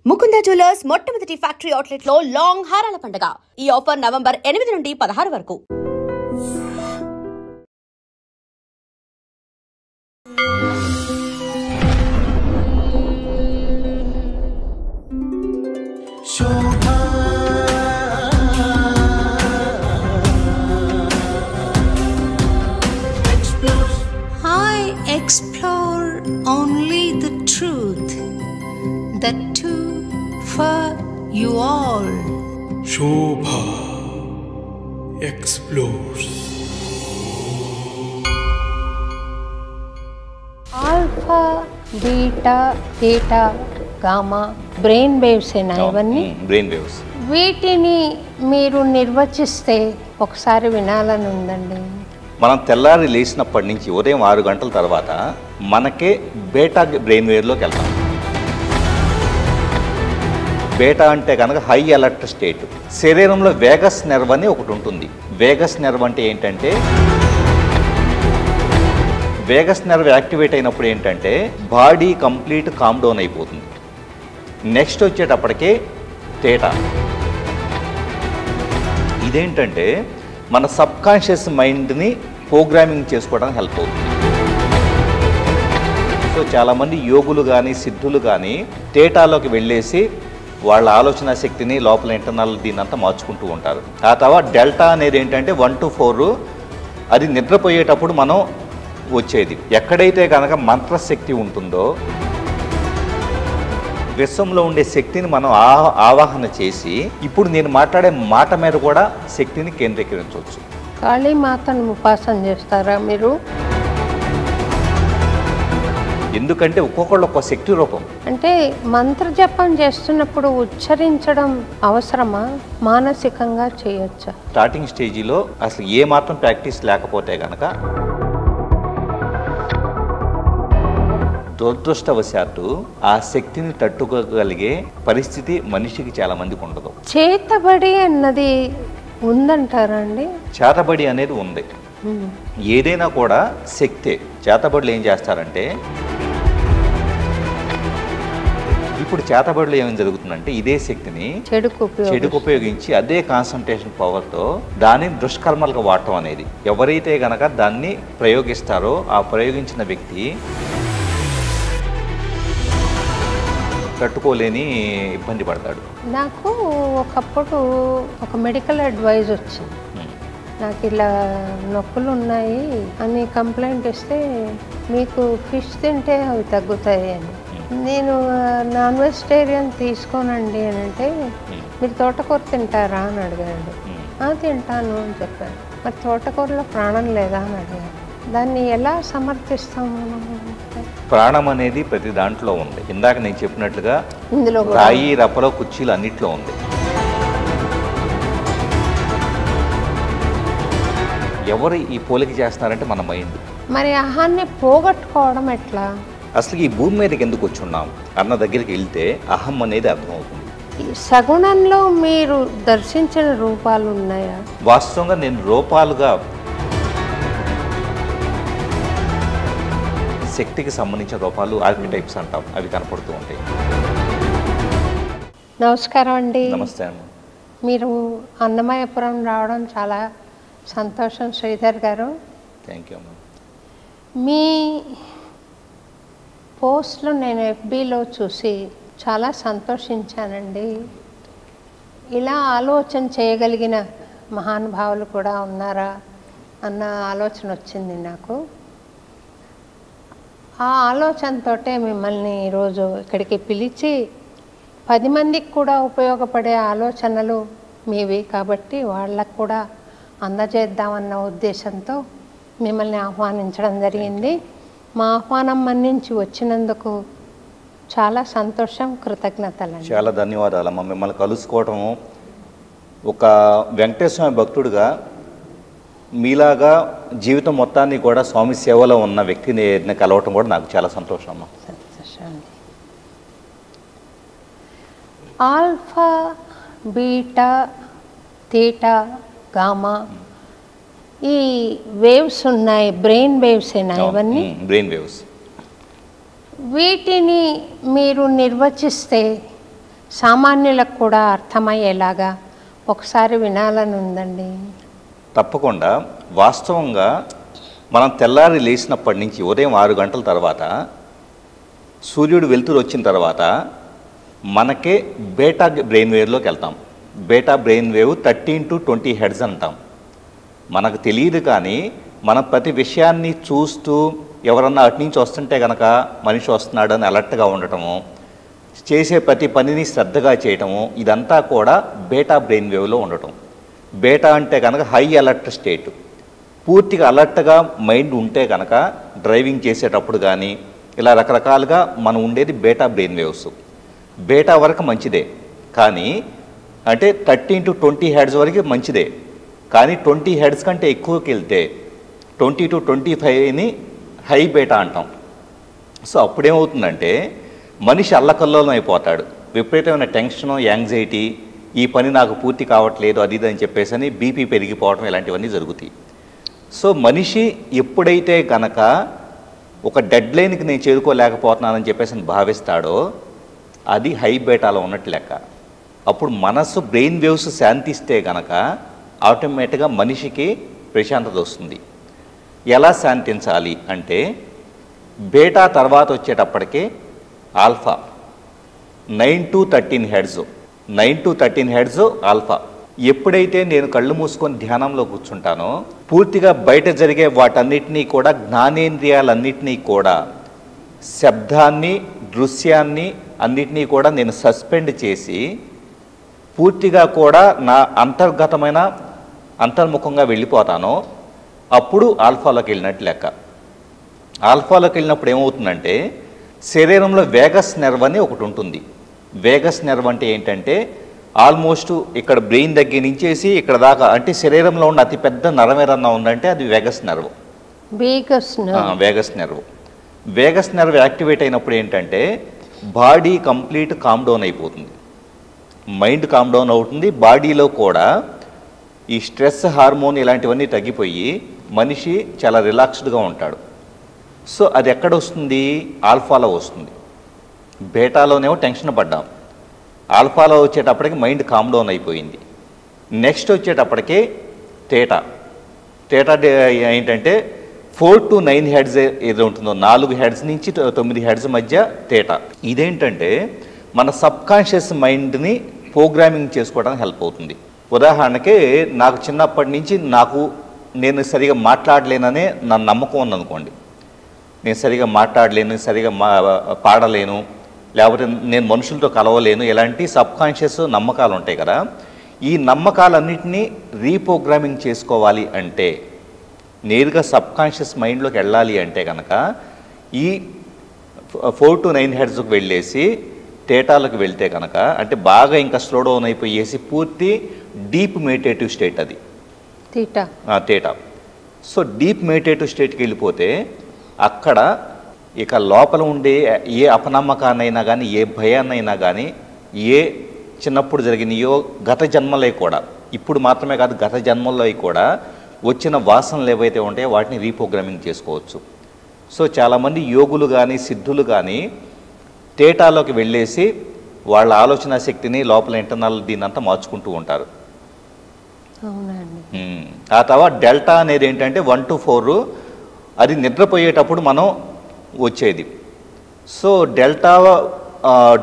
Mukunda jewellers మొట్టమొదటి factory outlet లో long హారాల పండుగ. ఈ ఆఫర్ నవంబర్ 8 నుండి 16 వరకు. Explore only the truth, the two for you all. Shobha explores. Alpha, beta, theta, gamma, brain waves ఇవన్నీ బ్రెయిన్ వేవ్స్. వీటిని మీరు నిర్వచిస్తే ఒకసారి వినాలని ఉందండి. మనం తెల్లారి లేచినప్పటి నుంచి ఉదయం 6 గంటల తర్వాత మనకే బేటా బ్రెయిన్ వేవ్లోకి వెళ్తాం. బేటా అంటే కనుక హై అలర్ట్ స్టేట్. శరీరంలో వేగస్ నెర్వ్ అని ఒకటి ఉంటుంది. వేగస్ నెర్వ్ అంటే ఏంటంటే వేగస్ నెర్వ్ యాక్టివేట్ అయినప్పుడు ఏంటంటే బాడీ కంప్లీట్ కామ్ డౌన్ అయిపోతుంది. నెక్స్ట్ వచ్చేటప్పటికే థీటా. ఇదేంటంటే మన సబ్కాన్షియస్ మైండ్ని ప్రోగ్రామింగ్ చేసుకోవడానికి హెల్ప్ అవుతుంది. సో చాలామంది యోగులు కానీ సిద్ధులు కానీ థీటాలోకి వెళ్ళేసి వాళ్ళ ఆలోచన శక్తిని లోపల ఇంటర్నల్ దీనంతా మార్చుకుంటూ ఉంటారు. ఆ తర్వాత డెల్టా అనేది ఏంటంటే 1 to 4 అది నిద్రపోయేటప్పుడు మనం వచ్చేది. ఎక్కడైతే కనుక మంత్రశక్తి ఉంటుందో విశ్వంలో ఉండే శక్తిని మనం ఆవాహన చేసి ఇప్పుడు నేను మాట్లాడే మాట మీద కూడా శక్తిని కేంద్రీకరించవచ్చు. కాళీమాతను ఉపాసన చేస్తారా మీరు? ఎందుకంటే ఒక్కొక్కళ్ళు ఒక్కో శక్తి రూపం. అంటే మంత్రజపం చేస్తున్నప్పుడు ఉచ్చరించడం అవసరమా? మానసికంగా చేయొచ్చా? స్టార్టింగ్ స్టేజీలో అసలు ఏ మాత్రం ప్రాక్టీస్ లేకపోతే కనుక దురదృష్టవశాత్తు ఆ శక్తిని తట్టుకోగలిగే పరిస్థితి మనిషికి చాలా మందికి ఉండదు. చేతబడి అన్నది ఉందంటారా అండి? చేతబడి అనేది ఉంది. ఏదైనా కూడా శక్తే. చేతబడులు ఏం చేస్తారంటే ఇప్పుడు చేతబడులు ఏమేమి జరుగుతుందంటే ఇదే శక్తిని చెడుకు ఉపయోగించి అదే కాన్సన్ట్రేషన్ పవర్తో దాన్ని దుష్కర్మలకు వాడటం అనేది. ఎవరైతే గనక దాన్ని ప్రయోగిస్తారో ఆ ప్రయోగించిన వ్యక్తి తట్టుకోలేని ఇబ్బంది పడతాడు. నాకు ఒకప్పుడు ఒక మెడికల్ అడ్వైజ్ వచ్చింది. నాకు ఇలా నొప్పులు ఉన్నాయి అని కంప్లైంట్ ఇస్తే మీకు ఫిష్ తింటే అవి తగ్గుతాయి అని. నేను నాన్ వెజిటేరియన్ తీసుకోనండి అని అంటే మీరు తోటకూర తింటారా అని అడిగాడు. తింటాను అని చెప్పాను. మరి తోటకూరలో ప్రాణం లేదా అని అడిగాను. దాన్ని ఎలా సమర్థిస్తాము? ప్రాణం అనేది ప్రతి దాంట్లో ఉంది. ఇందాక నేను చెప్పినట్లుగా ఇందులో రాయి రప్పలో కుర్చీలు అన్నిట్లో ఉంది. ఎవరు ఈ పోలిక చేస్తున్నారంటే మన మైండ్. మరి అహాన్ని పోగొట్టుకోవడం ఎట్లా? అసలు ఈ భూమి మీదకి ఎందుకు వచ్చున్నాం అన్న దగ్గరికి వెళ్తే అహం అనేది అర్థమవుతుంది. సగుణంలో మీరు దర్శించిన రూపాలు ఉన్నాయా? వాస్తవంగా నేను రూపాలుగా శక్తికి సంబంధించిన రూపాలు ఆర్కిటైప్స్ అంటాం, అవి కనపడుతూ ఉంటాయి. నమస్కారం అండి. నమస్తే అండి. మీరు అన్నమయ్యపురం రావడం చాలా సంతోషం శ్రీధర్ గారు. థ్యాంక్ యూ అమ్మా. మీ పోస్ట్లు నేను FBలో చూసి చాలా సంతోషించానండి. ఇలా ఆలోచన చేయగలిగిన మహానుభావులు కూడా ఉన్నారా అన్న ఆలోచన వచ్చింది నాకు. ఆ ఆలోచనతోటే మిమ్మల్ని ఈరోజు ఇక్కడికి పిలిచి 10 మందికి కూడా ఉపయోగపడే ఆలోచనలు మీవి కాబట్టి వాళ్ళకు కూడా అందజేద్దామన్న ఉద్దేశంతో మిమ్మల్ని ఆహ్వానించడం జరిగింది. మా ఆహ్వానం మన్నించి వచ్చినందుకు చాలా సంతోషం, కృతజ్ఞతలు. చాలా ధన్యవాదాలమ్మా. మిమ్మల్ని కలుసుకోవటం ఒక వెంకటేశ్వర భక్తుడిగా మీలాగా జీవితం మొత్తాన్ని కూడా స్వామి సేవలో ఉన్న వ్యక్తిని కలవటం కూడా నాకు చాలా సంతోషం అమ్మా. సంతోషం. ఆల్ఫా, బీటా, థీటా, గామా ఈ వేవ్స్ ఉన్నాయి. బ్రెయిన్ వేవ్స్ ఇవన్నీ బ్రెయిన్ వేవ్స్. వీటిని మీరు నిర్వచిస్తే సామాన్యులకు కూడా అర్థమయ్యేలాగా ఒకసారి వినాలని ఉందండి. తప్పకుండా. వాస్తవంగా మనం తెల్లారి లేచినప్పటి నుంచి ఉదయం 6 గంటల తర్వాత సూర్యుడు వెలుతురు వచ్చిన తర్వాత మనకే బేటా బ్రెయిన్ వేవ్లోకి వెళ్తాం. బేటా బ్రెయిన్ వేవ్ 13 to 20 హెర్ట్జ్ అంటాం. మనకు తెలియదు కానీ మనం ప్రతి విషయాన్ని చూస్తూ ఎవరన్నా అటు నుంచి వస్తుంటే కనుక మనిషి వస్తున్నాడని అలర్ట్గా ఉండటము, చేసే ప్రతి పనిని శ్రద్ధగా చేయటము, ఇదంతా కూడా బేటా బ్రెయిన్ వేవ్లో ఉండటం. బేటా అంటే కనుక హై అలర్ట్ స్టేట్. పూర్తిగా అలర్ట్గా మైండ్ ఉంటే కనుక డ్రైవింగ్ చేసేటప్పుడు కానీ ఇలా రకరకాలుగా మనం ఉండేది బేటా బ్రెయిన్ వేవ్స్. బేటా వరకు మంచిదే, కానీ అంటే 13 to 20 హెర్ట్జ్ వరకు మంచిదే, కానీ 20 హెర్ట్జ్ కంటే ఎక్కువకి వెళ్తే 20 to 25ని హై బేటా అంటాం. సో అప్పుడేమవుతుందంటే మనిషి అల్లకల్లోలం అయిపోతాడు. విపరీతమైన టెన్షను, యాంగ్జైటీ, ఈ పని నాకు పూర్తి కావట్లేదు అది ఇది అని చెప్పేసి అని బీపీ పెరిగిపోవడం ఇలాంటివన్నీ జరుగుతాయి. సో మనిషి ఎప్పుడైతే గనక ఒక డెడ్ లైన్కి నేను చేరుకోలేకపోతున్నానని చెప్పేసి అని భావిస్తాడో అది హై బేటాలో ఉన్నట్టు లెక్క. అప్పుడు మనస్సు బ్రెయిన్ వేవ్స్ శాంతిస్తే గనక ఆటోమేటిక్గా మనిషికి ప్రశాంతత వస్తుంది. ఎలా శాంతించాలి అంటే బేటా తర్వాత వచ్చేటప్పటికి alpha 9 to 13 hertz, 9 to 13 hertz alpha. ఎప్పుడైతే నేను కళ్ళు మూసుకొని ధ్యానంలో కూర్చుంటానో పూర్తిగా బయట జరిగే వాటన్నిటినీ కూడా జ్ఞానేంద్రియాలన్నిటినీ కూడా శబ్దాన్ని, దృశ్యాన్ని అన్నిటినీ కూడా నేను సస్పెండ్ చేసి పూర్తిగా కూడా నా అంతర్ముఖంగా వెళ్ళిపోతానో అప్పుడు ఆల్ఫాలోకి వెళ్ళినట్టు లెక్క. ఆల్ఫాలోకి వెళ్ళినప్పుడు ఏమవుతుందంటే శరీరంలో వేగస్ నెర్వ్ అని ఒకటి ఉంటుంది. వేగస్ నెర్వ్ అంటే ఏంటంటే ఆల్మోస్ట్ ఇక్కడ బ్రెయిన్ దగ్గర నుంచేసి ఇక్కడ దాకా, అంటే శరీరంలో ఉన్న అతిపెద్ద నరం ఏదన్నా ఉందంటే అది Vegas nerve. Vegas nerve. Vegas nerve activate అయినప్పుడు ఏంటంటే బాడీ కంప్లీట్ కామ్ డౌన్ అయిపోతుంది, మైండ్ కామ్ డౌన్ అవుతుంది, బాడీలో కూడా ఈ స్ట్రెస్ హార్మోన్ ఇలాంటివన్నీ తగ్గిపోయి మనిషి చాలా రిలాక్స్డ్గా ఉంటాడు. సో అది ఎక్కడ వస్తుంది? ఆల్ఫాలో వస్తుంది. బేటాలోనేమో టెన్షన్ పడ్డాం, ఆల్ఫాలో వచ్చేటప్పటికి మైండ్ కామ్ డౌన్ అయిపోయింది. నెక్స్ట్ వచ్చేటప్పటికి తేటా. తేటా ఏంటంటే 4 to 9 హెర్ట్జ్ ఏదో ఉంటుందో, 4 హెర్ట్జ్ నుంచి 9 హెర్ట్జ్ మధ్య తేటా. ఇదేంటంటే మన సబ్కాన్షియస్ మైండ్ని ప్రోగ్రామింగ్ చేసుకోవడానికి హెల్ప్ అవుతుంది. ఉదాహరణకి నాకు చిన్నప్పటి నుంచి నేను సరిగా మాట్లాడలేననే నా నమ్మకం ఉందనుకోండి. నేను సరిగా మాట్లాడలేను, సరిగా పాడలేను, లేకపోతే నేను మనుషులతో కలవలేను, ఇలాంటి సబ్కాన్షియస్ నమ్మకాలు ఉంటాయి కదా. ఈ నమ్మకాలన్నింటినీ రీప్రోగ్రామింగ్ చేసుకోవాలి అంటే, నేరుగా సబ్కాన్షియస్ మైండ్లోకి వెళ్ళాలి అంటే కనుక ఈ 4 to 9 హెర్ట్జ్కి వెళ్ళేసి తేటాలకు వెళ్తే కనుక, అంటే బాగా ఇంకా స్లో డౌన్ అయిపోయేసి పూర్తి డీప్ మెడిటేటివ్ స్టేట్ అది తేటా. సో డీప్ మెడిటేటివ్ స్టేట్కి వెళ్ళిపోతే అక్కడ ఇక లోపల ఉండే ఏ అపనమ్మకాన్నైనా కానీ, ఏ భయాన్నైనా కానీ, ఏ చిన్నప్పుడు జరిగినాయో గత జన్మలే కూడా, ఇప్పుడు మాత్రమే కాదు గత జన్మల్లో కూడా వచ్చిన వాసనలు ఏవైతే ఉంటాయో వాటిని రీప్రోగ్రామింగ్ చేసుకోవచ్చు. సో చాలామంది యోగులు కానీ సిద్ధులు కానీ తేటాలోకి వెళ్ళేసి వాళ్ళ ఆలోచన శక్తిని లోపల ఇంటర్నల్ దీన్నంతా మార్చుకుంటూ ఉంటారు. ఆ తర్వాత డెల్టా అనేది ఏంటంటే 1 to 4, అది నిద్రపోయేటప్పుడు మనం వచ్చేది. సో డెల్టా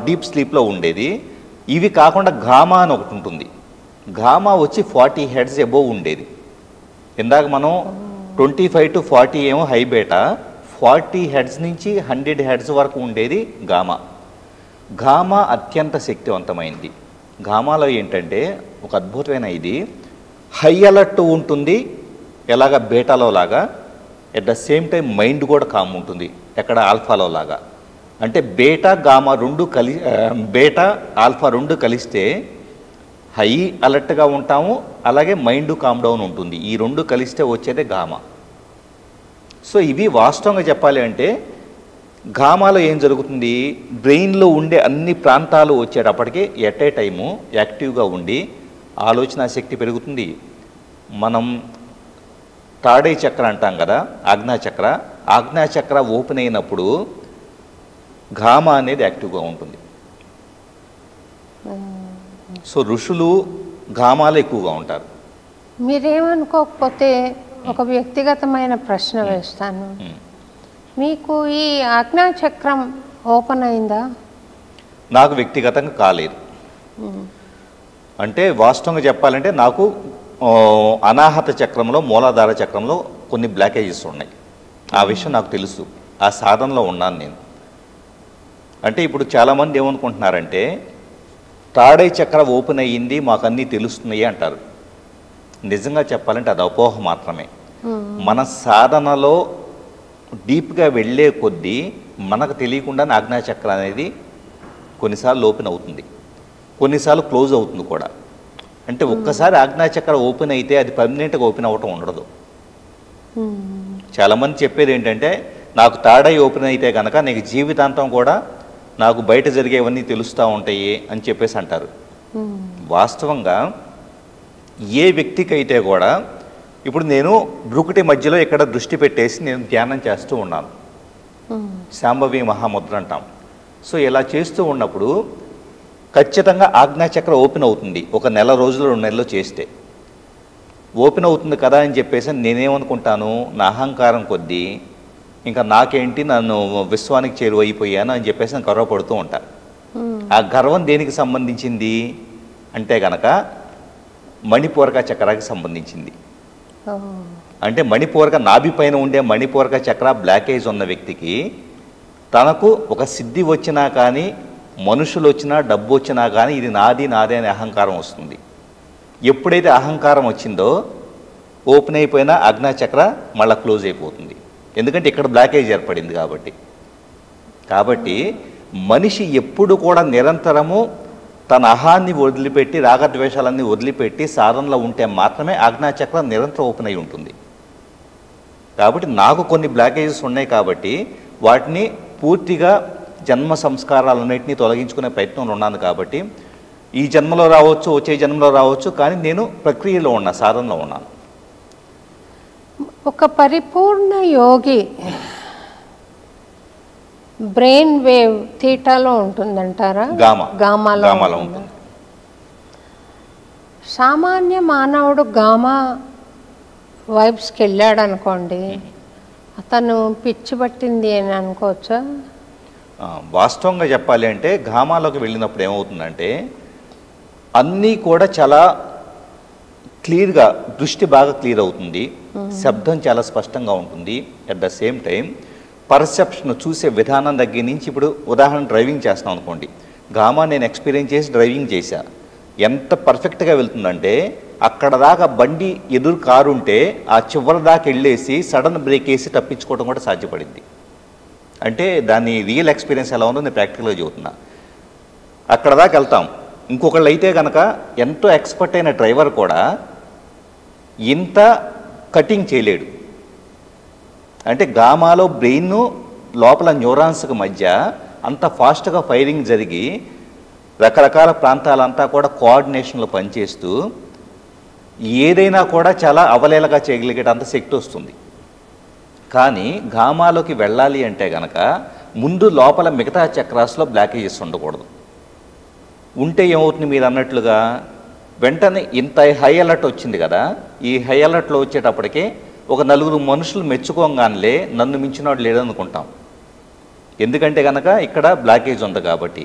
డీప్ స్లీప్లో ఉండేది. ఇవి కాకుండా గామా అని ఒకటి ఉంటుంది. గామా వచ్చి 40 హెర్ట్జ్ అబోవ్ ఉండేది. ఇందాక మనం 25 to 40 ఏమో హై బేటా, 40 హెర్ట్జ్ నుంచి 100 హెర్ట్జ్ వరకు ఉండేది గామా. గామా అత్యంత శక్తివంతమైంది. గామాలో ఏంటంటే ఒక అద్భుతమైన ఇది హై అలర్ట్ ఉంటుంది, ఎలాగ బేటాలో లాగా. At the same time mind కూడా కామ్ ఉంటుంది, ఎక్కడ ఆల్ఫాలో లాగా. అంటే బేటా గామా బేటా ఆల్ఫా రెండు కలిస్తే హై అలర్ట్గా ఉంటాము, అలాగే మైండ్ కామ్ డౌన్ ఉంటుంది. ఈ రెండు కలిస్తే వచ్చేదే గామా. సో ఇవి వాస్తవంగా చెప్పాలి అంటే గామాలో ఏం జరుగుతుంది, బ్రెయిన్లో ఉండే అన్ని ప్రాంతాలు వచ్చేటప్పటికి ఎట్ ఏ టైము యాక్టివ్గా ఉండి ఆలోచన శక్తి పెరుగుతుంది. మనం తాడే చక్ర అంటాం కదా, ఆజ్ఞాచక్ర ఓపెన్ అయినప్పుడు గామా అనేది యాక్టివ్గా ఉంటుంది. సో ఋషులు ఘామాలు ఎక్కువగా ఉంటారు. మీరేమనుకోకపోతే ఒక వ్యక్తిగతమైన ప్రశ్న వేస్తాను. మీకు ఈ ఆజ్ఞాచక్రం ఓపెన్ అయిందా? నాకు వ్యక్తిగతంగా కాలేదు. అంటే వాస్తవంగా చెప్పాలంటే నాకు అనాహత చక్రంలో మూలాధార చక్రంలో కొన్ని బ్లాకేజెస్ ఉన్నాయి. ఆ విషయం నాకు తెలుసు. ఆ సాధనలో ఉన్నాను నేను. అంటే ఇప్పుడు చాలామంది ఏమనుకుంటున్నారంటే తాడై చక్ర ఓపెన్ అయ్యింది, మాకు అన్నీ తెలుస్తున్నాయి అంటారు. నిజంగా చెప్పాలంటే అది అపోహ మాత్రమే. మన సాధనలో డీప్గా వెళ్ళే కొద్దీ మనకు తెలియకుండానే ఆజ్ఞాచక్రం అనేది కొన్నిసార్లు ఓపెన్ అవుతుంది, కొన్నిసార్లు క్లోజ్ అవుతుంది కూడా. అంటే ఒక్కసారి ఆజ్ఞాచక్రం ఓపెన్ అయితే అది పర్మనెంట్గా ఓపెన్ అవ్వటం ఉండదు. చాలామంది చెప్పేది ఏంటంటే నాకు తాడై ఓపెన్ అయితే కనుక నీకు జీవితాంతం కూడా నాకు బయట జరిగేవన్నీ తెలుస్తూ ఉంటాయి అని చెప్పేసి అంటారు. వాస్తవంగా ఏ వ్యక్తికి అయితే కూడా ఇప్పుడు నేను భృకుటి మధ్యలో ఇక్కడ దృష్టి పెట్టేసి నేను ధ్యానం చేస్తూ ఉన్నాను, శాంభవి మహాముద్ర అంటాం. సో ఇలా చేస్తూ ఉన్నప్పుడు ఖచ్చితంగా ఆజ్ఞాచక్రం ఓపెన్ అవుతుంది. ఒక నెల రోజులు 2 నెలలు చేస్తే ఓపెన్ అవుతుంది కదా అని చెప్పేసి నేనేమనుకుంటాను, నా అహంకారం కొద్దీ ఇంకా నాకేంటి, నన్ను విశ్వానికి చేరువైపోయాను అని చెప్పేసి నేను గర్వపడుతూ ఉంటాను. ఆ గర్వం దేనికి సంబంధించింది అంటే కనుక మణిపూరక చక్రానికి సంబంధించింది. అంటే మణిపూరక నాభి పైన ఉండే మణిపూరక చక్ర బ్లాకేజ్ ఉన్న వ్యక్తికి తనకు ఒక సిద్ధి వచ్చినా కానీ, మనుషులు వచ్చినా, డబ్బు వచ్చినా కానీ ఇది నాది నాదే అనే అహంకారం వస్తుంది. ఎప్పుడైతే అహంకారం వచ్చిందో ఓపెన్ అయిపోయినా ఆజ్ఞాచక్ర మళ్ళీ క్లోజ్ అయిపోతుంది. ఎందుకంటే ఇక్కడ బ్లాకేజ్ ఏర్పడింది కాబట్టి మనిషి ఎప్పుడు కూడా నిరంతరము తన అహాన్ని వదిలిపెట్టి, రాగద్వేషాలన్నీ వదిలిపెట్టి సాధనలో ఉంటే మాత్రమే ఆజ్ఞాచక్రం నిరంతరం ఓపెన్ అయి ఉంటుంది. కాబట్టి నాకు కొన్ని బ్లాకేజెస్ ఉన్నాయి కాబట్టి వాటిని పూర్తిగా జన్మ సంస్కారాలన్నింటినీ తొలగించుకునే ప్రయత్నంలో ఉన్నాను. కాబట్టి ఈ జన్మలో రావచ్చు, వచ్చే జన్మలో రావచ్చు, కానీ నేను ప్రక్రియలో ఉన్నా, సాధనలో ఉన్నాను. ఒక పరిపూర్ణ యోగి బ్రెయిన్ వేవ్ థీటాలో ఉంటుందంటారా? గామాలో ఉంటుంది. సామాన్య మానవుడు గామా వైబ్స్కి వెళ్ళాడు అనుకోండి, అతను పిచ్చి పట్టింది అని అనుకోవచ్చా? వాస్తవంగా చెప్పాలి అంటే గామాలోకి వెళ్ళినప్పుడు ఏమవుతుందంటే అన్నీ కూడా చాలా క్లియర్గా, దృష్టి బాగా క్లియర్ అవుతుంది, శబ్దం చాలా స్పష్టంగా ఉంటుంది. At the same time perception, చూసే విధానం దగ్గర నుంచి, ఇప్పుడు ఉదాహరణ డ్రైవింగ్ చేస్తాం అనుకోండి, గామా నేను ఎక్స్పీరియన్స్ చేసి డ్రైవింగ్ చేశా, ఎంత పర్ఫెక్ట్గా వెళ్తుందంటే అక్కడ దాకా బండి ఎదురు కారు ఉంటే ఆ చివరి దాకా వెళ్ళేసి సడన్ బ్రేక్ వేసి తప్పించుకోవడం కూడా సాధ్యపడింది. అంటే దాని రియల్ ఎక్స్పీరియన్స్ ఎలా ఉందో నేను ప్రాక్టికల్గా చెబుతున్నా. అక్కడ దాకా వెళ్తాం. ఇంకొకళ్ళు అయితే కనుక ఎంతో ఎక్స్పర్ట్ అయిన డ్రైవర్ కూడా ఇంత కటింగ్ చేయలేడు. అంటే గామాలో బ్రెయిన్ లోపల న్యూరాన్స్కి మధ్య అంత ఫాస్ట్గా ఫైరింగ్ జరిగి రకరకాల ప్రాంతాలంతా కూడా కోఆర్డినేషన్లో పనిచేస్తూ ఏదైనా కూడా చాలా అవలేలగా చేయగలిగేటంత శక్తి వస్తుంది. కానీ గామాలోకి వెళ్ళాలి అంటే కనుక ముందు లోపల మిగతా చక్రాస్లో బ్లాకేజెస్ ఉండకూడదు. ఉంటే ఏమవుతుంది, మీరు అన్నట్లుగా వెంటనే ఇంత హై అలర్ట్ వచ్చింది కదా, ఈ హై అలర్ట్లో వచ్చేటప్పటికే ఒక 4 మనుషులు మెచ్చుకోగానే నన్ను మించినవాడు లేడనుకుంటాం. ఎందుకంటే కనుక ఇక్కడ బ్లాకేజ్ ఉంది కాబట్టి.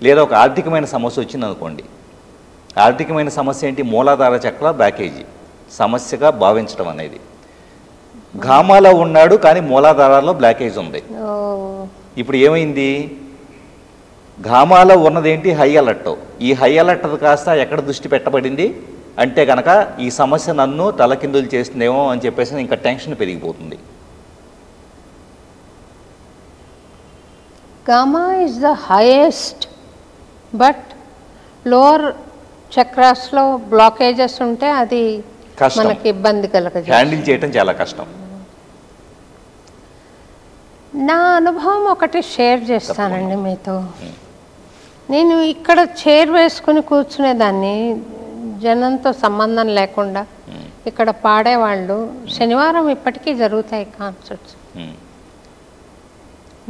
లేదా ఒక ఆర్థికమైన సమస్య వచ్చింది అనుకోండి, ఆర్థికమైన సమస్య ఏంటి, మూలాధార చక్ర బ్లాకేజీ సమస్యగా భావించడం అనేది. గామాలో ఉన్నాడు కానీ మూలాధారాల్లో బ్లాకేజ్ ఉంది. ఇప్పుడు ఏమైంది, గామాలో ఉన్నదేంటి, హై అలర్ట్. ఈ హై అలర్ట్ కాస్త ఎక్కడ దృష్టి పెట్టబడింది అంటే కనుక ఈ సమస్య నన్ను తలకిందులు చేస్తుందేమో అని చెప్పేసి ఇంకా టెన్షన్ పెరిగిపోతుంది. Gamma is the highest, but lower చక్రాస్లో బ్లాకేజెస్ ఉంటే అది మనకి ఇబ్బంది కలగదు, హ్యాండిల్ చేయటం చాలా కష్టం. నా అనుభవం ఒకటి షేర్ చేస్తానండి మీతో. నేను ఇక్కడ చైర్ వేసుకుని కూర్చునేదాన్ని, జనంతో సంబంధం లేకుండా. ఇక్కడ పాడేవాళ్ళు శనివారం ఇప్పటికీ జరుగుతాయి కాన్సర్ట్స్.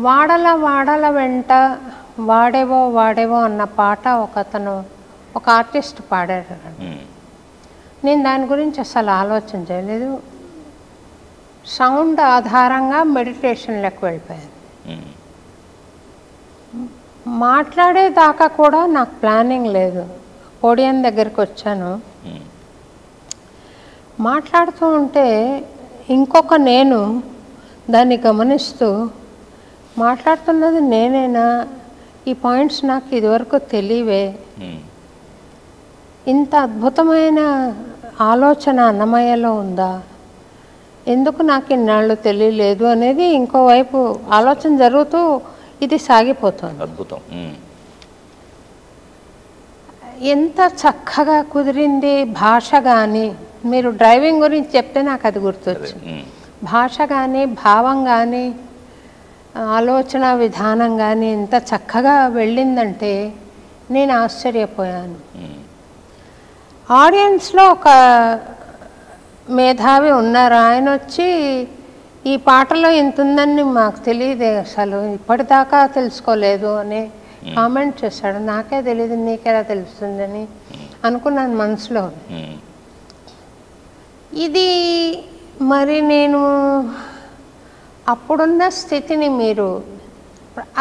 వాడల వాడల వెంట వాడేవో వాడేవో అన్న పాట ఒక ఆర్టిస్ట్ పాడారు. నేను దాని గురించి అసలు ఆలోచన చేయలేదు. సౌండ్ ఆధారంగా మెడిటేషన్లోకి వెళ్ళిపోయాను. మాట్లాడేదాకా కూడా నాకు ప్లానింగ్ లేదు. పోడియం దగ్గరికి వచ్చాను. మాట్లాడుతూ ఉంటే ఇంకొక నేను దాన్ని గమనిస్తూ మాట్లాడుతున్నది నేనేనా, ఈ పాయింట్స్ నాకు ఇదివరకు తెలియవే, ఇంత అద్భుతమైన ఆలోచన అన్నమయ్యలో ఉందా, ఎందుకు నాకు ఇన్నాళ్ళు తెలియలేదు అనేది ఇంకోవైపు ఆలోచన జరుగుతూ ఇది సాగిపోతుంది. అద్భుతం. ఎంత చక్కగా కుదిరింది భాష. కానీ మీరు డ్రైవింగ్ గురించి చెప్తే నాకు అది గుర్తొచ్చింది. భాష కానీ, భావం కానీ, ఆలోచన విధానం కానీ ఎంత చక్కగా వెళ్ళిందంటే నేను ఆశ్చర్యపోయాను. ఆడియన్స్లో ఒక మేధావి ఉన్నారు. ఆయన వచ్చి ఈ పాటలో ఇంత ఉందని మాకు తెలియదే, అసలు ఇప్పటిదాకా తెలుసుకోలేదు అని కామెంట్ చేశాడు. నాకే తెలియదు, నీకెలా తెలుస్తుందని అనుకున్నాను మనసులో. ఇది మరి నేను అప్పుడున్న స్థితిని మీరు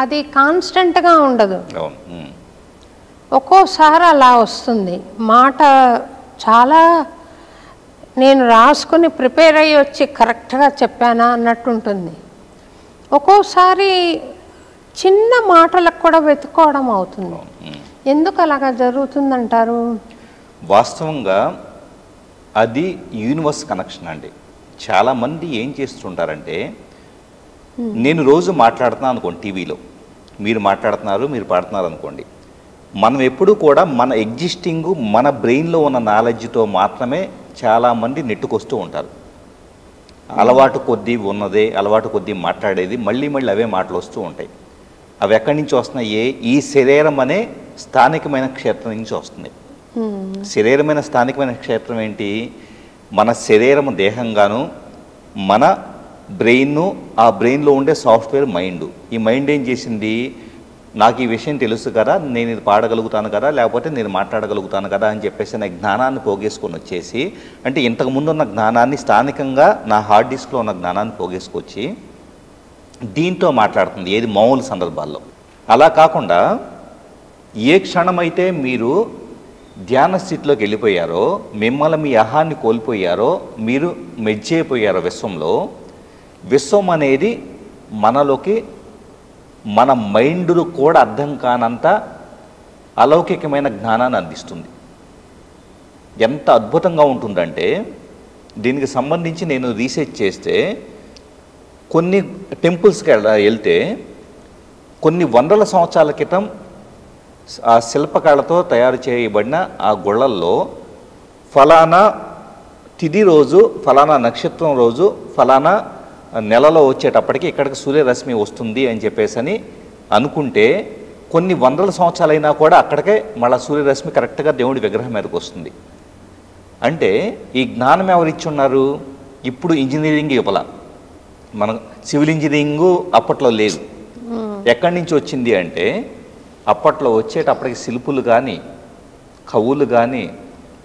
అది కాన్స్టెంట్గా ఉండదు, ఒక్కోసారి అలా వస్తుంది. మాట చాలా నేను రాసుకుని ప్రిపేర్ అయ్యి వచ్చి కరెక్ట్గా చెప్పానా అన్నట్టుంటుంది. ఒక్కోసారి చిన్న మాటలకు కూడా వెతుక్కోవడం అవుతుంది. ఎందుకు అలాగా జరుగుతుందంటారు? వాస్తవంగా అది యూనివర్స్ కనెక్షన్ అండి. చాలామంది ఏం చేస్తుంటారంటే, నేను రోజు మాట్లాడుతున్నాను అనుకోండి, టీవీలో మీరు మాట్లాడుతున్నారు, మీరు పాడుతున్నారు అనుకోండి, మనం ఎప్పుడూ కూడా మన ఎగ్జిస్టింగ్ మన బ్రెయిన్లో ఉన్న నాలెడ్జ్తో మాత్రమే చాలామంది నెట్టుకొస్తూ ఉంటారు. అలవాటు కొద్దీ ఉన్నదే, అలవాటు కొద్దీ మాట్లాడేది మళ్ళీ మళ్ళీ అవే మాటలు వస్తూ ఉంటాయి. అవి ఎక్కడి నుంచి వస్తున్నాయి? ఈ శరీరం అనే స్థానికమైన క్షేత్రం నుంచి వస్తుంది. శరీరమైన స్థానికమైన క్షేత్రం ఏంటి? మన శరీరం దేహంగాను, మన బ్రెయిన్, ఆ బ్రెయిన్లో ఉండే సాఫ్ట్వేర్ మైండ్. ఈ మైండ్ ఏం చేసింది? నాకు ఈ విషయం తెలుసు కదా, నేను ఇది పాడగలుగుతాను కదా, లేకపోతే నేను మాట్లాడగలుగుతాను కదా అని చెప్పేసి నా జ్ఞానాన్ని పోగేసుకొని వచ్చేసి, అంటే ఇంతకుముందు ఉన్న జ్ఞానాన్ని స్థానికంగా నా హార్డ్ డిస్క్లో ఉన్న జ్ఞానాన్ని పోగేసుకొచ్చి దీంతో మాట్లాడుతుంది. ఏది? మామూలు సందర్భాల్లో. అలా కాకుండా ఏ క్షణమైతే మీరు ధ్యాన స్థితిలోకి వెళ్ళిపోయారో, మిమ్మల్ని మీ అహాన్ని కోల్పోయారో, మీరు మెర్జ్ అయిపోయారో విశ్వంలో, విశ్వం అనేది మనలోకి మన మైండ్ను కూడా అర్థం కానంత అలౌకికమైన జ్ఞానాన్ని అందిస్తుంది. ఎంత అద్భుతంగా ఉంటుందంటే, దీనికి సంబంధించి నేను రీసెర్చ్ చేస్తే కొన్ని టెంపుల్స్కి వెళ్తే కొన్ని వందల సంవత్సరాల క్రితం ఆ శిల్పకళతో తయారు చేయబడిన ఆ గుళ్ళల్లో ఫలానా తిథి రోజు, ఫలానా నక్షత్రం రోజు, ఫలానా నెలలో వచ్చేటప్పటికి ఇక్కడికి సూర్యరశ్మి వస్తుంది అని చెప్పేసి అనుకుంటే కొన్ని వందల సంవత్సరాలైనా కూడా అక్కడికే మళ్ళీ సూర్యరశ్మి కరెక్ట్గా దేవుడి విగ్రహం మీదకి వస్తుంది. అంటే ఈ జ్ఞానం ఎవరిచ్చున్నారు? ఇప్పుడు ఇంజనీరింగ్ ఇవ్వాల, మన సివిల్ ఇంజనీరింగు అప్పట్లో లేదు. ఎక్కడి నుంచి వచ్చింది అంటే, అప్పట్లో వచ్చేటప్పటికి శిల్పులు కానీ, కవులు కానీ,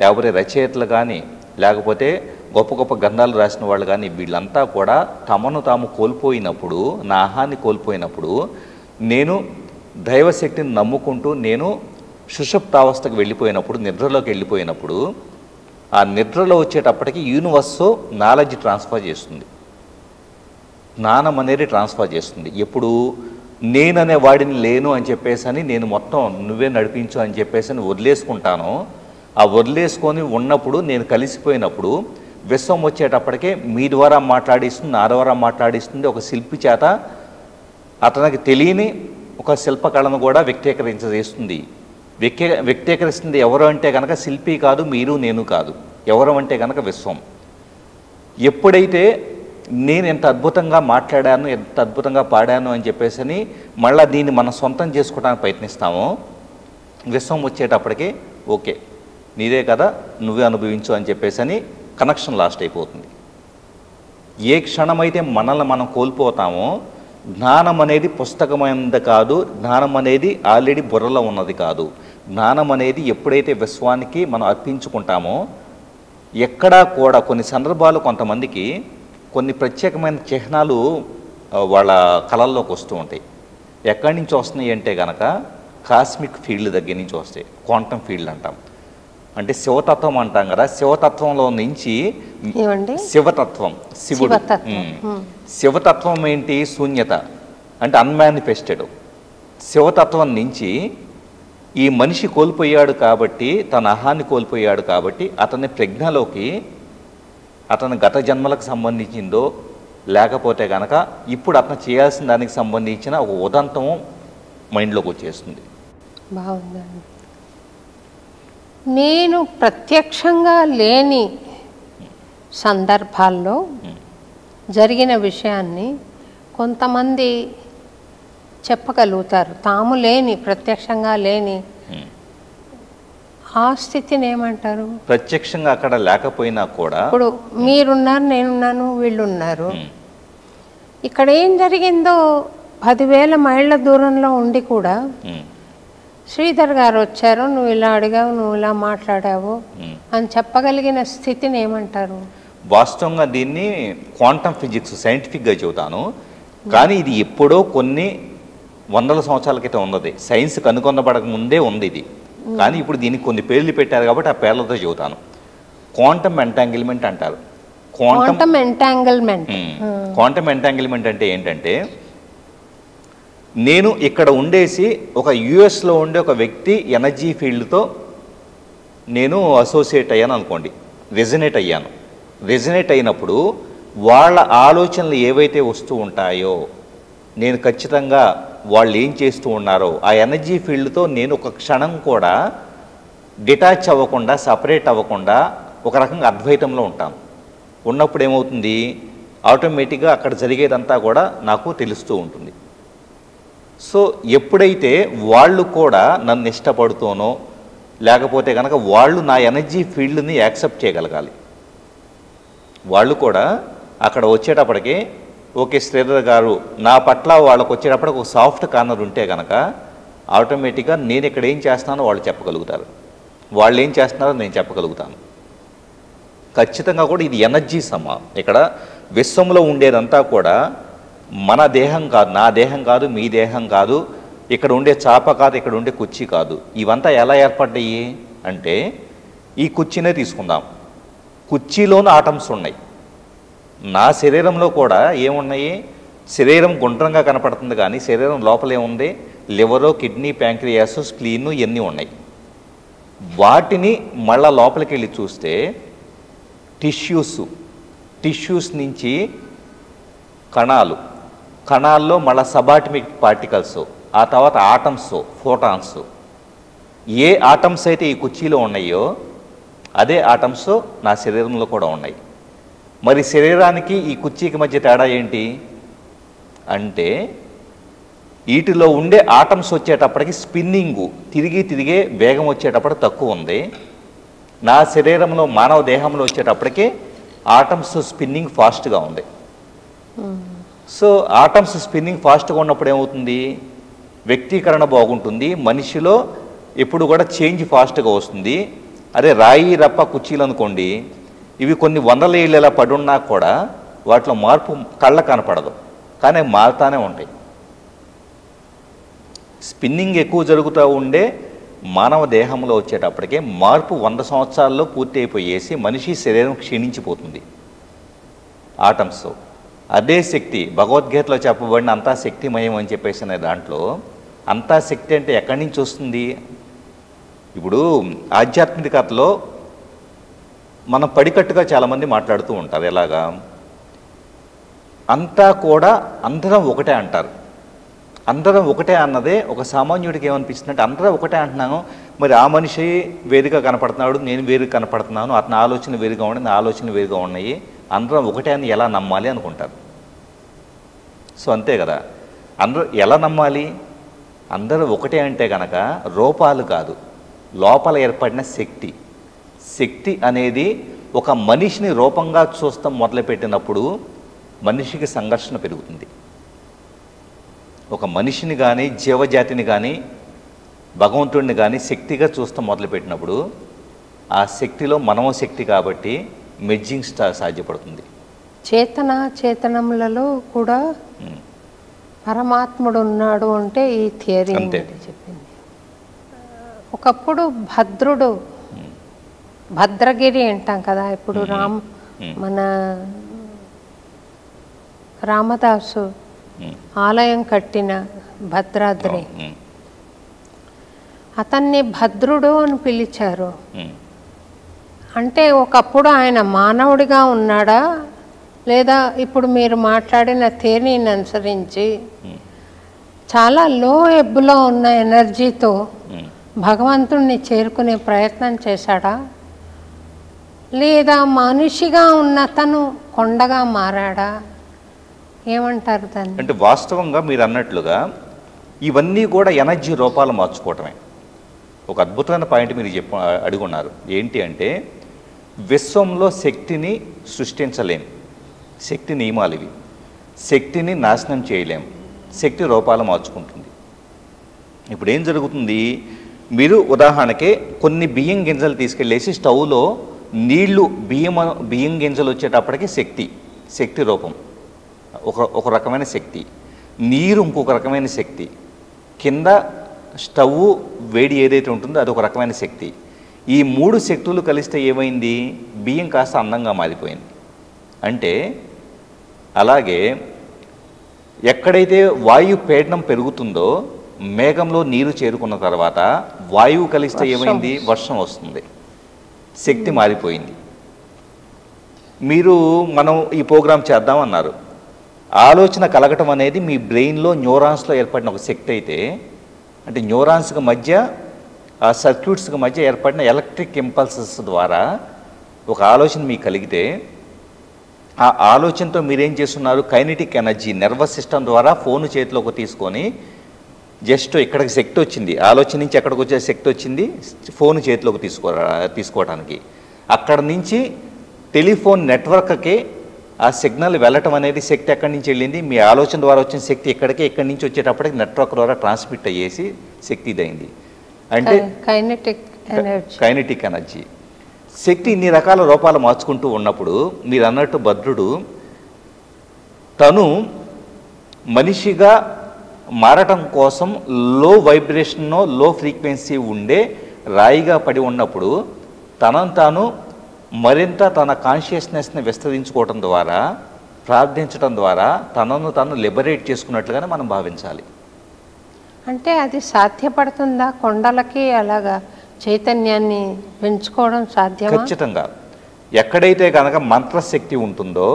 లేకపోతే రచయితలు కానీ, లేకపోతే గొప్ప గొప్ప గ్రంథాలు రాసిన వాళ్ళు కానీ, వీళ్ళంతా కూడా తమను తాము కోల్పోయినప్పుడు, నా ఆహాన్ని కోల్పోయినప్పుడు, నేను దైవశక్తిని నమ్ముకుంటూ నేను సుషుప్తావస్థకు వెళ్ళిపోయినప్పుడు, నిద్రలోకి వెళ్ళిపోయినప్పుడు, ఆ నిద్రలో వచ్చేటప్పటికి యూనివర్స్ నాలెడ్జ్ ట్రాన్స్ఫర్ చేస్తుంది, జ్ఞానం అనేది ట్రాన్స్ఫర్ చేస్తుంది. ఎప్పుడు నేననే వాడిని లేను అని చెప్పేసి నేను మొత్తం నువ్వే నడిపించు అని చెప్పేసి వదిలేసుకుంటాను. ఆ వదిలేసుకొని ఉన్నప్పుడు, నేను కలిసిపోయినప్పుడు విశ్వం వచ్చేటప్పటికే మీ ద్వారా మాట్లాడిస్తుంది, నా ద్వారా మాట్లాడిస్తుంది. ఒక శిల్పి చేత అతనికి తెలియని ఒక శిల్పకళను కూడా వ్యక్తీకరించేస్తుంది. వ్యక్తీకరిస్తుంది ఎవరు అంటే కనుక శిల్పి కాదు, మీరు నేను కాదు. ఎవరు అంటే కనుక విశ్వం. ఎప్పుడైతే నేను ఎంత అద్భుతంగా మాట్లాడాను, ఎంత అద్భుతంగా పాడాను అని చెప్పేసి మళ్ళీ దీన్ని మనం సొంతం చేసుకోవడానికి ప్రయత్నిస్తామో, విశ్వం వచ్చేటప్పటికి ఓకే నీదే కదా, నువ్వే అనుభవించు అని చెప్పేసి కనెక్షన్ లాస్ట్ అయిపోతుంది. ఏ క్షణమైతే మనల్ని మనం కోల్పోతామో జ్ఞానం అనేది పుస్తకమైనది కాదు, జ్ఞానం అనేది ఆల్రెడీ బుర్రలో ఉన్నది కాదు. జ్ఞానం అనేది ఎప్పుడైతే విశ్వానికి మనం అర్పించుకుంటామో, ఎక్కడా కూడా కొన్ని సందర్భాలు కొంతమందికి కొన్ని ప్రత్యేకమైన చిహ్నాలు వాళ్ళ కళల్లోకి వస్తూ ఉంటాయి. ఎక్కడి నుంచి వస్తున్నాయి అంటే కనుక కాస్మిక్ ఫీల్డ్ దగ్గర నుంచి వస్తాయి. క్వాంటమ్ ఫీల్డ్ అంటాం, అంటే శివతత్వం అంటాం కదా. శివతత్వంలో నుంచి శివతత్వం, శివుడు. శివతత్వం ఏంటి? శూన్యత, అంటే అన్మానిఫెస్టెడ్. శివతత్వం నుంచి ఈ మనిషి కోల్పోయాడు కాబట్టి, తన అహాన్ని కోల్పోయాడు కాబట్టి అతని ప్రజ్ఞలోకి అతని గత జన్మలకు సంబంధించిందో లేకపోతే కనుక ఇప్పుడు అతను చేయాల్సిన దానికి సంబంధించిన ఒక ఉదంతం మైండ్లోకి వచ్చేస్తుంది. బాగుందండి. నేను ప్రత్యక్షంగా లేని సందర్భాల్లో జరిగిన విషయాన్ని కొంతమంది చెప్పగలుగుతారు. తాము లేని, ప్రత్యక్షంగా లేని ఆ స్థితిని ఏమంటారు? ప్రత్యక్షంగా అక్కడ లేకపోయినా కూడా, ఇప్పుడు మీరున్నారు, నేనున్నాను, వీళ్ళున్నారు. ఇక్కడ ఏం జరిగిందో 10,000 మైళ్ళ దూరంలో ఉండి కూడా శ్రీధర్ గారు వచ్చారు, నువ్వు ఇలా అడిగావు, నువ్వు ఇలా మాట్లాడావు అని చెప్పగలిగిన స్థితిని ఏమంటారు? వాస్తవంగా దీన్ని క్వాంటమ్ ఫిజిక్స్, సైంటిఫిక్గా చెబుతాను. కానీ ఇది ఎప్పుడో కొన్ని వందల సంవత్సరాల క్రితం ఉన్నది. సైన్స్ కనుగొనబడక ముందే ఉంది ఇది. కానీ ఇప్పుడు దీనికి కొన్ని పేర్లు పెట్టారు కాబట్టి ఆ పేర్లతో చెబుతాను. క్వాంటమ్ ఎంటాంగిల్మెంట్ అంటారు. Quantum entanglement. క్వాంటమ్ ఎంటాంగిల్మెంట్ అంటే ఏంటంటే, నేను ఇక్కడ ఉండేసి ఒక యుఎస్లో ఉండే ఒక వ్యక్తి ఎనర్జీ ఫీల్డ్తో నేను అసోసియేట్ అయ్యాను అనుకోండి, రెజనేట్ అయ్యాను. రెజనేట్ అయినప్పుడు వాళ్ళ ఆలోచనలు ఏవైతే వస్తూ ఉంటాయో, నేను ఖచ్చితంగా వాళ్ళు ఏం చేస్తూ ఉన్నారో ఆ ఎనర్జీ ఫీల్డ్తో నేను ఒక క్షణం కూడా డిటాచ్ అవ్వకుండా, సపరేట్ అవ్వకుండా ఒక రకంగా అద్వైతంలో ఉంటాను. ఉన్నప్పుడు ఏమవుతుంది, ఆటోమేటిక్గా అక్కడ జరిగేదంతా కూడా నాకు తెలుస్తూ ఉంటుంది. సో ఎప్పుడైతే వాళ్ళు కూడా నన్ను ఇష్టపడుతూనో లేకపోతే కనుక వాళ్ళు నా ఎనర్జీ ఫీల్డ్ని యాక్సెప్ట్ చేయగలగాలి. వాళ్ళు కూడా అక్కడ వచ్చేటప్పటికి, ఓకే శ్రీధర్ గారు నా పట్ల వాళ్ళకు వచ్చేటప్పటికి ఒక సాఫ్ట్ కార్నర్ ఉంటే కనుక ఆటోమేటిక్గా నేను ఇక్కడ ఏం చేస్తున్నానో వాళ్ళు చెప్పగలుగుతారు, వాళ్ళు ఏం చేస్తున్నారో నేను చెప్పగలుగుతాను. ఖచ్చితంగా కూడా ఇది ఎనర్జీ సమ. ఇక్కడ విశ్వంలో ఉండేదంతా కూడా మన దేహం కాదు, నా దేహం కాదు, మీ దేహం కాదు, ఇక్కడ ఉండే చాప కాదు, ఇక్కడ ఉండే కుర్చీ కాదు. ఇవంతా ఎలా ఏర్పడ్డాయి అంటే, ఈ కుర్చీనే తీసుకుందాం. కుర్చీలోనూ ఆటమ్స్ ఉన్నాయి. నా శరీరంలో కూడా ఏమున్నాయి? శరీరం గుండ్రంగా కనపడుతుంది కానీ శరీరం లోపల ఏముంది? లివరు, కిడ్నీ, ప్యాంక్రియాస్, స్ప్లీను ఇవన్నీ ఉన్నాయి. వాటిని మళ్ళా లోపలికి వెళ్ళి చూస్తే టిష్యూస్ నుంచి కణాలు, కణాల్లో మళ్ళీ సబాటమిక్ పార్టికల్స్, ఆ తర్వాత ఆటమ్స్, ఫోటాన్స్. ఏ ఆటమ్స్ అయితే ఈ కుర్చీలో ఉన్నాయో అదే ఆటమ్స్ నా శరీరంలో కూడా ఉన్నాయి. మరి శరీరానికి ఈ కుర్చీకి మధ్య తేడా ఏంటి అంటే, వీటిలో ఉండే ఆటమ్స్ వచ్చేటప్పటికి స్పిన్నింగు తిరిగే వేగం వచ్చేటప్పుడు తక్కువ ఉంది. నా శరీరంలో, మానవ దేహంలో వచ్చేటప్పటికి ఆటమ్స్ స్పిన్నింగ్ ఫాస్ట్గా ఉంది. సో ఆటమ్స్ స్పిన్నింగ్ ఫాస్ట్గా ఉన్నప్పుడు ఏమవుతుంది? వ్యక్తీకరణ బాగుంటుంది, మనిషిలో ఎప్పుడు కూడా చేంజ్ ఫాస్ట్గా వస్తుంది. అదే రాయి రప్ప కుర్చీలు అనుకోండి, ఇవి కొన్ని వందల ఏళ్ళు ఇలా పడున్నా కూడా వాటిలో మార్పు కళ్ళ కనపడదు, కానీ మారుతానే ఉంటాయి. స్పిన్నింగ్ ఎక్కువ జరుగుతూ ఉండే మానవ దేహంలో వచ్చేటప్పటికే మార్పు 100 సంవత్సరాల్లో పూర్తి అయిపోయేసి మనిషి శరీరం క్షీణించిపోతుంది ఆటమ్స్. అదే శక్తి భగవద్గీతలో చెప్పబడిన అంతా శక్తిమయం అని చెప్పేసిన దాంట్లో, అంతా శక్తి అంటే ఎక్కడి నుంచి వస్తుంది? ఇప్పుడు ఆధ్యాత్మికతలో మనం పడికట్టుగా చాలామంది మాట్లాడుతూ ఉంటారు. ఎలాగా? అంతా కూడా అందరం ఒకటే అంటారు. అందరం ఒకటే అన్నదే ఒక సామాన్యుడికి ఏమనిపిస్తుందంటే, అందరం ఒకటే అంటున్నాను, మరి ఆ మనిషి వేరుగా కనపడుతున్నాడు, నేను వేరుగా కనపడుతున్నాను, అతని ఆలోచన వేరుగా ఉన్నాయి, నా ఆలోచన వేరుగా ఉన్నాయి, అందరం ఒకటే అని ఎలా నమ్మాలి అనుకుంటారు. సో అంతే కదా, అందరూ ఎలా నమ్మాలి? అందరూ ఒకటే అంటే కనుక రూపాలు కాదు, లోపల ఏర్పడిన శక్తి. శక్తి అనేది ఒక మనిషిని రూపంగా చూస్తాం మొదలుపెట్టినప్పుడు మనిషికి సంఘర్షణ పెరుగుతుంది. ఒక మనిషిని కానీ జీవజాతిని కానీ భగవంతుడిని కానీ శక్తిగా చూస్తాం మొదలుపెట్టినప్పుడు ఆ శక్తిలో మనోశక్తి కాబట్టి మెర్జింగ్ సాధ్యపడుతుంది. చేతనములలో కూడా పరమాత్ముడు ఉన్నాడు అంటే ఈ థియరీ చెప్పింది. ఒకప్పుడు భద్రుడు, భద్రగిరి అంటాం కదా, ఇప్పుడు మన రామదాసు ఆలయం కట్టిన భద్రాద్రి, అతన్ని భద్రుడు అని పిలిచారు. అంటే ఒకప్పుడు ఆయన మానవుడిగా ఉన్నాడా, లేదా ఇప్పుడు మీరు మాట్లాడిన థియరీని అనుసరించి చాలా లో ఎబ్బులో ఉన్న ఎనర్జీతో భగవంతుణ్ణి చేరుకునే ప్రయత్నం చేశాడా, లేదా మనిషిగా ఉన్న తను కొండగా మారాడా? ఏమంటారు దాన్ని? అంటే వాస్తవంగా మీరు అన్నట్లుగా ఇవన్నీ కూడా ఎనర్జీ రూపాలు మార్చుకోవటమే. ఒక అద్భుతమైన పాయింట్ మీరు అడుగున్నారు. ఏంటి అంటే విశ్వంలో శక్తిని సృష్టించలేం, శక్తి నియమాలు ఇవి, శక్తిని నాశనం చేయలేం, శక్తి రూపాలు మార్చుకుంటుంది. ఇప్పుడు ఏం జరుగుతుంది, మీరు ఉదాహరణకి కొన్ని బియ్యం గింజలు తీసుకెళ్ళేసి స్టవ్లో నీళ్లు బియ్యం గింజలు వచ్చేటప్పటికి శక్తి రూపం ఒక రకమైన శక్తి, నీరు ఇంకొక రకమైన శక్తి, కింద స్టవ్ వేడి ఏదైతే ఉంటుందో అది ఒక రకమైన శక్తి. ఈ మూడు శక్తులు కలిస్తే ఏమైంది, బియ్యం కాస్త అందంగా మారిపోయింది. అంటే అలాగే ఎక్కడైతే వాయు పీడనం పెరుగుతుందో మేఘంలో నీరు చేరుకున్న తర్వాత వాయువు కలిస్తే ఏమైంది, వర్షం వస్తుంది, శక్తి మారిపోయింది. మనం ఈ ప్రోగ్రాం చేద్దామన్నారు, ఆలోచన కలగటం అనేది మీ బ్రెయిన్లో న్యూరాన్స్లో ఏర్పడిన ఒక శక్తి అయితే, అంటే న్యూరాన్స్కి మధ్య ఆ సర్క్యూట్స్కి మధ్య ఏర్పడిన ఎలక్ట్రిక్ ఇంపల్సెస్ ద్వారా ఒక ఆలోచన మీకు కలిగితే ఆ ఆలోచనతో మీరేం చేస్తున్నారు, కైనెటిక్ ఎనర్జీ నర్వస్ సిస్టమ్ ద్వారా ఫోన్ చేతిలోకి తీసుకొని జస్ట్ ఇక్కడికి శక్తి వచ్చింది, ఆలోచన నుంచి ఎక్కడికి వచ్చే శక్తి వచ్చింది, ఫోన్ చేతిలోకి తీసుకోవడానికి, అక్కడ నుంచి టెలిఫోన్ నెట్వర్క్కి ఆ సిగ్నల్ వెళ్ళటం అనేది శక్తి ఎక్కడి నుంచి వెళ్ళింది, మీ ఆలోచన ద్వారా వచ్చిన శక్తి ఇక్కడి నుంచి వచ్చేటప్పటికి నెట్వర్క్ ద్వారా ట్రాన్స్మిట్ అయ్యేసి శక్తి ఇదైంది. అంటే కైనెటిక్ ఎనర్జీ శక్తి ఇన్ని రకాల రూపాలు మార్చుకుంటూ ఉన్నప్పుడు మీరు అన్నట్టు భద్రుడు తను మనిషిగా మారటం కోసం లో వైబ్రేషన్ లో ఫ్రీక్వెన్సీ ఉండే రాయిగా పడి ఉన్నప్పుడు తనను తాను మరింత తన కాన్షియస్నెస్ని విస్తరించుకోవటం ద్వారా, ప్రార్థించడం ద్వారా తనను తాను లిబరేట్ చేసుకున్నట్లుగానే మనం భావించాలి. అంటే అది సాధ్యపడుతుందా? కొండలకి అలాగా చైతన్యాన్ని పెంచుకోవడం సాధ్యమా? ఖచ్చితంగా. ఎక్కడైతే కనుక మంత్రశక్తి ఉంటుందో,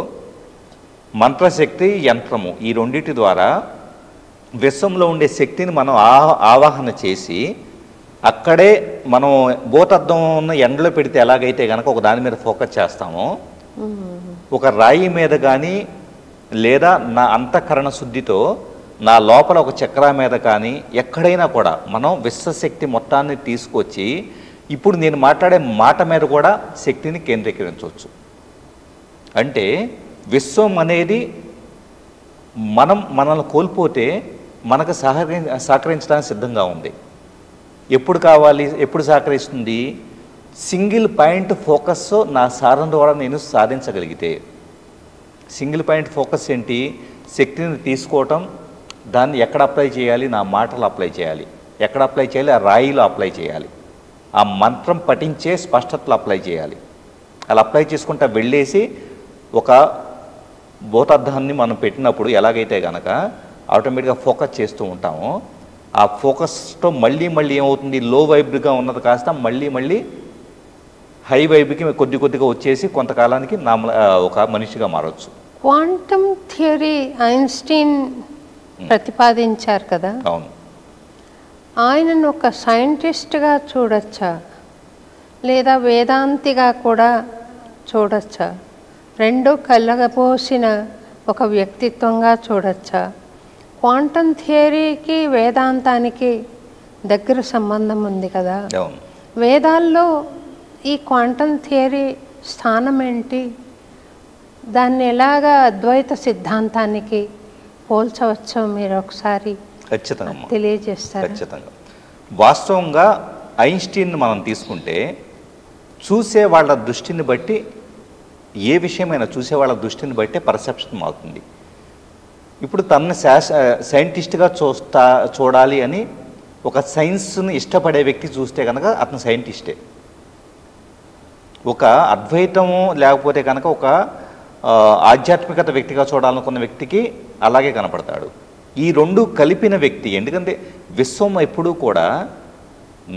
మంత్రశక్తి, యంత్రము, ఈ రెండింటి ద్వారా విశ్వంలో ఉండే శక్తిని మనం ఆవాహన చేసి అక్కడే మనం భూతద్దం ఉన్న ఎండలో పెడితే ఎలాగైతే కనుక ఒక దాని మీద ఫోకస్ చేస్తామో, ఒక రాయి మీద కానీ లేదా నా అంతఃకరణ శుద్ధితో నా లోపల ఒక చక్ర మీద కానీ ఎక్కడైనా కూడా మనం విశ్వశక్తి మొత్తాన్ని తీసుకొచ్చి ఇప్పుడు నేను మాట్లాడే మాట మీద కూడా శక్తిని కేంద్రీకరించవచ్చు. అంటే విశ్వం అనేది మనల్ని కోల్పోతే మనకు సహకరించడానికి సిద్ధంగా ఉంది. ఎప్పుడు కావాలి, ఎప్పుడు సహకరిస్తుంది, సింగిల్ పాయింట్ ఫోకస్ నా సాధన ద్వారా నేను సాధించగలిగితే. సింగిల్ పాయింట్ ఫోకస్ ఏంటి, శక్తిని తీసుకోవటం, దాన్ని ఎక్కడ అప్లై చేయాలి, నా మాటలు అప్లై చేయాలి, ఎక్కడ అప్లై చేయాలి, ఆ రాయిలో అప్లై చేయాలి, ఆ మంత్రం పఠించే స్పష్టతలు అప్లై చేయాలి. అలా అప్లై చేసుకుంటా వెళ్ళేసి ఒక భూతార్థాన్ని మనం పెట్టినప్పుడు ఎలాగైతే కనుక ఆటోమేటిక్గా ఫోకస్ చేస్తూ ఉంటామో, ఆ ఫోకస్తో మళ్ళీ ఏమవుతుంది, లో వైబ్గా ఉన్నది కాస్త మళ్ళీ హై వైబ్కి కొద్దిగా వచ్చేసి కొంతకాలానికి ఒక మనిషిగా మారవచ్చు. క్వాంటమ్ థియరీ ఐన్స్టీన్ ప్రతిపాదించారు కదా. అవును. ఆయనను ఒక సైంటిస్ట్గా చూడొచ్చా, లేదా వేదాంతిగా కూడా చూడొచ్చా? రెండు కలగపోసిన ఒక వ్యక్తిత్వంగా చూడొచ్చా? క్వాంటమ్ థియరీకి వేదాంతానికి దగ్గర సంబంధం ఉంది కదా. వేదాల్లో ఈ క్వాంటమ్ థియరీ స్థానం ఏంటి, దాన్ని ఎలాగా అద్వైత సిద్ధాంతానికి పోల్చవచ్చో మీరు ఒకసారి ఖచ్చితంగా తెలియజేస్తారు. ఖచ్చితంగా. వాస్తవంగా ఐన్స్టీన్ మనం తీసుకుంటే చూసే వాళ్ళ దృష్టిని బట్టి ఏ విషయమైనా చూసే వాళ్ళ దృష్టిని బట్టే పర్సెప్షన్ అవుతుంది. ఇప్పుడు తనని సైంటిస్ట్గా చూడాలి అని ఒక సైన్స్ని ఇష్టపడే వ్యక్తి చూస్తే కనుక అతను సైంటిస్టే. ఒక అద్వైతము లేకపోతే కనుక ఒక ఆధ్యాత్మికత వ్యక్తిగా చూడాలనుకున్న వ్యక్తికి అలాగే కనపడతాడు. ఈ రెండు కలిపిన వ్యక్తి, ఎందుకంటే విశ్వం ఎప్పుడూ కూడా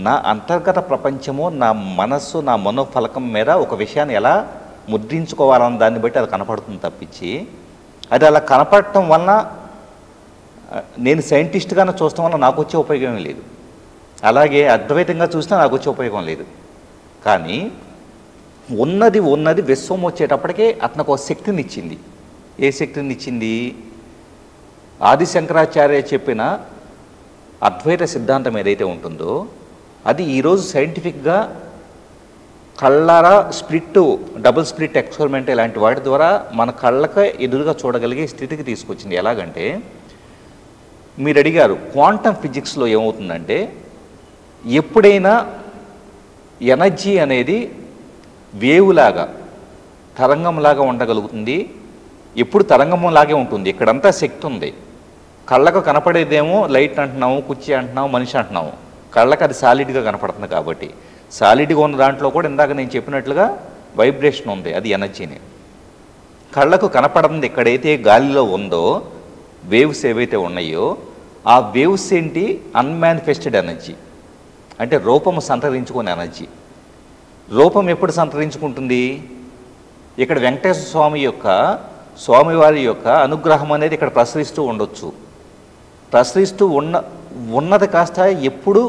నా అంతర్గత ప్రపంచము, నా మనస్సు, నా మనోఫలకం మీద ఒక విషయాన్ని ఎలా ముద్రించుకోవాలన్న దాన్ని బట్టి అది కనపడుతుంది తప్పించి, అది అలా కనపడటం వలన నేను సైంటిస్ట్గానే చూడటం వల్ల నాకు వచ్చే ఉపయోగం లేదు, అలాగే అద్వైతంగా చూసినా నాకు వచ్చే ఉపయోగం లేదు. కానీ ఉన్నది విశ్వం వచ్చేటప్పటికే అతనికి ఒక శక్తిని ఇచ్చింది. ఏ శక్తిని ఇచ్చింది? ఆది శంకరాచార్య చెప్పిన అద్వైత సిద్ధాంతం ఏదైతే ఉంటుందో అది ఈరోజు సైంటిఫిక్గా కళ్ళారా డబుల్ స్ప్లిట్ ఎక్స్పెరిమెంట్ ఇలాంటి వాటి ద్వారా మన కళ్ళకి ఎదురుగా చూడగలిగే స్థితికి తీసుకొచ్చింది. ఎలాగంటే మీరు అడిగారు క్వాంటమ్ ఫిజిక్స్లో ఏమవుతుందంటే ఎప్పుడైనా ఎనర్జీ అనేది వేవులాగా తరంగంలాగా ఉండగలుగుతుంది. ఎప్పుడు తరంగంలాగే ఉంటుంది. ఇక్కడంతా శక్తి ఉంది. కళ్ళకు కనపడేదేమో లైట్ అంటున్నాము, కుర్చీ అంటున్నాము, మనిషి అంటున్నాము. కళ్ళకు అది సాలిడ్గా కనపడుతుంది. కాబట్టి సాలిడ్గా ఉన్న దాంట్లో కూడా ఇందాక నేను చెప్పినట్లుగా వైబ్రేషన్ ఉంది, అది ఎనర్జీని. కళ్ళకు కనపడుతుంది ఎక్కడైతే గాలిలో ఉందో వేవ్స్ ఏవైతే ఉన్నాయో ఆ వేవ్స్ ఏంటి? అన్మానిఫెస్టెడ్ ఎనర్జీ, అంటే రూపము సంతరించుకునే ఎనర్జీ. రూపం ఎప్పుడు సంతరించుకుంటుంది? ఇక్కడ వెంకటేశ్వర స్వామివారి యొక్క అనుగ్రహం అనేది ఇక్కడ ప్రసరిస్తూ ఉండొచ్చు. ప్రసరిస్తూ ఉన్నది కాస్త ఎప్పుడు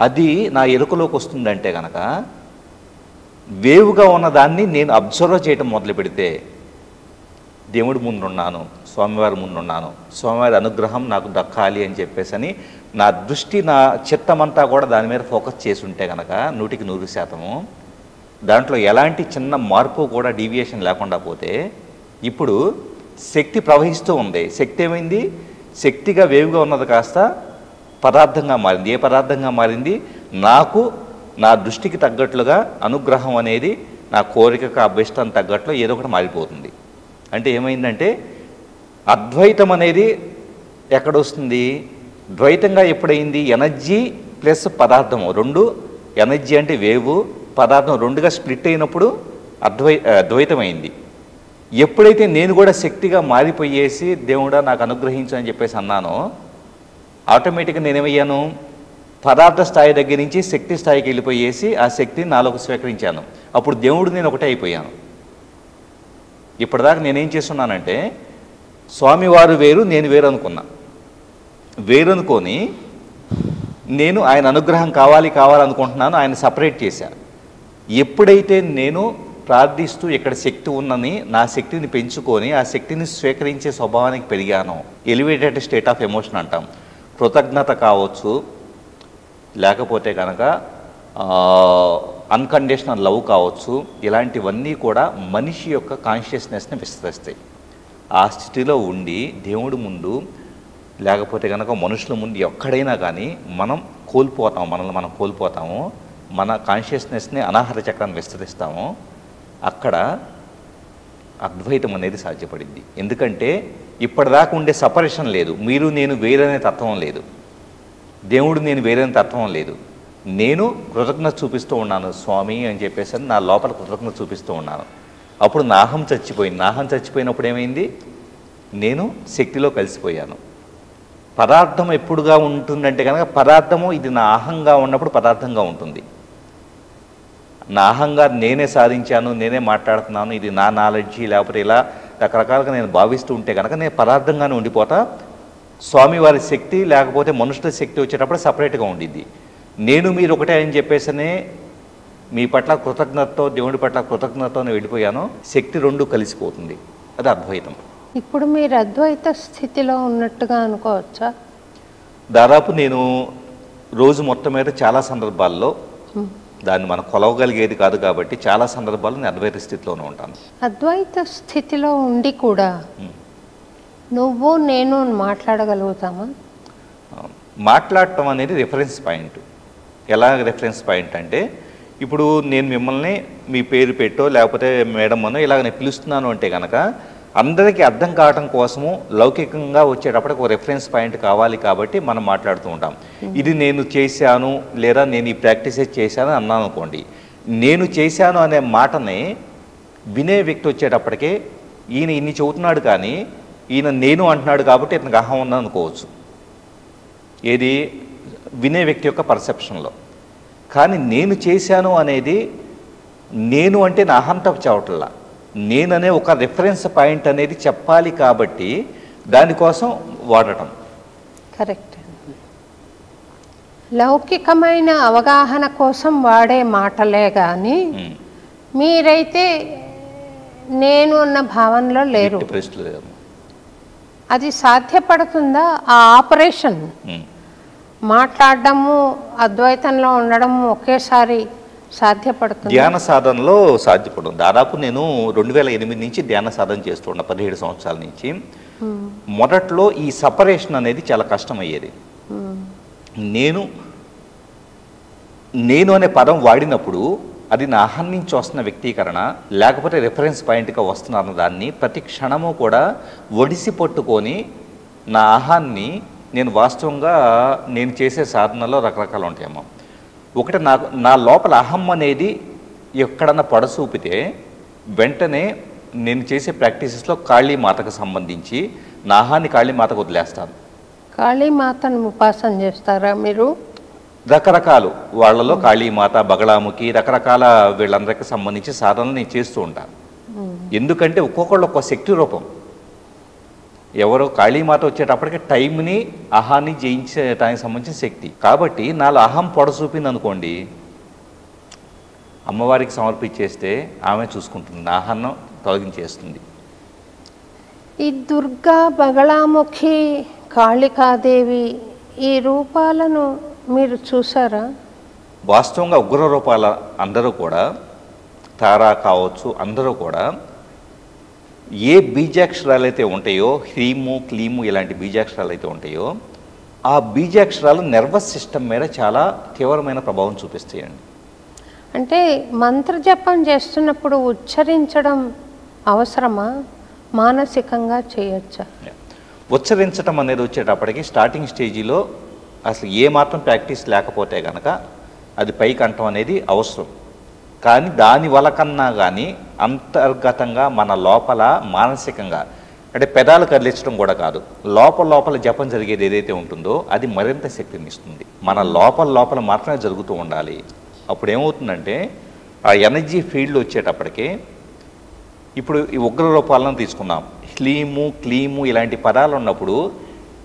అది నా ఎరుకలోకి వస్తుందంటే కనుక వేవుగా ఉన్నదాన్ని నేను అబ్జర్వ్ చేయటం మొదలు పెడితే దేవుడి ముందున్నాను, స్వామివారి ముందున్నాను, స్వామివారి అనుగ్రహం నాకు దక్కాలి అని చెప్పేసి అని నా దృష్టి, నా చిత్తమంతా కూడా దాని మీద ఫోకస్ చేసి ఉంటే కనుక 100% దాంట్లో ఎలాంటి చిన్న మార్పు కూడా డీవియేషన్ లేకుండా పోతే ఇప్పుడు శక్తి ప్రవహిస్తూ ఉంది. శక్తి ఏమైంది? శక్తిగా వేవుగా ఉన్నది కాస్త పదార్థంగా మారింది. ఏ పదార్థంగా మారింది? నాకు నా దృష్టికి తగ్గట్లుగా అనుగ్రహం అనేది నా కోరికకు అభ్యష్టం తగ్గట్లు ఏదో ఒకటి మారిపోతుంది. అంటే ఏమైందంటే అద్వైతం అనేది ఎక్కడొస్తుంది? ద్వైతంగా ఎప్పుడైంది? ఎనర్జీ ప్లస్ పదార్థము రెండు, ఎనర్జీ అంటే వేవు, పదార్థం రెండుగా స్ప్లిట్ అయినప్పుడు ద్వైతమైంది. ఎప్పుడైతే నేను కూడా శక్తిగా మారిపోయేసి దేవుడా నాకు అనుగ్రహించు అని చెప్పేసి అన్నానో ఆటోమేటిక్గా నేనేమయ్యాను? పదార్థ స్థాయి దగ్గర నుంచి శక్తి స్థాయికి వెళ్ళిపోయేసి ఆ శక్తిని నాలోకి స్వీకరించాను. అప్పుడు దేవుడు నేను ఒకటే అయిపోయాను. ఇప్పటిదాకా నేనేం చేస్తున్నానంటే స్వామివారు వేరు, నేను వేరు అనుకున్నా. వేరు అనుకొని నేను ఆయన అనుగ్రహం కావాలనుకుంటున్నాను, ఆయన సపరేట్ చేశాను. ఎప్పుడైతే నేను ప్రార్థిస్తూ ఇక్కడ శక్తి ఉన్నని నా శక్తిని పెంచుకొని ఆ శక్తిని స్వీకరించే స్వభావానికి పెరిగాను. ఎలివేటెడ్ స్టేట్ ఆఫ్ ఎమోషన్ అంటాం. కృతజ్ఞత కావచ్చు, లేకపోతే కనుక అన్కండిషనల్ లవ్ కావచ్చు, ఇలాంటివన్నీ కూడా మనిషి యొక్క కాన్షియస్నెస్ని విస్తరిస్తాయి. ఆ స్థితిలో ఉండి దేవుడి ముందు లేకపోతే కనుక మనుషుల ముందు ఎక్కడైనా కానీ మనల్ని మనం కోల్పోతాము, మన కాన్షియస్నెస్ని అనాహత చక్రాన్ని విస్తరిస్తాము. అక్కడ అద్వైతం అనేది సాధ్యపడింది. ఎందుకంటే ఇప్పటిదాకా ఉండే సపరేషన్ లేదు. మీరు నేను వేరనే తత్వం లేదు, దేవుడు నేను వేరనే తత్వం లేదు. నేను కృతజ్ఞత చూపిస్తూ ఉన్నాను స్వామి అని చెప్పేసి నా లోపల కృతజ్ఞత చూపిస్తూ ఉన్నాను. అప్పుడు నా అహం చచ్చిపోయింది. నా అహం చచ్చిపోయినప్పుడు ఏమైంది? నేను శక్తిలో కలిసిపోయాను. పదార్థం ఎప్పుడుగా ఉంటుందంటే కనుక పదార్థము ఇది నా అహంగా ఉన్నప్పుడు పదార్థంగా ఉంటుంది. నా అహంగా నేనే సాధించాను, నేనే మాట్లాడుతున్నాను, ఇది నా నాలెడ్జి లేకపోతే ఇలా రకరకాలుగా నేను భావిస్తూ ఉంటే కనుక నేను పదార్థంగానే ఉండిపోతా. స్వామివారి శక్తి లేకపోతే మనుషుల శక్తి వచ్చేటప్పుడు సపరేట్గా ఉండిద్ది. నేను మీరు ఒకటే అని చెప్పేసనే మీ పట్ల కృతజ్ఞతతో, దేవుడి పట్ల కృతజ్ఞతతో వెళ్ళిపోయాను. శక్తి రెండు కలిసిపోతుంది. అది అద్వైతం. ఇప్పుడు మీరు అద్వైత స్థితిలో ఉన్నట్టుగా అనుకోవచ్చా? దాదాపు నేను రోజు మొత్తం మీద చాలా సందర్భాల్లో దాన్ని మనం కొలవగలిగేది కాదు కాబట్టి చాలా సందర్భాల్లో నేను అద్వైత స్థితిలోనే ఉంటాను. అద్వైత స్థితిలో ఉండి కూడా నువ్వు నేను మాట్లాడగలుగుతామా? మాట్లాడటం అనేది రిఫరెన్స్ పాయింట్. ఎలా రిఫరెన్స్ పాయింట్ అంటే, ఇప్పుడు నేను మిమ్మల్ని మీ పేరు పెట్టో లేకపోతే మేడం అనో ఇలాగ నేను పిలుస్తున్నాను అంటే కనుక అందరికీ అర్థం కావడం కోసము లౌకికంగా వచ్చేటప్పటికి ఒక రిఫరెన్స్ పాయింట్ కావాలి కాబట్టి మనం మాట్లాడుతూ ఉంటాం. ఇది నేను చేశాను లేదా నేను ఈ ప్రాక్టీసే చేశాను అన్నాను అనుకోండి, నేను చేశాను అనే మాటని వినే వ్యక్తి వచ్చేటప్పటికే ఈయన ఇన్ని చెబుతున్నాడు కానీ ఈయన నేను అంటున్నాడు కాబట్టి ఇతనికి అహం ఉందని అనుకోవచ్చు, ఏది వినే వ్యక్తి యొక్క పర్సెప్షన్లో. కానీ నేను చేశాను అనేది నేను అంటే నా అహంతో చావట్లా, నేననే ఒక రిఫరెన్స్ పాయింట్ అనేది చెప్పాలి కాబట్టి దానికోసం వాడటం. కరెక్ట్. లౌకికమైన అవగాహన కోసం వాడే మాటలే కానీ మీరైతే నేను అన్న భావనలో లేరు. అది సాధ్యపడుతుందా ఆ ఆపరేషన్? మాట్లాడడము అద్వైతంలో ఉండడము ఒకేసారి సాధ్యపడుతుంది? ధ్యాన సాధనలో సాధ్యపడదు. దాదాపు నేను 2008 నుంచి ధ్యాన సాధన చేస్తున్నా, 17 సంవత్సరాల నుంచి. మొదట్లో ఈ సపరేషన్ అనేది చాలా కష్టమయ్యేది. నేను అనే పదం వాడినప్పుడు అది నా అహం నుంచి వస్తున్న వ్యక్తీకరణ లేకపోతే రిఫరెన్స్ పాయింట్గా వస్తున్న దాన్ని ప్రతి క్షణము కూడా ఒడిసి పట్టుకొని నా అహాన్ని నేను వాస్తవంగా నేను చేసే సాధనలో రకరకాలు ఉంటాయమ్మా. ఒకటి నా లోపల అహం అనేది ఎక్కడన్నా పడసూపితే వెంటనే నేను చేసే ప్రాక్టీసెస్లో కాళీమాతకు సంబంధించి నా అహాన్ని కాళీమాతకు వదిలేస్తాను. కాళీమాతను ఉపాసన చేస్తారా మీరు? రకరకాలు వాళ్ళలో కాళీమాత, బగళాముఖి, రకరకాల వీళ్ళందరికీ సంబంధించి సాధనలు నేను చేస్తూ ఉంటాను. ఎందుకంటే ఒక్కొక్కళ్ళు ఒక్కో శక్తి రూపం. ఎవరో కాళీమాత వచ్చేటప్పటికి టైంని అహాన్ని జయించడానికి సంబంధించిన శక్తి కాబట్టి నాలో అహం పొడసూపింది అనుకోండి, అమ్మవారికి సమర్పించేస్తే ఆమె చూసుకుంటుంది, నా అహాన్ని తొలగించేస్తుంది. ఈ దుర్గా, బగళాముఖి, కాళికాదేవి ఈ రూపాలను మీరు చూసారా? వాస్తవంగా ఉగ్ర రూపాల అందరూ కూడా, తారా కావచ్చు, అందరూ కూడా ఏ బీజాక్షరాలు అయితే ఉంటాయో, హ్రీము, క్లీము ఇలాంటి బీజాక్షరాలు అయితే ఉంటాయో ఆ బీజాక్షరాలు నర్వస్ సిస్టమ్ మీద చాలా తీవ్రమైన ప్రభావం చూపిస్తాయండి. అంటే మంత్రజపం చేస్తున్నప్పుడు ఉచ్చరించడం అవసరమా? మానసికంగా చేయొచ్చా? ఉచ్చరించడం అనేది వచ్చేటప్పటికి స్టార్టింగ్ స్టేజీలో అసలు ఏమాత్రం ప్రాక్టీస్ లేకపోతే కనుక అది పైకి అంటం అనేది అవసరం. కానీ దాని వల్ల కన్నా కానీ అంతర్గతంగా మన లోపల మానసికంగా అంటే పెదాలు కదిలించడం కూడా కాదు, లోపల జపం జరిగేది ఏదైతే ఉంటుందో అది మరింత శక్తిని ఇస్తుంది. మన లోపల మాత్రమే జరుగుతూ ఉండాలి. అప్పుడు ఏమవుతుందంటే ఆ ఎనర్జీ ఫీల్డ్ వచ్చేటప్పటికి ఇప్పుడు ఈ ఉగ్ర రూపాలను తీసుకున్నాం, హ్లీము, క్లీము ఇలాంటి పదాలు ఉన్నప్పుడు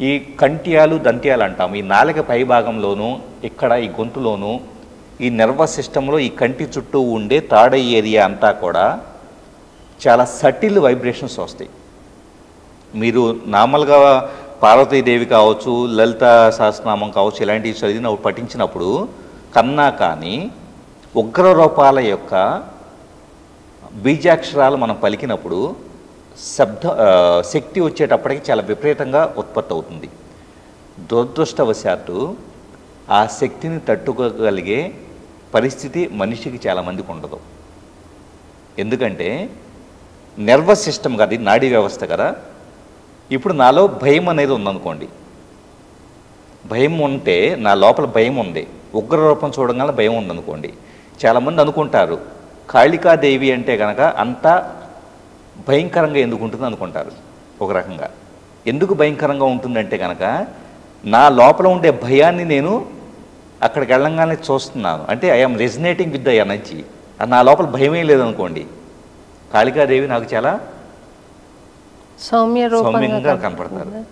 ఈ కంట్యాలు, దంత్యాలు అంటాం. ఈ నాలుక పై భాగంలోనూ ఇక్కడ ఈ గొంతులోనూ ఈ నర్వస్ సిస్టంలో ఈ కంటి చుట్టూ ఉండే థర్డ్ ఐ ఏరియా అంతా కూడా చాలా సటిల్ వైబ్రేషన్స్ వస్తాయి. మీరు నార్మల్గా పార్వతీదేవి కావచ్చు, లలిత సహస్రనామం కావచ్చు, ఇలాంటివి చదివిన పఠించినప్పుడు కన్నా కానీ ఉగ్ర రూపాల యొక్క బీజాక్షరాలు మనం పలికినప్పుడు శక్తి వచ్చేటప్పటికి చాలా విపరీతంగా ఉత్పత్తి అవుతుంది. దురదృష్టవశాత్తు ఆ శక్తిని తట్టుకోగలిగే పరిస్థితి మనిషికి చాలామందికి ఉండదు. ఎందుకంటే నర్వస్ సిస్టమ్ కదా, నాడీ వ్యవస్థ కదా. ఇప్పుడు నాలో భయం అనేది ఉందనుకోండి, భయం ఉంటే నా లోపల భయం ఉంది, ఉగ్ర రూపం చూడగానే భయం ఉందనుకోండి, చాలామంది అనుకుంటారు కాళికాదేవి అంటే కనుక అంత భయంకరంగా ఎందుకు ఉంటుంది అనుకుంటారు. ఒక రకంగా ఎందుకు భయంకరంగా ఉంటుందంటే కనుక నా లోపల ఉండే భయాన్ని నేను అక్కడికి వెళ్ళంగానే చూస్తున్నాను, అంటే ఐఎమ్ రెజినేటింగ్ విత్ ద ఎనర్జీ. నా లోపల భయమే లేదనుకోండి, కాళికాదేవి నాకు చాలా సౌమ్యంగా కనపడతారు.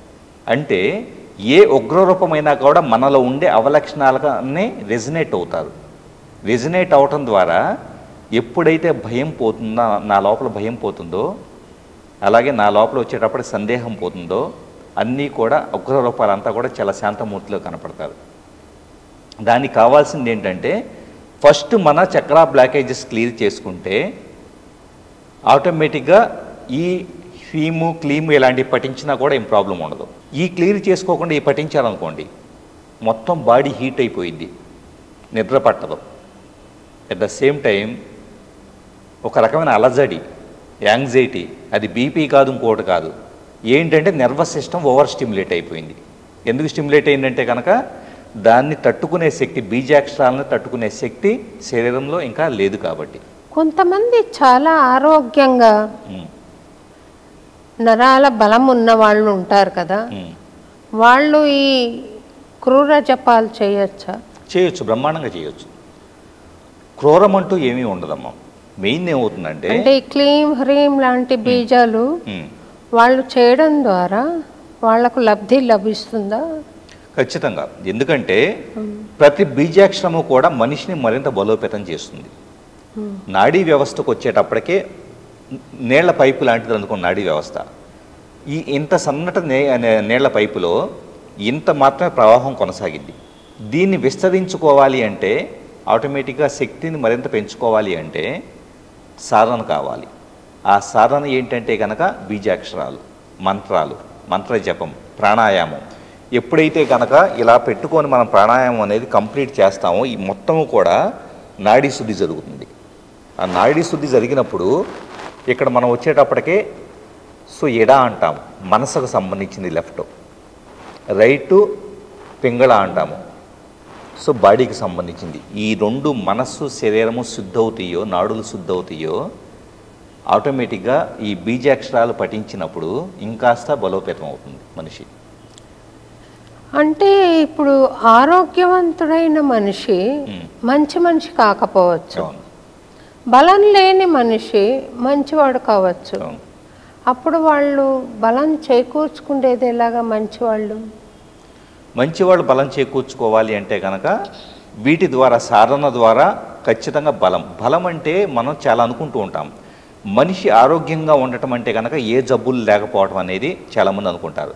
అంటే ఏ ఉగ్రరూపమైనా కూడా మనలో ఉండే అవలక్షణాలనే రెజినేట్ అవుతారు. రెజినేట్ అవటం ద్వారా ఎప్పుడైతే భయం పోతుందో, నా లోపల భయం పోతుందో, అలాగే నా లోపల వచ్చేటప్పుడు సందేహం పోతుందో, అన్నీ కూడా ఉగ్ర రూపాలంతా కూడా చాలా శాంతమూర్తిలో కనపడతారు. దానికి కావాల్సింది ఏంటంటే ఫస్ట్ మన చక్రా బ్లాకేజెస్ క్లియర్ చేసుకుంటే ఆటోమేటిక్గా ఈ హ్రీము, క్లీము ఇలాంటివి పఠించినా కూడా ఏం ప్రాబ్లం ఉండదు. ఈ క్లియర్ చేసుకోకుండా ఈ పఠించాలనుకోండి మొత్తం బాడీ హీట్ అయిపోయింది, నిద్ర పట్టదు. అట్ ద సేమ్ టైం ఒక రకమైన అలజడి, యాంగ్జైటీ, అది బీపీ కాదు ఇంకోటి కాదు, ఏంటంటే నర్వస్ సిస్టమ్ ఓవర్ స్టిమ్యులేట్ అయిపోయింది. ఎందుకు స్టిమ్యులేట్ అయిందంటే కనుక దాన్ని తట్టుకునే శక్తి, బీజాక్షరాలను తట్టుకునే శక్తి శరీరంలో ఇంకా లేదు కాబట్టి. కొంతమంది చాలా ఆరోగ్యంగా నరాల బలం ఉన్న వాళ్ళు ఉంటారు కదా, వాళ్ళు ఈ క్రూర జపాలు చేయొచ్చా? చేయొచ్చు, బ్రహ్మాండంగా చేయొచ్చు. క్రూరం అంటూ ఏమీ ఉండదమ్మా. మెయిన్ ఏమవుతుందంటే అంటే ఈ క్లీం హ్రీం లాంటి బీజాలు వాళ్ళు చేయడం ద్వారా వాళ్లకు లబ్ధి లభిస్తుందా? ఖచ్చితంగా. ఎందుకంటే ప్రతి బీజాక్షరము కూడా మనిషిని మరింత బలోపేతం చేస్తుంది. నాడీ వ్యవస్థకు వచ్చేటప్పటికే నీళ్ల పైపు లాంటిది అనుకోండి నాడీ వ్యవస్థ. ఈ ఇంత సన్నటి నీళ్ల పైపులో ఇంత మాత్రమే ప్రవాహం కొనసాగింది. దీన్ని విస్తరించుకోవాలి అంటే, ఆటోమేటిక్గా శక్తిని మరింత పెంచుకోవాలి అంటే సాధన కావాలి. ఆ సాధన ఏంటంటే కనుక బీజాక్షరాలు, మంత్రాలు, మంత్ర జపం, ప్రాణాయామం. ఎప్పుడైతే కనుక ఇలా పెట్టుకొని మనం ప్రాణాయామం అనేది కంప్లీట్ చేస్తామో ఈ మొత్తము కూడా నాడీ శుద్ధి జరుగుతుంది. ఆ నాడీ శుద్ధి జరిగినప్పుడు ఇక్కడ మనం వచ్చేటప్పటికే ఎడ అంటాము, మనసుకు సంబంధించింది లెఫ్ట్, రైటు పింగళ అంటాము, బాడీకి సంబంధించింది. ఈ రెండు మనస్సు శరీరము శుద్ధవుతాయో, నాడులు శుద్ధవుతాయో, ఆటోమేటిక్గా ఈ బీజాక్షరాలు పఠించినప్పుడు ఇంకాస్త బలోపేతం అవుతుంది మనిషి. అంటే ఇప్పుడు ఆరోగ్యవంతుడైన మనిషి మంచి మనిషి కాకపోవచ్చు, బలం లేని మనిషి మంచివాడు కావచ్చు. అప్పుడు వాళ్ళు బలం చేకూర్చుకునేది ఎలాగా? మంచివాళ్ళు బలం చేకూర్చుకోవాలి అంటే కనుక వీటి ద్వారా, సాధన ద్వారా ఖచ్చితంగా బలం అంటే మనం చాలా అనుకుంటూ ఉంటాం. మనిషి ఆరోగ్యంగా ఉండటం అంటే కనుక ఏ జబ్బులు లేకపోవటం అనేది చాలామంది అనుకుంటారు.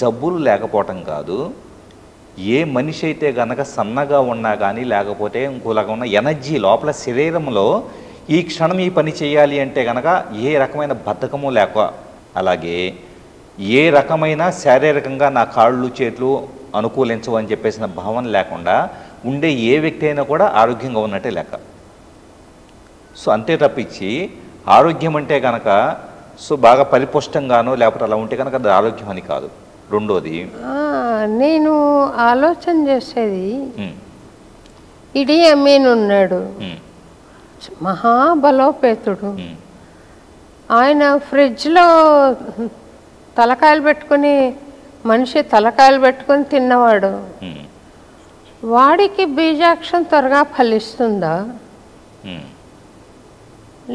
జబ్బులు లేకపోవటం కాదు, ఏ మనిషి అయితే కనుక సన్నగా ఉన్నా కానీ లేకపోతే ఇంకోలాగా ఉన్న ఎనర్జీ లోపల శరీరంలో ఈ క్షణం ఈ పని చేయాలి అంటే కనుక ఏ రకమైన బద్ధకము లేక, అలాగే ఏ రకమైన శారీరకంగా నా కాళ్ళు చేతులు అనుకూలించవు అని చెప్పేసిన భావన లేకుండా ఉండే ఏ వ్యక్తి అయినా కూడా ఆరోగ్యంగా ఉన్నట్టే లెక్క. అంతే తప్పించి ఆరోగ్యం అంటే కనుక బాగా పరిపుష్టంగానో లేకపోతే అలా ఉంటే కనుక అది ఆరోగ్యం అని కాదు. రెండోది నేను ఆలోచన చేసేది, ఇడి అమీన్ ఉన్నాడు, మహాబలోపేతుడు, ఆయన ఫ్రిడ్జ్లో తలకాయలు పెట్టుకుని, మనిషి తలకాయలు పెట్టుకుని తిన్నవాడు, వాడికి బీజాక్షరం త్వరగా ఫలిస్తుందా?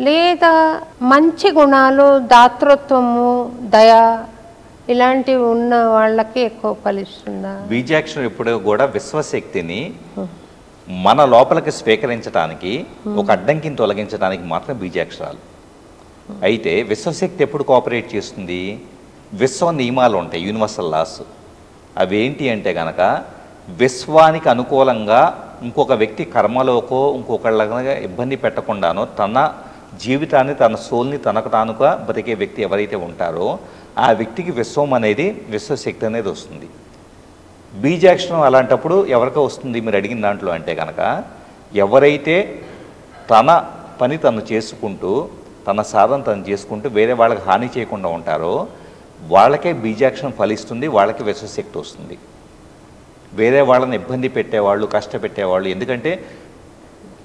లేదా మంచి గుణాలు, దాతృత్వము, దయ ఇలాంటివి ఉన్న వాళ్ళకి ఎక్కువ ఫలిస్తుందా? బీజాక్షరం ఎప్పుడు కూడా విశ్వశక్తిని మన లోపలికి స్వీకరించడానికి, ఒక అడ్డంకిని తొలగించడానికి మాత్రం బీజాక్షరాలు. అయితే విశ్వశక్తి ఎప్పుడు కోఆపరేట్ చేస్తుంది? విశ్వ నియమాలు ఉంటాయి, యూనివర్సల్ లాస్. అవి ఏంటి అంటే కనుక విశ్వానికి అనుకూలంగా ఇంకొక వ్యక్తి కర్మలోకో ఇంకొకళ్ళగా ఇబ్బంది పెట్టకుండానో తన జీవితాన్ని, తన సోల్ని తనకు తానుగా బతికే వ్యక్తి ఎవరైతే ఉంటారో ఆ వ్యక్తికి విశ్వం అనేది, విశ్వశక్తి అనేది వస్తుంది. బీజాక్షరం అలాంటప్పుడు ఎవరికో వస్తుంది మీరు అడిగిన దాంట్లో అంటే కనుక ఎవరైతే తన పని తను చేసుకుంటూ, తన సాధన తను చేసుకుంటూ వేరే వాళ్ళకి హాని చేయకుండా ఉంటారో వాళ్ళకే బీజాక్షరం ఫలిస్తుంది, వాళ్ళకి విశ్వశక్తి వస్తుంది. వేరే వాళ్ళని ఇబ్బంది పెట్టేవాళ్ళు, కష్టపెట్టేవాళ్ళు, ఎందుకంటే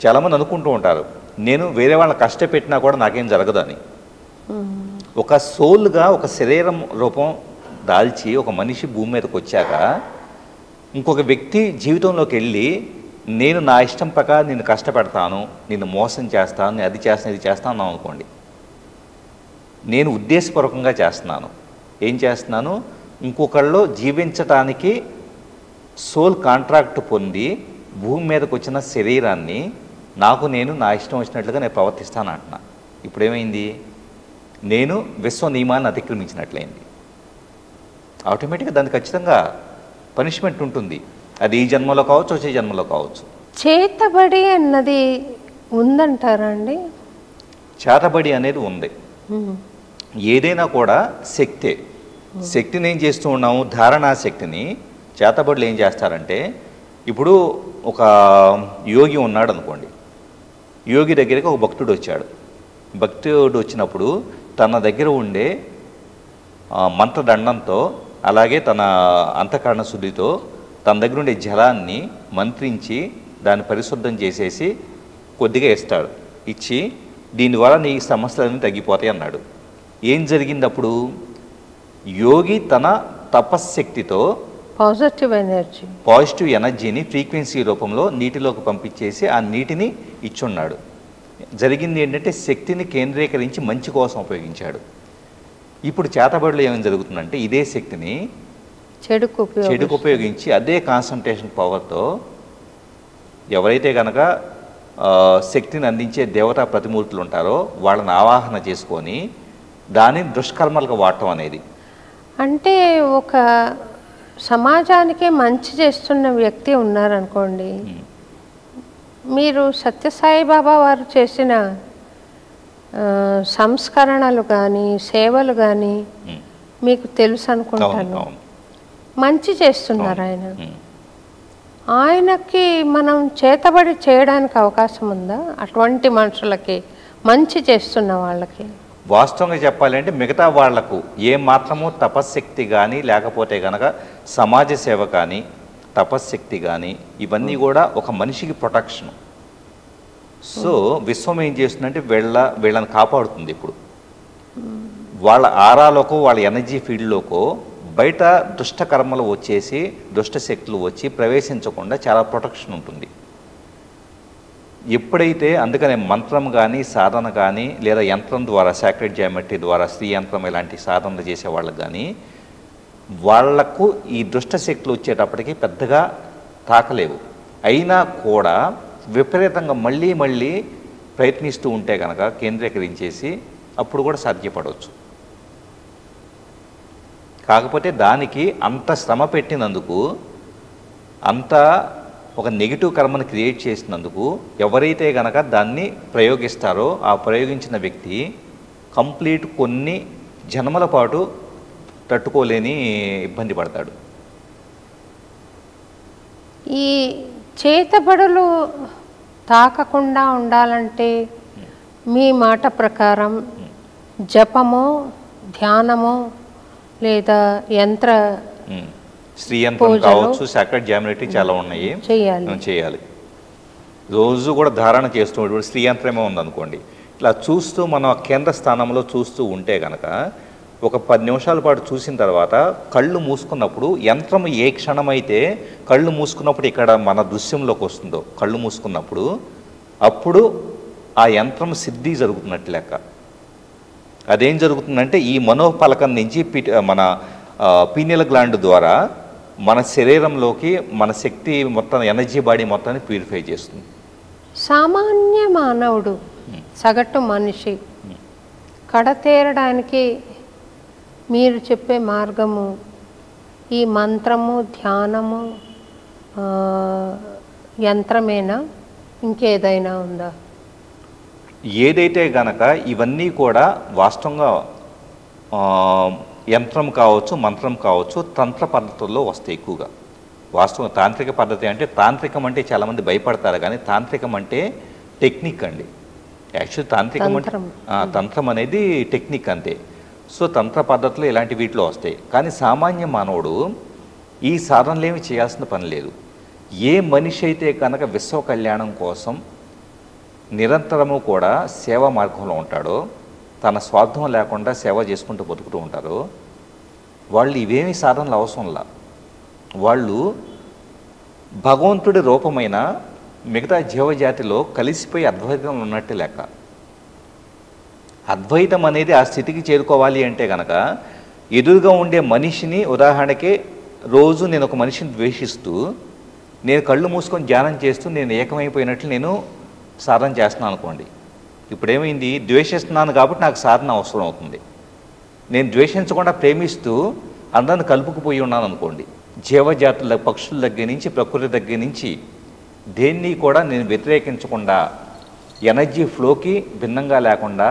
చాలామంది అనుకుంటూ ఉంటారు నేను వేరే వాళ్ళని కష్టపెట్టినా కూడా నాకేం జరగదని. ఒక సోల్గా, ఒక శరీరం రూపం దాల్చి ఒక మనిషి భూమి మీదకి వచ్చాక ఇంకొక వ్యక్తి జీవితంలోకి వెళ్ళి నేను నా ఇష్టం ప్రకారం నేను కష్టపెడతాను, నేను మోసం చేస్తాను, అది చేస్తాను, ఇది చేస్తాను అనుకోండి, నేను ఉద్దేశపూర్వకంగా చేస్తున్నాను. ఏం చేస్తున్నాను? ఇంకొకళ్ళు జీవించటానికి సోల్ కాంట్రాక్ట్ పొంది భూమి మీదకి వచ్చిన శరీరాన్ని నాకు నేను నా ఇష్టం వచ్చినట్లుగా నేను ప్రవర్తిస్తాను అంటున్నా. ఇప్పుడేమైంది? నేను విశ్వ నియమాన్ని అతిక్రమించినట్లయింది. ఆటోమేటిక్గా దానికి ఖచ్చితంగా పనిష్మెంట్ ఉంటుంది. అది ఈ జన్మలో కావచ్చు, వచ్చే జన్మలో కావచ్చు. చేతబడి అన్నది ఉందంటారా అండి? చేతబడి అనేది ఉంది. ఏదైనా కూడా శక్తే. శక్తిని ఏం చేస్తూ ఉన్నాము? ధారణా శక్తిని చేతబడులు ఏం చేస్తారంటే, ఇప్పుడు ఒక యోగి ఉన్నాడు అనుకోండి, యోగి దగ్గరికి ఒక భక్తుడు వచ్చాడు. భక్తుడు వచ్చినప్పుడు తన దగ్గర ఉండే మంత్రదండంతో, అలాగే తన అంతఃకరణ శుద్ధితో తన దగ్గర ఉండే జలాన్ని మంత్రించి దాన్ని పరిశుద్ధం చేసేసి కొద్దిగా ఇస్తాడు. ఇచ్చి దీనివల్ల నీ సమస్యలన్నీ తగ్గిపోతాయి అన్నాడు. ఏం జరిగింది అప్పుడు? యోగి తన తపశ్శక్తితో పాజిటివ్ ఎనర్జీని ఫ్రీక్వెన్సీ రూపంలో నీటిలోకి పంపించేసి ఆ నీటిని ఇచ్చున్నాడు. జరిగింది ఏంటంటే శక్తిని కేంద్రీకరించి మంచి కోసం ఉపయోగించాడు. ఇప్పుడు చేతబడిలో ఏమేమి జరుగుతుందంటే ఇదే శక్తిని చెడుకు ఉపయోగించి అదే కాన్సన్ట్రేషన్ పవర్తో ఎవరైతే కనుక శక్తిని అందించే దేవతా ప్రతిమూర్తులు ఉంటారో వాళ్ళని ఆవాహన చేసుకొని దానిని దుష్కర్మలకు వాడటం అనేది. అంటే ఒక సమాజానికే మంచి చేస్తున్న వ్యక్తి ఉన్నారనుకోండి, మీరు సత్యసాయిబాబా వారు చేసిన సంస్కరణలు కానీ సేవలు కానీ మీకు తెలుసు అనుకుంటాను. మంచి చేస్తున్నారు ఆయన. ఆయనకి మనం చేతబడి చేయడానికి అవకాశం ఉందా? అటువంటి మనుషులకి, మంచి చేస్తున్న వాళ్ళకి వాస్తవంగా చెప్పాలంటే మిగతా వాళ్లకు ఏ మాత్రమూ తపశ్శక్తి కానీ లేకపోతే కనుక సమాజ సేవ కానీ తపశ్శక్తి కానీ ఇవన్నీ కూడా ఒక మనిషికి ప్రొటెక్షన్. సో విశ్వం ఏం చేస్తుందంటే వీళ్ళని కాపాడుతుంది. ఇప్పుడు వాళ్ళ ఆరాలోకో వాళ్ళ ఎనర్జీ ఫీల్డ్లోకో బయట దుష్ట కర్మలు వచ్చేసి దుష్ట శక్తులు వచ్చి ప్రవేశించకుండా చాలా ప్రొటెక్షన్ ఉంటుంది. ఎప్పుడైతే అందుకనే మంత్రం కానీ సాధన కానీ లేదా యంత్రం ద్వారా సాక్రెడ్ జామెట్రీ ద్వారా స్త్రీ యంత్రం ఇలాంటి సాధనలు చేసే వాళ్ళకి కానీ వాళ్లకు ఈ దుష్ట శక్తులు వచ్చేటప్పటికి పెద్దగా తాకలేవు. అయినా కూడా విపరీతంగా మళ్ళీ మళ్ళీ ప్రయత్నిస్తూ ఉంటే కనుక కేంద్రీకరించేసి అప్పుడు కూడా సాధ్యపడవచ్చు. కాకపోతే దానికి అంత శ్రమ పెట్టినందుకు, అంత ఒక నెగిటివ్ కర్మను క్రియేట్ చేసినందుకు ఎవరైతే కనుక దాన్ని ప్రయోగిస్తారో ఆ ప్రయోగించిన వ్యక్తి కంప్లీట్ కొన్ని జన్మల పాటు తట్టుకోలేని ఇబ్బంది పడతాడు. ఈ చేతబడులు తాకకుండా ఉండాలంటే మీ మాట ప్రకారం జపము, ధ్యానము లేదా యంత్ర స్త్రీ యంత్రం కావచ్చు, సాక్రెడ్ జామెట్రీ చాలా ఉన్నాయి, చేయాలి. రోజు కూడా ధారణ చేస్తూ స్త్రీ యంత్రమే ఉందనుకోండి, ఇట్లా చూస్తూ మనం కేంద్ర స్థానంలో చూస్తూ ఉంటే కనుక ఒక 10 నిమిషాల పాటు చూసిన తర్వాత కళ్ళు మూసుకున్నప్పుడు యంత్రం ఏ క్షణమైతే కళ్ళు మూసుకున్నప్పుడు ఇక్కడ మన దృశ్యంలోకి వస్తుందో కళ్ళు మూసుకున్నప్పుడు అప్పుడు ఆ యంత్రం సిద్ధి జరుగుతున్నట్టు లెక్క. అదేం జరుగుతుందంటే ఈ మనోఫలకం నుంచి మన పీనియల్ గ్లాండ్ ద్వారా మన శరీరంలోకి మన శక్తి మొత్తం ఎనర్జీ బాడీ మొత్తాన్ని ప్యూరిఫై చేస్తుంది. సామాన్య మానవుడు సగటు మనిషి కడతేరడానికి మీరు చెప్పే మార్గము ఈ మంత్రము, ధ్యానము, యంత్రమేనా, ఇంకేదైనా ఉందా? ఏదైతే గనక ఇవన్నీ కూడా వాస్తవంగా యంత్రం కావచ్చు, మంత్రం కావచ్చు, తంత్ర పద్ధతుల్లో వస్తాయి ఎక్కువగా. వాస్తవం తాంత్రిక పద్ధతి అంటే, తాంత్రికం అంటే చాలామంది భయపడతారు, కానీ తాంత్రికం అంటే టెక్నిక్ అండి. యాక్చువల్ తంత్రం అనేది టెక్నిక్ అంతే. సో తంత్ర పద్ధతులు ఇలాంటి వీటిలో వస్తాయి. కానీ సామాన్య మానవుడు ఈ సాధనలు ఏమి చేయాల్సిన పని లేదు. ఏ మనిషి అయితే కనుక విశ్వ కళ్యాణం కోసం నిరంతరము కూడా సేవా మార్గంలో ఉంటాడో, తన స్వార్థం లేకుండా సేవ చేసుకుంటూ బతుకుతూ ఉంటారో వాళ్ళు ఇవేమీ సాధనలు అవసరంలా. వాళ్ళు భగవంతుడి రూపమైన మిగతా జీవజాతిలో కలిసిపోయి అద్వైతంలో ఉన్నట్టు లెక్క. అద్వైతం అనేది ఆ స్థితికి చేరుకోవాలి అంటే కనుక ఎదురుగా ఉండే మనిషిని, ఉదాహరణకి రోజు నేను ఒక మనిషిని ద్వేషిస్తూ నేను కళ్ళు మూసుకొని ధ్యానం చేస్తూ నేను ఏకమైపోయినట్లు నేను సాధన చేస్తున్నాను అనుకోండి. ఇప్పుడేమైంది, ద్వేషిస్తున్నాను కాబట్టి నాకు సాధన అవసరం అవుతుంది. నేను ద్వేషించకుండా ప్రేమిస్తూ అందరిని కలుపుకుపోయి ఉన్నాను అనుకోండి, జీవజాతుల పక్షుల దగ్గర నుంచి ప్రకృతి దగ్గర నుంచి దేన్ని కూడా నేను వ్యతిరేకించకుండా ఎనర్జీ ఫ్లోకి భిన్నంగా లేకుండా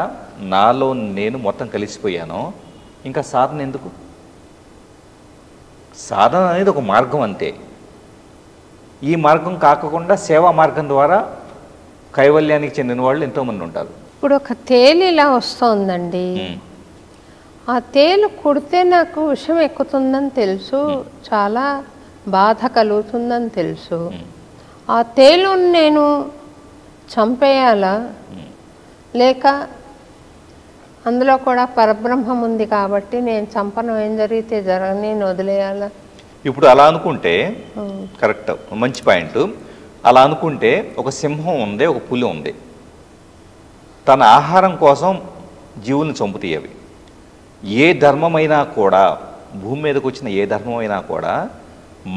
నాలో నేను మొత్తం కలిసిపోయాను, ఇంకా సాధన ఎందుకు? సాధన అనేది ఒక మార్గం అంతే. ఈ మార్గం కాకుండా సేవా మార్గం ద్వారా కైవల్యానికి చెందిన వాళ్ళు ఎంతోమంది ఉంటారు. ఇప్పుడు ఒక తేలు ఇలా వస్తోందండి, ఆ తేలు కుడితే నాకు విషం ఎక్కుతుందని తెలుసు, చాలా బాధ కలుగుతుందని తెలుసు. ఆ తేలుని నేను చంపేయాలా, లేక అందులో కూడా పరబ్రహ్మం ఉంది కాబట్టి నేను చంపను, ఏం జరిగితే జరగని వదిలేయాలా? ఇప్పుడు అలా అనుకుంటే కరెక్ట్, మంచి పాయింట్. అలా అనుకుంటే ఒక సింహం ఉంది, ఒక పులి ఉంది, తన ఆహారం కోసం జీవుల్ని చంపుతాయి. అవి ఏ ధర్మమైనా కూడా, భూమి మీదకి వచ్చిన ఏ ధర్మమైనా కూడా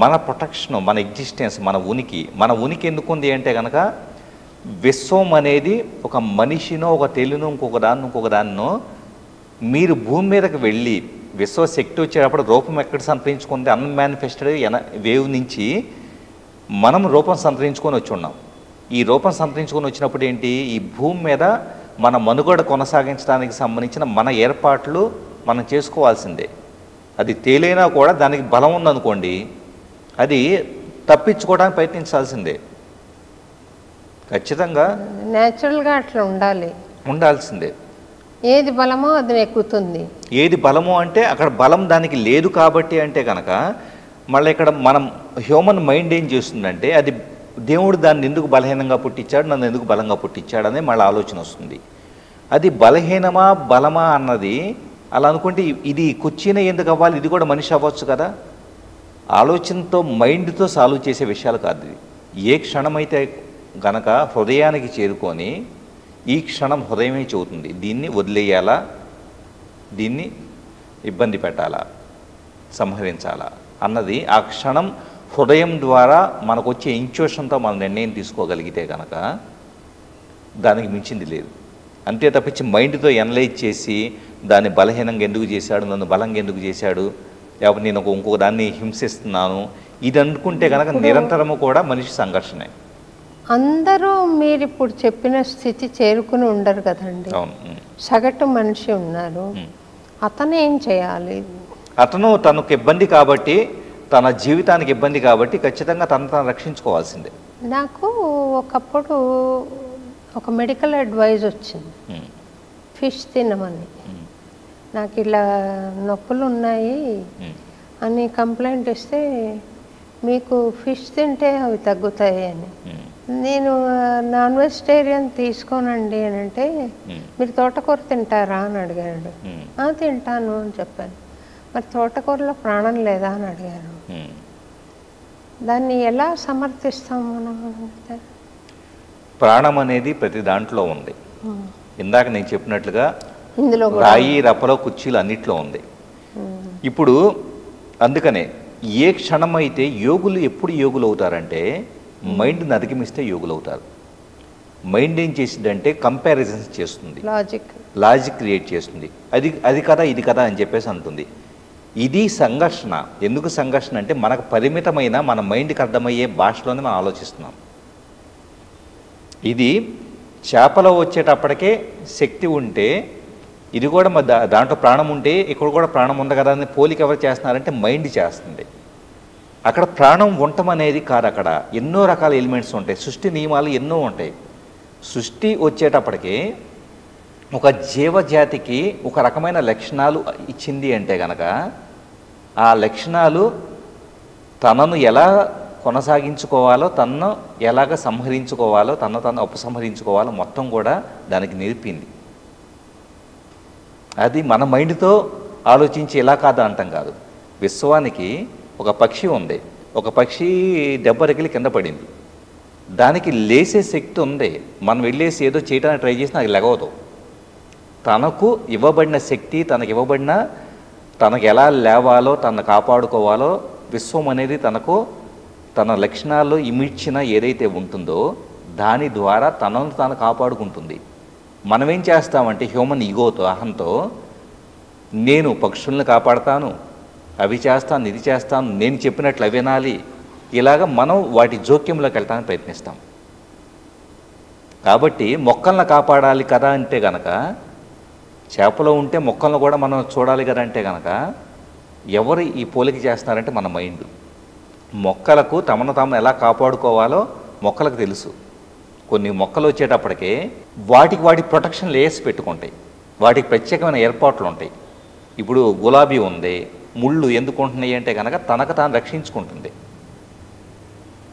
మన ప్రొటెక్షన్, మన ఎగ్జిస్టెన్స్, మన ఉనికి ఎందుకు ఉంది అంటే కనుక విశ్వం అనేది ఒక మనిషినో ఒక తేలినో ఇంకొక దాన్నో మీరు భూమి మీదకి వెళ్ళి విశ్వశక్తి వచ్చేటప్పుడు రూపం ఎక్కడ సంతరించుకుంది, అన్మానిఫెస్టెడ్ వేవ్ నుంచి మనం రూపం సంతరించుకొని వచ్చి ఉన్నాం. ఈ రూపం సంతరించుకొని వచ్చినప్పుడు ఏంటి, ఈ భూమి మీద మన మనుగడ కొనసాగించడానికి సంబంధించిన మన ఏర్పాట్లు మనం చేసుకోవాల్సిందే. అది తేలైనా కూడా దానికి బలం ఉందనుకోండి, అది తప్పించుకోవడానికి ప్రయత్నించాల్సిందే. ఖచ్చితంగా న్యాచురల్గా అట్లా ఉండాల్సిందే. ఏది బలమో అది ఎక్కుతుంది. ఏది బలమో అంటే అక్కడ బలం దానికి లేదు కాబట్టి అంటే కనుక మళ్ళీ ఇక్కడ మనం హ్యూమన్ మైండ్ ఏం చేస్తుందంటే, అది దేవుడు దాన్ని ఎందుకు బలహీనంగా పుట్టించాడు, నన్ను ఎందుకు బలంగా పుట్టించాడు అనే మళ్ళీ ఆలోచన వస్తుంది. అది బలహీనమా బలమా అన్నది అలా అనుకుంటే ఇది కుర్చీనే ఎందుకు అవ్వాలి, ఇది కూడా మనిషి అవ్వచ్చు కదా. ఆలోచనతో మైండ్తో సాల్వ్ చేసే విషయాలు కాదు ఇది. ఏ క్షణమైతే గనక హృదయానికి చేరుకొని ఈ క్షణం హృదయమే చెబుతుంది, దీన్ని వదిలేయాలా, దీన్ని ఇబ్బంది పెట్టాలా, సంహరించాలా అన్నది ఆ క్షణం హృదయం ద్వారా మనకు వచ్చే ఇంట్యూషన్తో మనం నిర్ణయం తీసుకోగలిగితే కనుక దానికి మించింది లేదు. అంతే తప్పించి మైండ్తో ఎనలైజ్ చేసి దాన్ని బలహీనంగా ఎందుకు చేశాడు, నన్ను బలంగా ఎందుకు చేశాడు, లేకపోతే నేను ఇంకొక దాన్ని హింసిస్తున్నాను, ఇది అనుకుంటే కనుక నిరంతరము కూడా మనిషి సంఘర్షణే. అందరూ మీరు ఇప్పుడు చెప్పిన స్థితి చేరుకుని ఉండరు కదండి. అవును. సగటు మనిషి ఉన్నారు, అతను ఏం చేయాలి? అతను తనకు ఇబ్బంది కాబట్టి, తన జీవితానికి ఇబ్బంది కాబట్టి ఖచ్చితంగా తను రక్షించుకోవాల్సిందే. నాకు ఒకప్పుడు ఒక మెడికల్ అడ్వైజ్ వచ్చింది, ఫిష్ తినమని. నాకు ఇలా నొప్పులు ఉన్నాయి అని కంప్లైంట్ ఇస్తే, మీకు ఫిష్ తింటే అవి తగ్గుతాయి అని. నేను నాన్ వెజిటేరియన్ తీసుకోనండి అని అంటే, మీరు తోటకూర తింటారా అని అడిగాడు. తింటాను అని చెప్పాను. మరి తోటకూరలో ప్రాణం లేదా అని అడిగారు. దాన్ని ఎలా సమర్థిస్తాం మనం? ప్రాణం అనేది ప్రతి దాంట్లో ఉంది. ఇందాక నేను చెప్పినట్లుగా ఇందులో రాయి రప్పలో కుర్చీలు అన్నిట్లో ఉంది. ఇప్పుడు అందుకనే ఏ క్షణమైతే యోగులు ఎప్పుడు యోగులు అవుతారంటే, మైండ్ని అధిగమిస్తే యోగులు అవుతారు. మైండ్ ఏం చేసిందంటే కంపారిజన్స్ చేస్తుంది, లాజిక్ క్రియేట్ చేస్తుంది. అది కదా ఇది కదా అని చెప్పేసి అంటుంది. ఇది సంఘర్షణ. ఎందుకు సంఘర్షణ అంటే మనకు పరిమితమైన మన మైండ్కి అర్థమయ్యే భాషలోనే మనం ఆలోచిస్తున్నాం. ఇది చేపలో వచ్చేటప్పటికే శక్తి ఉంటే, ఇది కూడా దాంట్లో ప్రాణం ఉంటే ఇక్కడ కూడా ప్రాణం ఉంది కదా అని పోలిక ఎవరు చేస్తున్నారంటే మైండ్ చేస్తుంది. అక్కడ ప్రాణం ఉండటం అనేది కాదు, అక్కడ ఎన్నో రకాల ఎలిమెంట్స్ ఉంటాయి, సృష్టి నియమాలు ఎన్నో ఉంటాయి. సృష్టి వచ్చేటప్పటికి ఒక జీవజాతికి ఒక రకమైన లక్షణాలు ఇచ్చింది అంటే కనుక, ఆ లక్షణాలు తనను ఎలా కొనసాగించుకోవాలో, తనను ఎలాగ సంహరించుకోవాలో, తను ఉపసంహరించుకోవాలో మొత్తం కూడా దానికి నేర్పింది. అది మన మైండ్తో ఆలోచించి ఎలా కాదా అంటాం కాదు. విశ్వానికి ఒక పక్షి ఉంది, ఒక పక్షి దెబ్బ రగిలి కింద పడింది, దానికి లేసే శక్తి ఉంది. మనం వెళ్ళేసి ఏదో చేయడానికి ట్రై చేసినా అది లెగవదు. తనకు ఇవ్వబడిన శక్తి, తనకు ఎలా లేవాలో, తనను కాపాడుకోవాలో విశ్వం అనేది తన లక్షణాల్లో ఇమిడ్చిన ఏదైతే ఉంటుందో దాని ద్వారా తనను తాను కాపాడుకుంటుంది. మనమేం చేస్తామంటే హ్యూమన్ ఈగోతో, అహంతో, నేను పక్షుల్ని కాపాడతాను, అవి చేస్తాను, ఇది చేస్తాను, నేను చెప్పినట్లు అవి వినాలి, ఇలాగ మనం వాటి జోక్యంలోకి వెళ్ళడానికి ప్రయత్నిస్తాం. కాబట్టి మొక్కలను కాపాడాలి కదా అంటే గనక, చేపలో ఉంటే మొక్కలను కూడా మనం చూడాలి కదా అంటే కనుక ఎవరు ఈ పోలిక చేస్తున్నారంటే మన మైండ్. మొక్కలకు తమను తాము ఎలా కాపాడుకోవాలో మొక్కలకు తెలుసు. కొన్ని మొక్కలు వచ్చేటప్పటికే వాటి ప్రొటెక్షన్ లేయర్స్ పెట్టుకుంటాయి, వాటికి ప్రత్యేకమైన ఏర్పాట్లు ఉంటాయి. ఇప్పుడు గులాబీ ఉంది, ముళ్ళు ఎందుకు ఉంటున్నాయి అంటే కనుక తనకు తాను రక్షించుకుంటుంది,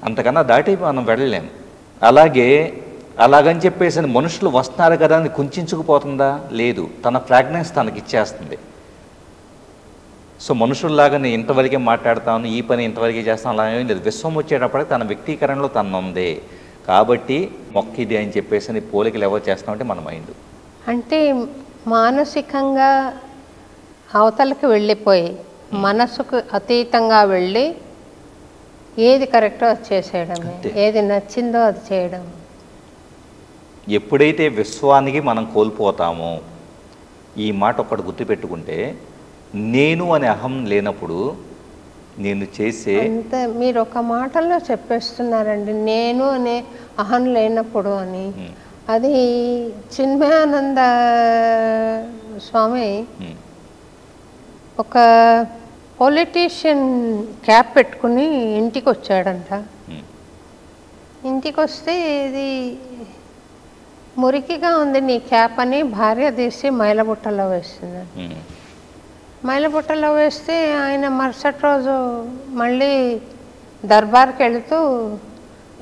అంతకన్నా దాటి మనం వెళ్ళలేము. అలాగని చెప్పేసి మనుషులు వస్తున్నారు కదా అని కుంచుకుపోతుందా? లేదు, తన ఫ్రాగ్రెన్స్ తనకి ఇచ్చేస్తుంది. సో మనుషుల్లాగా నేను ఇంతవరకే మాట్లాడతాను, ఈ పని ఇంతవరకే చేస్తాను అలా ఏం లేదు. విశ్వం వచ్చేటప్పటికి తన వ్యక్తీకరణలో తను ఉంది కాబట్టి మొక్క ఇది అని చెప్పేసి పోలికలు ఎవరు చేస్తామంటే మన మైండ్. అంటే మానసికంగా అవతలకి వెళ్ళిపోయి మనసుకు అతీతంగా వెళ్ళి ఏది కరెక్టో అది చేసేయడమే, ఏది నచ్చిందో అది చేయడం. ఎప్పుడైతే విశ్వానికి మనం కోల్పోతామో, ఈ మాట ఒక్కటి గుర్తుపెట్టుకుంటే, నేను అనే అహం లేనప్పుడు నేను చేసే అంత మీరు ఒక మాటల్లో చెప్పేస్తున్నారండి, నేను అనే అహం లేనప్పుడు అని. అది చిన్మయానంద స్వామి ఒక పొలిటీషియన్ క్యాప్ పెట్టుకుని ఇంటికి వచ్చాడంట. ఇంటికి వస్తే ఇది మురికిగా ఉంది నీ క్యాప్ అని భార్య తీసి మైలబుట్టలో వేస్తుంది. మైలబుట్టలో వేస్తే ఆయన మరుసటి రోజు మళ్ళీ దర్బార్కి వెళుతూ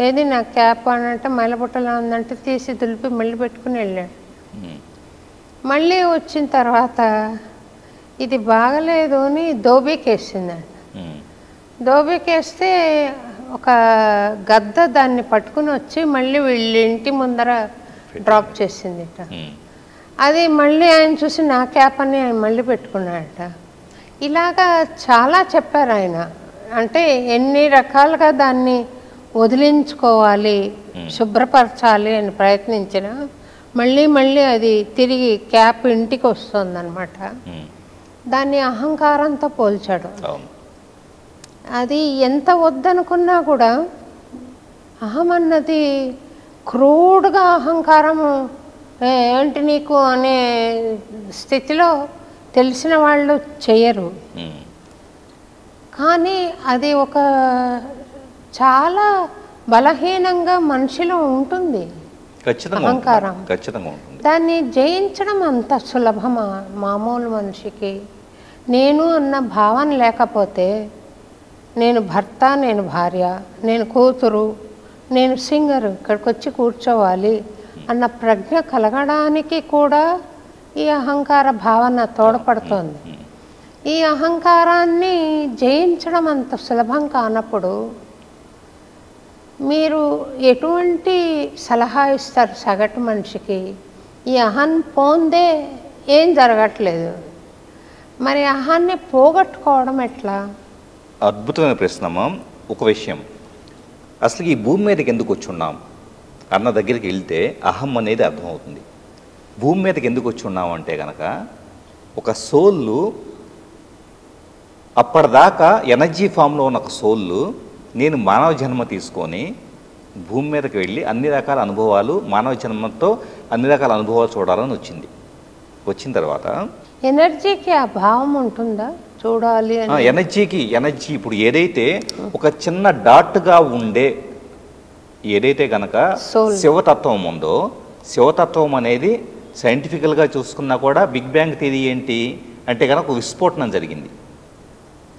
ఏది నా క్యాప్ అని అంటే మైలబుట్టలో ఉందంటే తీసి దులిపి మళ్ళీ పెట్టుకుని వెళ్ళాడు. మళ్ళీ వచ్చిన తర్వాత ఇది బాగలేదు అని దోబీకేసిందంట. దోబీకేస్తే ఒక గద్ద దాన్ని పట్టుకుని వచ్చి మళ్ళీ వీళ్ళ ఇంటి ముందర డ్రాప్ చేసిందిట. అది మళ్ళీ ఆయన చూసి నా క్యాప్ అని ఆయన మళ్ళీ పెట్టుకున్నాడట. ఇలాగా చాలా చెప్పారు ఆయన. అంటే ఎన్ని రకాలుగా దాన్ని వదిలించుకోవాలి, శుభ్రపరచాలి అని ప్రయత్నించిన మళ్ళీ అది తిరిగి క్యాప్ ఇంటికి వస్తుందన్నమాట. దాన్ని అహంకారంతో పోల్చాడు. అది ఎంత వద్దనుకున్నా కూడా అహం అన్నది క్రూడ్గా అహంకారం ఏంటి నీకు అనే స్థితిలో తెలిసిన వాళ్ళు చెయ్యరు. కానీ అది ఒక చాలా బలహీనంగా మనిషిలో ఉంటుంది అహంకారం. దాన్ని జయించడం అంత సులభమా మామూలు మనిషికి? నేను అన్న భావన లేకపోతే నేను భర్త, నేను భార్య, నేను కూతురు, నేను సింగర్, ఇక్కడికి వచ్చి కూర్చోవాలి అన్న ప్రజ్ఞ కలగడానికి కూడా ఈ అహంకార భావన తోడ్పడుతోంది. ఈ అహంకారాన్ని జయించడం అంత సులభం కానప్పుడు మీరు ఎటువంటి సలహా ఇస్తారు సగటు మనిషికి? ఈ అహం పోందే ఏం జరగట్లేదు, మరి అహాన్ని పోగొట్టుకోవడం ఎట్లా? అద్భుతమైన ప్రశ్నమా. ఒక విషయం, అసలు ఈ భూమి మీదకి ఎందుకు వచ్చి ఉన్నాం అన్న దగ్గరికి వెళ్తే అహం అనేది అర్థమవుతుంది. భూమి మీదకి ఎందుకు వచ్చి ఉన్నాం అంటే కనుక ఒక సోళ్ళు, అప్పటిదాకా ఎనర్జీ ఫామ్లో ఉన్న ఒక సోళ్ళు నేను మానవ జన్మ తీసుకొని భూమి మీదకి వెళ్ళి అన్ని రకాల అనుభవాలు, మానవ జన్మతో అన్ని రకాల అనుభవాలు చూడాలని వచ్చింది. వచ్చిన తర్వాత ఎనర్జీకి ఆ భావం ఉంటుందా చూడాలి? ఎనర్జీ ఇప్పుడు ఏదైతే ఒక చిన్న డాట్గా ఉండే ఏదైతే కనుక శివతత్వం ఉందో, శివతత్వం అనేది సైంటిఫికల్గా చూసుకున్నా కూడా బిగ్ బ్యాంగ్ థియరీ ఏంటి అంటే కనుక ఒక విస్ఫోటనం జరిగింది.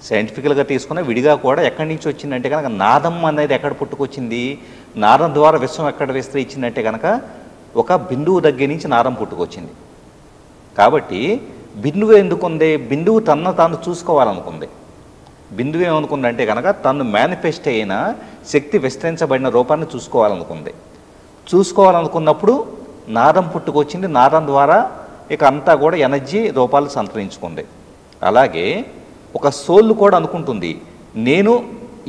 సైంటిఫికల్గా తీసుకున్న విడిగా కూడా ఎక్కడి నుంచి వచ్చిందంటే కనుక నాదం అనేది ఎక్కడ పుట్టుకొచ్చింది, నాదం ద్వారా విశ్వం ఎక్కడ విస్తరించిందంటే కనుక ఒక బిందువు దగ్గర నుంచి నాదం పుట్టుకొచ్చింది. కాబట్టి బిందువు ఎందుకుంది? బిందువు తనను తాను చూసుకోవాలనుకుంది. బిందువు ఏమనుకుందంటే కనుక తను మేనిఫెస్ట్ అయిన శక్తి విస్తరించబడిన రూపాన్ని చూసుకోవాలనుకుంది. చూసుకోవాలనుకున్నప్పుడు నాదం పుట్టుకొచ్చింది. నాదం ద్వారా ఇక అంతా కూడా ఎనర్జీ రూపాలు సంతరించుకుంది. అలాగే ఒక సోల్ కూడా అనుకుంటుంది, నేను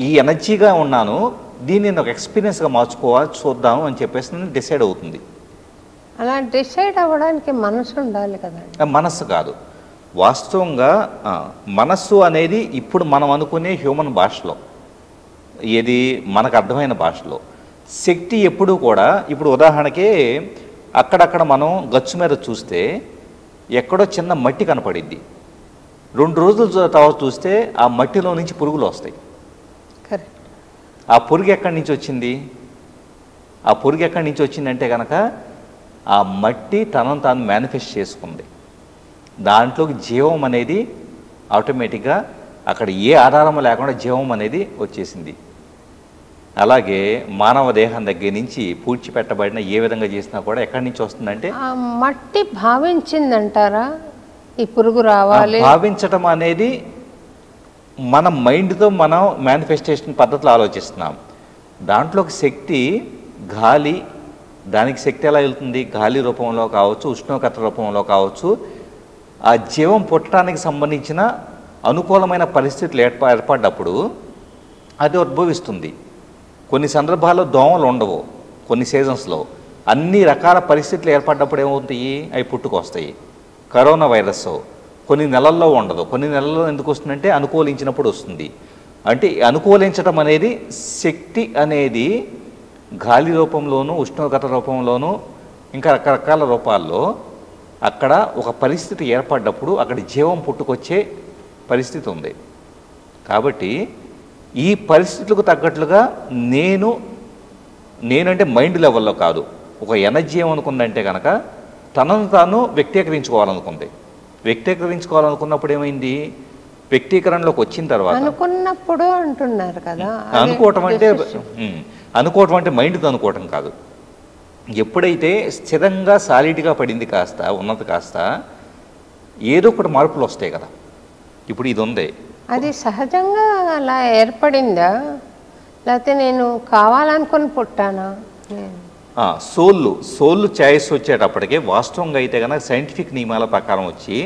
ఈ ఎనర్జీగా ఉన్నాను, దీన్ని నేను ఒక ఎక్స్పీరియన్స్గా మార్చుకోవాలి, చూద్దాం అని చెప్పేసి డిసైడ్ అవుతుంది. అలా డిసైడ్ అవ్వడానికి మనసు ఉండాలి కదా? మనస్సు కాదు, వాస్తవంగా మనస్సు అనేది ఇప్పుడు మనం అనుకునే హ్యూమన్ భాషలో, ఏది మనకు అర్థమైన భాషలో శక్తి ఎప్పుడూ కూడా, ఇప్పుడు ఉదాహరణకి అక్కడక్కడ మనం గచ్చు మీద చూస్తే ఎక్కడో చిన్న మట్టి కనపడిద్ది. 2 రోజుల తర్వాత చూస్తే ఆ మట్టిలో నుంచి పురుగులు వస్తాయి. కరెక్ట్. ఆ పురుగు ఎక్కడి నుంచి వచ్చింది? ఆ పురుగు ఎక్కడి నుంచి వచ్చిందంటే కనుక ఆ మట్టి తనను తాను మేనిఫెస్ట్ చేసుకుంది. దాంట్లోకి జీవం అనేది ఆటోమేటిక్గా అక్కడ ఏ ఆధారం లేకుండా జీవం అనేది వచ్చేసింది. అలాగే మానవ దేహం దగ్గర నుంచి పూడ్చిపెట్టబడిన ఏ విధంగా చేసినా కూడా ఎక్కడి నుంచి వస్తుందంటే ఆ మట్టి భావించిందంటారా ఈ పురుగు రావాలి? భావించటం అనేది మన మైండ్తో మనం మేనిఫెస్టేషన్ పద్ధతిలో ఆలోచిస్తున్నాం. దాంట్లోకి శక్తి గాలి, దానికి శక్తి ఎలా వెళ్తుంది? గాలి రూపంలో కావచ్చు, ఉష్ణోగ్రత రూపంలో కావచ్చు. ఆ జీవం పుట్టడానికి సంబంధించిన అనుకూలమైన పరిస్థితులు ఏర్పడ్డప్పుడు అది ఉద్భవిస్తుంది. కొన్ని సందర్భాల్లో దోమలు ఉండవు, కొన్ని సీజన్స్లో అన్ని రకాల పరిస్థితులు ఏర్పడ్డప్పుడు ఏమవుతాయి? అవి పుట్టుకొస్తాయి. కరోనా వైరస్ కొన్ని నెలల్లో ఉండదు, కొన్ని నెలల్లో ఎందుకు వస్తుందంటే అనుకూలించినప్పుడు వస్తుంది. అంటే అనుకూలించడం అనేది శక్తి అనేది గాలి రూపంలోనూ, ఉష్ణోగ్రత రూపంలోనూ, ఇంకా రకరకాల రూపాల్లో అక్కడ ఒక పరిస్థితి ఏర్పడ్డప్పుడు అక్కడ జీవం పుట్టుకొచ్చే పరిస్థితి ఉంది. కాబట్టి ఈ పరిస్థితులకు తగ్గట్లుగా నేనంటే మైండ్ లెవెల్లో కాదు, ఒక ఎనర్జీ ఏమనుకుందంటే కనుక తనను తాను వ్యక్తీకరించుకోవాలనుకుంది. వ్యక్తీకరించుకోవాలనుకున్నప్పుడు ఏమైంది? వ్యక్తీకరణలోకి వచ్చిన తర్వాత అనుకున్నప్పుడు అంటున్నారు కదా, అనుకోవటం అంటే మైండ్తో అనుకోవటం కాదు. ఎప్పుడైతే స్థిరంగా సాలిడ్గా పడింది కాస్త ఉన్నది కాస్త ఏదో ఒకటి మార్పులు వస్తాయి కదా. ఇప్పుడు ఇది ఉంది, అది సహజంగా అలా ఏర్పడిందా లేకపోతే నేను కావాలనుకుని పుట్టానా? సోళ్ళు చాయిస్ వచ్చేటప్పటికే వాస్తవంగా అయితే కనుక సైంటిఫిక్ నియమాల ప్రకారం వచ్చి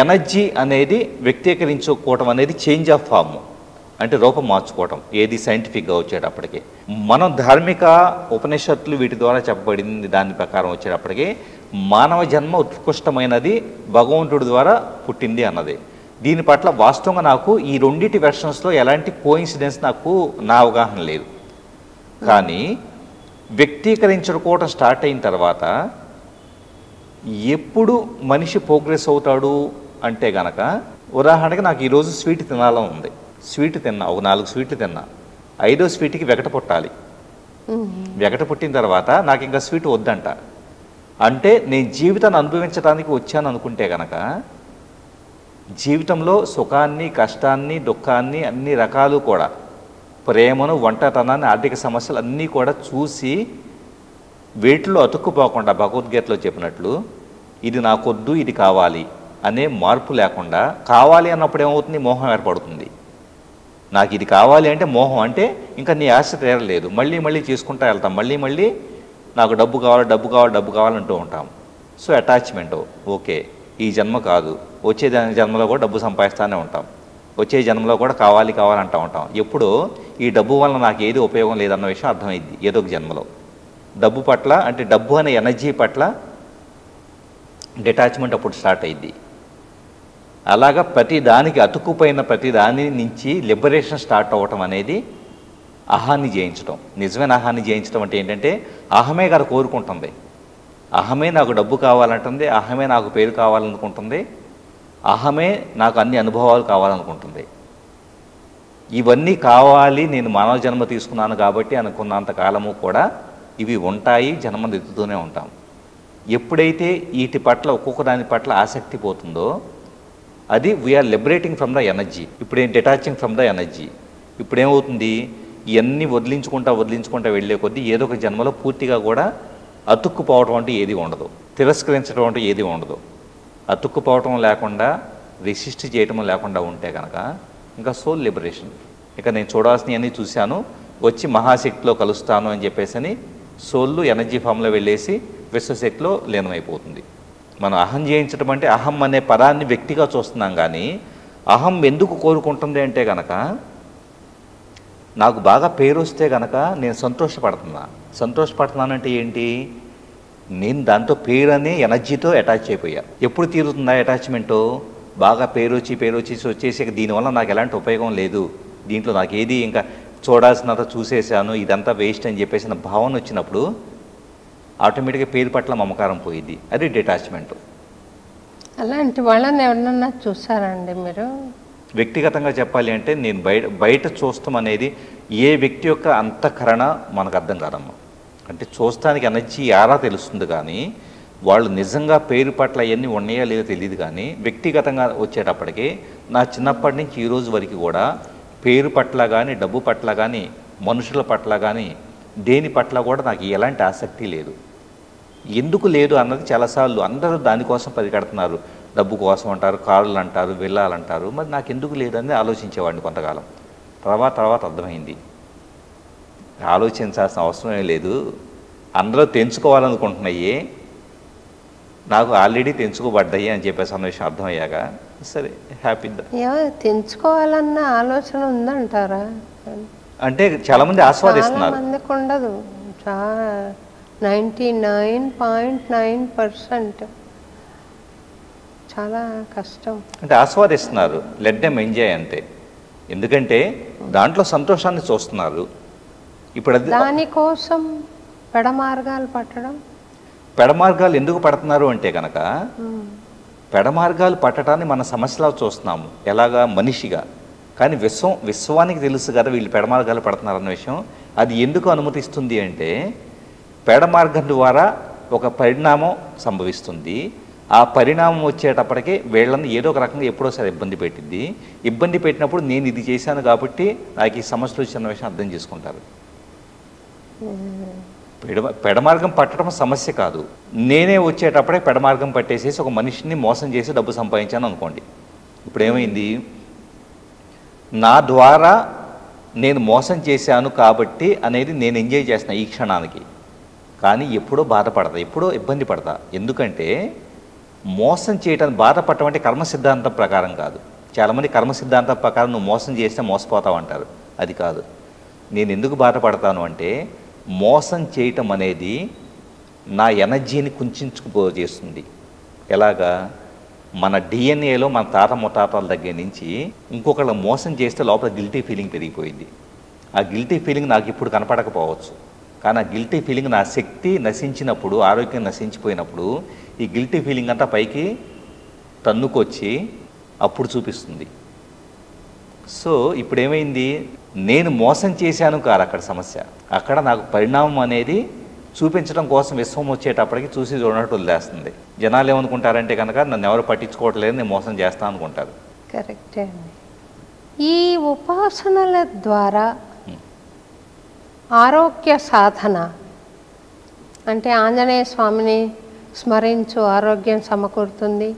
ఎనర్జీ అనేది వ్యక్తీకరించుకోవటం అనేది చేంజ్ ఆఫ్ ఫామ్, అంటే రూపం మార్చుకోవటం. ఏది సైంటిఫిక్గా వచ్చేటప్పటికి మనం ధార్మిక ఉపనిషత్తులు వీటి ద్వారా చెప్పబడింది దాని ప్రకారం వచ్చేటప్పటికి మానవ జన్మ ఉత్కృష్టమైనది, భగవంతుడి ద్వారా పుట్టింది అన్నది. దీని పట్ల వాస్తవంగా నాకు ఈ రెండింటి వెర్షన్స్లో ఎలాంటి కోయిన్సిడెన్స్ నా అవగాహన లేదు. కానీ వ్యక్తీకరించుకోవటం స్టార్ట్ అయిన తర్వాత ఎప్పుడు మనిషి ప్రోగ్రెస్ అవుతాడు అంటే గనక, ఉదాహరణకి నాకు ఈరోజు స్వీట్ తినాలని ఉంది, స్వీట్ తిన్నా, ఒక 4 స్వీట్లు తిన్నా, 5వ స్వీట్కి వెగట పుట్టాలి. వెగట పుట్టిన తర్వాత నాకు ఇంకా స్వీట్ వద్దంట. అంటే నేను జీవితాన్ని అనుభవించడానికి వచ్చాను అనుకుంటే కనుక జీవితంలో సుఖాన్ని, కష్టాన్ని, దుఃఖాన్ని, అన్ని రకాలు కూడా, ప్రేమను, ఒంటరితనాన్ని, ఆర్థిక సమస్యలు అన్నీ కూడా చూసి వేటిలో అతుక్కుపోకుండా భగవద్గీతలో చెప్పినట్లు ఇది నాకొద్దు, ఇది కావాలి అనే మార్పు లేకుండా, కావాలి అన్నప్పుడు ఏమవుతుంది? మోహం ఏర్పడుతుంది. నాకు ఇది కావాలి అంటే మోహం, అంటే ఇంకా నీ ఆశ తీరలేదు, మళ్ళీ మళ్ళీ చేసుకుంటా వెళ్తాం, మళ్ళీ నాకు డబ్బు కావాలంటూ ఉంటాం. సో అటాచ్మెంట్, ఓకే ఈ జన్మ కాదు, వచ్చే జన్మలో కూడా డబ్బు సంపాదిస్తూనే ఉంటాం, వచ్చే జన్మలో కూడా కావాలంటూ ఉంటాం. ఎప్పుడో ఈ డబ్బు వల్ల నాకు ఏది ఉపయోగం లేదన్న విషయం అర్థమైంది ఏదో ఒక జన్మలో. డబ్బు పట్ల, అంటే డబ్బు అనే ఎనర్జీ పట్ల డిటాచ్మెంట్ అప్పుడు స్టార్ట్ అయింది. అలాగా ప్రతి దానికి అతుక్కుపోయిన ప్రతి దాని నుంచి లిబరేషన్ స్టార్ట్ అవ్వటం అనేది అహాన్ని జయించడం. నిజమైన అహాన్ని జయించడం అంటే ఏంటంటే అహమే గారు కోరుకుంటుంది, అహమే నాకు డబ్బు కావాలంటుంది, అహమే నాకు పేరు కావాలనుకుంటుంది, అహమే నాకు అన్ని అనుభవాలు కావాలనుకుంటుంది. ఇవన్నీ కావాలి, నేను మానవ జన్మ తీసుకున్నాను కాబట్టి అనుకున్నంత కాలము కూడా ఇవి ఉంటాయి, జన్మను ఎత్తుతూనే ఉంటాం. ఎప్పుడైతే వీటి పట్ల ఒక్కొక్క దాని పట్ల ఆసక్తి పోతుందో అది we are liberating from the energy. ఇప్పుడేం డిటాచింగ్ ఫ్రమ్ ద ఎనర్జీ. ఇప్పుడేమవుతుంది? ఇవన్నీ వదిలించుకుంటా వెళ్ళే కొద్దీ ఏదో ఒక జన్మలో పూర్తిగా కూడా అతుక్కుపోవటం అంటే ఏది ఉండదు, తిరస్కరించడం అంటే ఏది ఉండదు. అతుక్కుపోవటం లేకుండా, రెసిస్ట్ చేయటం లేకుండా ఉంటే కనుక ఇంకా సోల్ లిబరేషన్. ఇక నేను చూడాల్సినవన్నీ చూశాను, వచ్చి మహాశక్తిలో కలుస్తాను అని చెప్పేసి సోళ్ళు ఎనర్జీ ఫామ్లో వెళ్ళేసి విశ్వశక్తిలో లీనమైపోతుంది. మనం అహం జయించడం అంటే అహం అనే పదాన్ని వ్యక్తిగా చూస్తున్నాం, కానీ అహం ఎందుకు కోరుకుంటుంది అంటే కనుక నాకు బాగా పేరు వస్తే కనుక నేను సంతోషపడుతున్నానంటే ఏంటి? నేను దాంతో పేరు అనే ఎనర్జీతో అటాచ్ అయిపోయా. ఎప్పుడు తీరుతుందా అటాచ్మెంటు? బాగా పేరు వచ్చేసి దీనివల్ల నాకు ఎలాంటి ఉపయోగం లేదు, దీంట్లో నాకు ఏది ఇంకా చూడాల్సినంత చూసేసాను, ఇదంతా వేస్ట్ అని చెప్పేసిన భావన వచ్చినప్పుడు ఆటోమేటిక్గా పేరు పట్ల మమకారం పోయింది. అది డిటాచ్మెంట్. అలాంటి వాళ్ళని ఎవరన్నా చూసారండి మీరు? వ్యక్తిగతంగా చెప్పాలి అంటే నేను బయట చూస్తాం అనేది ఏ వ్యక్తి యొక్క అంతఃకరణ మనకు అర్థం కాదమ్మా. అంటే చూస్తానికి ఎనర్జీ ఆరా తెలుస్తుంది, కానీ వాళ్ళు నిజంగా పేరు పట్ల అవన్నీ ఉన్నాయా లేదో తెలియదు. కానీ వ్యక్తిగతంగా వచ్చేటప్పటికి నా చిన్నప్పటి నుంచి ఈ రోజు వరకు కూడా పేరు పట్ల కానీ, డబ్బు పట్ల కానీ, మనుషుల పట్ల కానీ, దేని పట్ల కూడా నాకు ఎలాంటి ఆసక్తి లేదు. ఎందుకు లేదు అన్నది చాలాసార్లు అందరూ దానికోసం పరిగెడుతున్నారు. డబ్బు కోసం అంటారు, కార్లు అంటారు, వెళ్ళాలంటారు. మరి నాకు ఎందుకు లేదని ఆలోచించేవాడిని కొంతకాలం. తర్వాత అర్థమైంది, ఆలోచించాల్సిన అవసరమే లేదు. అందరూ తెంచుకోవాలనుకుంటున్నాయి, నాకు ఆల్రెడీ తెంచుకోబడ్డాయి అని చెప్పేసి అన్న విషయం అర్థమయ్యాక సరే హ్యాపీ. తెంచుకోవాలన్న ఆలోచన ఉందంటారా? అంటే చాలామంది ఆస్వాదిస్తున్నారు. మందికి ఉండదు. 99.9% చాలా కష్టం. అంటే ఆస్వాదిస్తున్నారు, లెట్ దెమ్ ఎంజాయ్ అంతే. ఎందుకంటే దాంట్లో సంతోషాన్ని చూస్తున్నారు. ఇప్పుడు దానికోసం పెడమార్గాలు పట్టడం. పెడమార్గాలు ఎందుకు పడుతున్నారు అంటే కనుక పెడమార్గాలు పట్టడాన్ని మన సమస్యలా చూస్తున్నాము ఎలాగా మనిషిగా. కానీ విశ్వానికి తెలుసు కదా వీళ్ళు పెడమార్గాలు పడుతున్నారన్న విషయం. అది ఎందుకు అనుమతిస్తుంది అంటే పెడమార్గం ద్వారా ఒక పరిణామం సంభవిస్తుంది. ఆ పరిణామం వచ్చేటప్పటికి వీళ్ళని ఏదో ఒక రకంగా ఎప్పుడోసారి ఇబ్బంది పెట్టింది. ఇబ్బంది పెట్టినప్పుడు నేను ఇది చేశాను కాబట్టి నాకు ఈ సమస్యలు వచ్చిన విషయం అర్థం చేసుకుంటారు. పెడమార్గం పట్టడం సమస్య కాదు. నేనే వచ్చేటప్పుడే పెడమార్గం పట్టేసేసి ఒక మనిషిని మోసం చేసి డబ్బు సంపాదించాను అనుకోండి. ఇప్పుడు ఏమైంది, నా ద్వారా నేను మోసం చేశాను కాబట్టి అనేది నేను ఎంజాయ్ చేస్తున్నా ఈ క్షణానికి. కానీ ఎప్పుడో బాధపడతా, ఎప్పుడో ఇబ్బంది పడతా. ఎందుకంటే మోసం చేయటానికి బాధపడటం అంటే కర్మ సిద్ధాంతం ప్రకారం కాదు. చాలామంది కర్మ సిద్ధాంతం ప్రకారం నువ్వు మోసం చేస్తే మోసపోతావు అంటారు. అది కాదు. నేను ఎందుకు బాధపడతాను అంటే మోసం చేయటం అనేది నా ఎనర్జీని కుంచుకుపోజేస్తుంది. ఎలాగా, మన డిఎన్ఏలో మన తాత ముత్తాతల దగ్గర నుంచి ఇంకొకళ్ళ మోసం చేస్తే లోపల గిల్టీ ఫీలింగ్ పెరిగిపోయింది. ఆ గిల్టీ ఫీలింగ్ నాకు ఇప్పుడు కనపడకపోవచ్చు, కానీ ఆ గిల్టీ ఫీలింగ్ నా శక్తి నశించినప్పుడు, ఆరోగ్యం నశించిపోయినప్పుడు ఈ గిల్టీ ఫీలింగ్ అంతా పైకి తన్నుకొచ్చి అప్పుడు చూపిస్తుంది. సో ఇప్పుడు ఏమైంది, నేను మోసం చేశాను కాదు అక్కడ సమస్య. అక్కడ నాకు పరిణామం అనేది చూపించడం కోసం విశ్వం వచ్చేటప్పటికి చూసి చూడనట్టు వదిలేస్తుంది. జనాలు ఏమనుకుంటారంటే కనుక నన్ను ఎవరు పట్టించుకోవట్లేదు, నేను మోసం చేస్తాను అనుకుంటారు. కరెక్టే అండి. ఈ ఉపాసనల ద్వారా ఆరోగ్య సాధన అంటే ఆంజనేయ స్వామిని స్మరించు ఆరోగ్యం సమకూరుతుంది,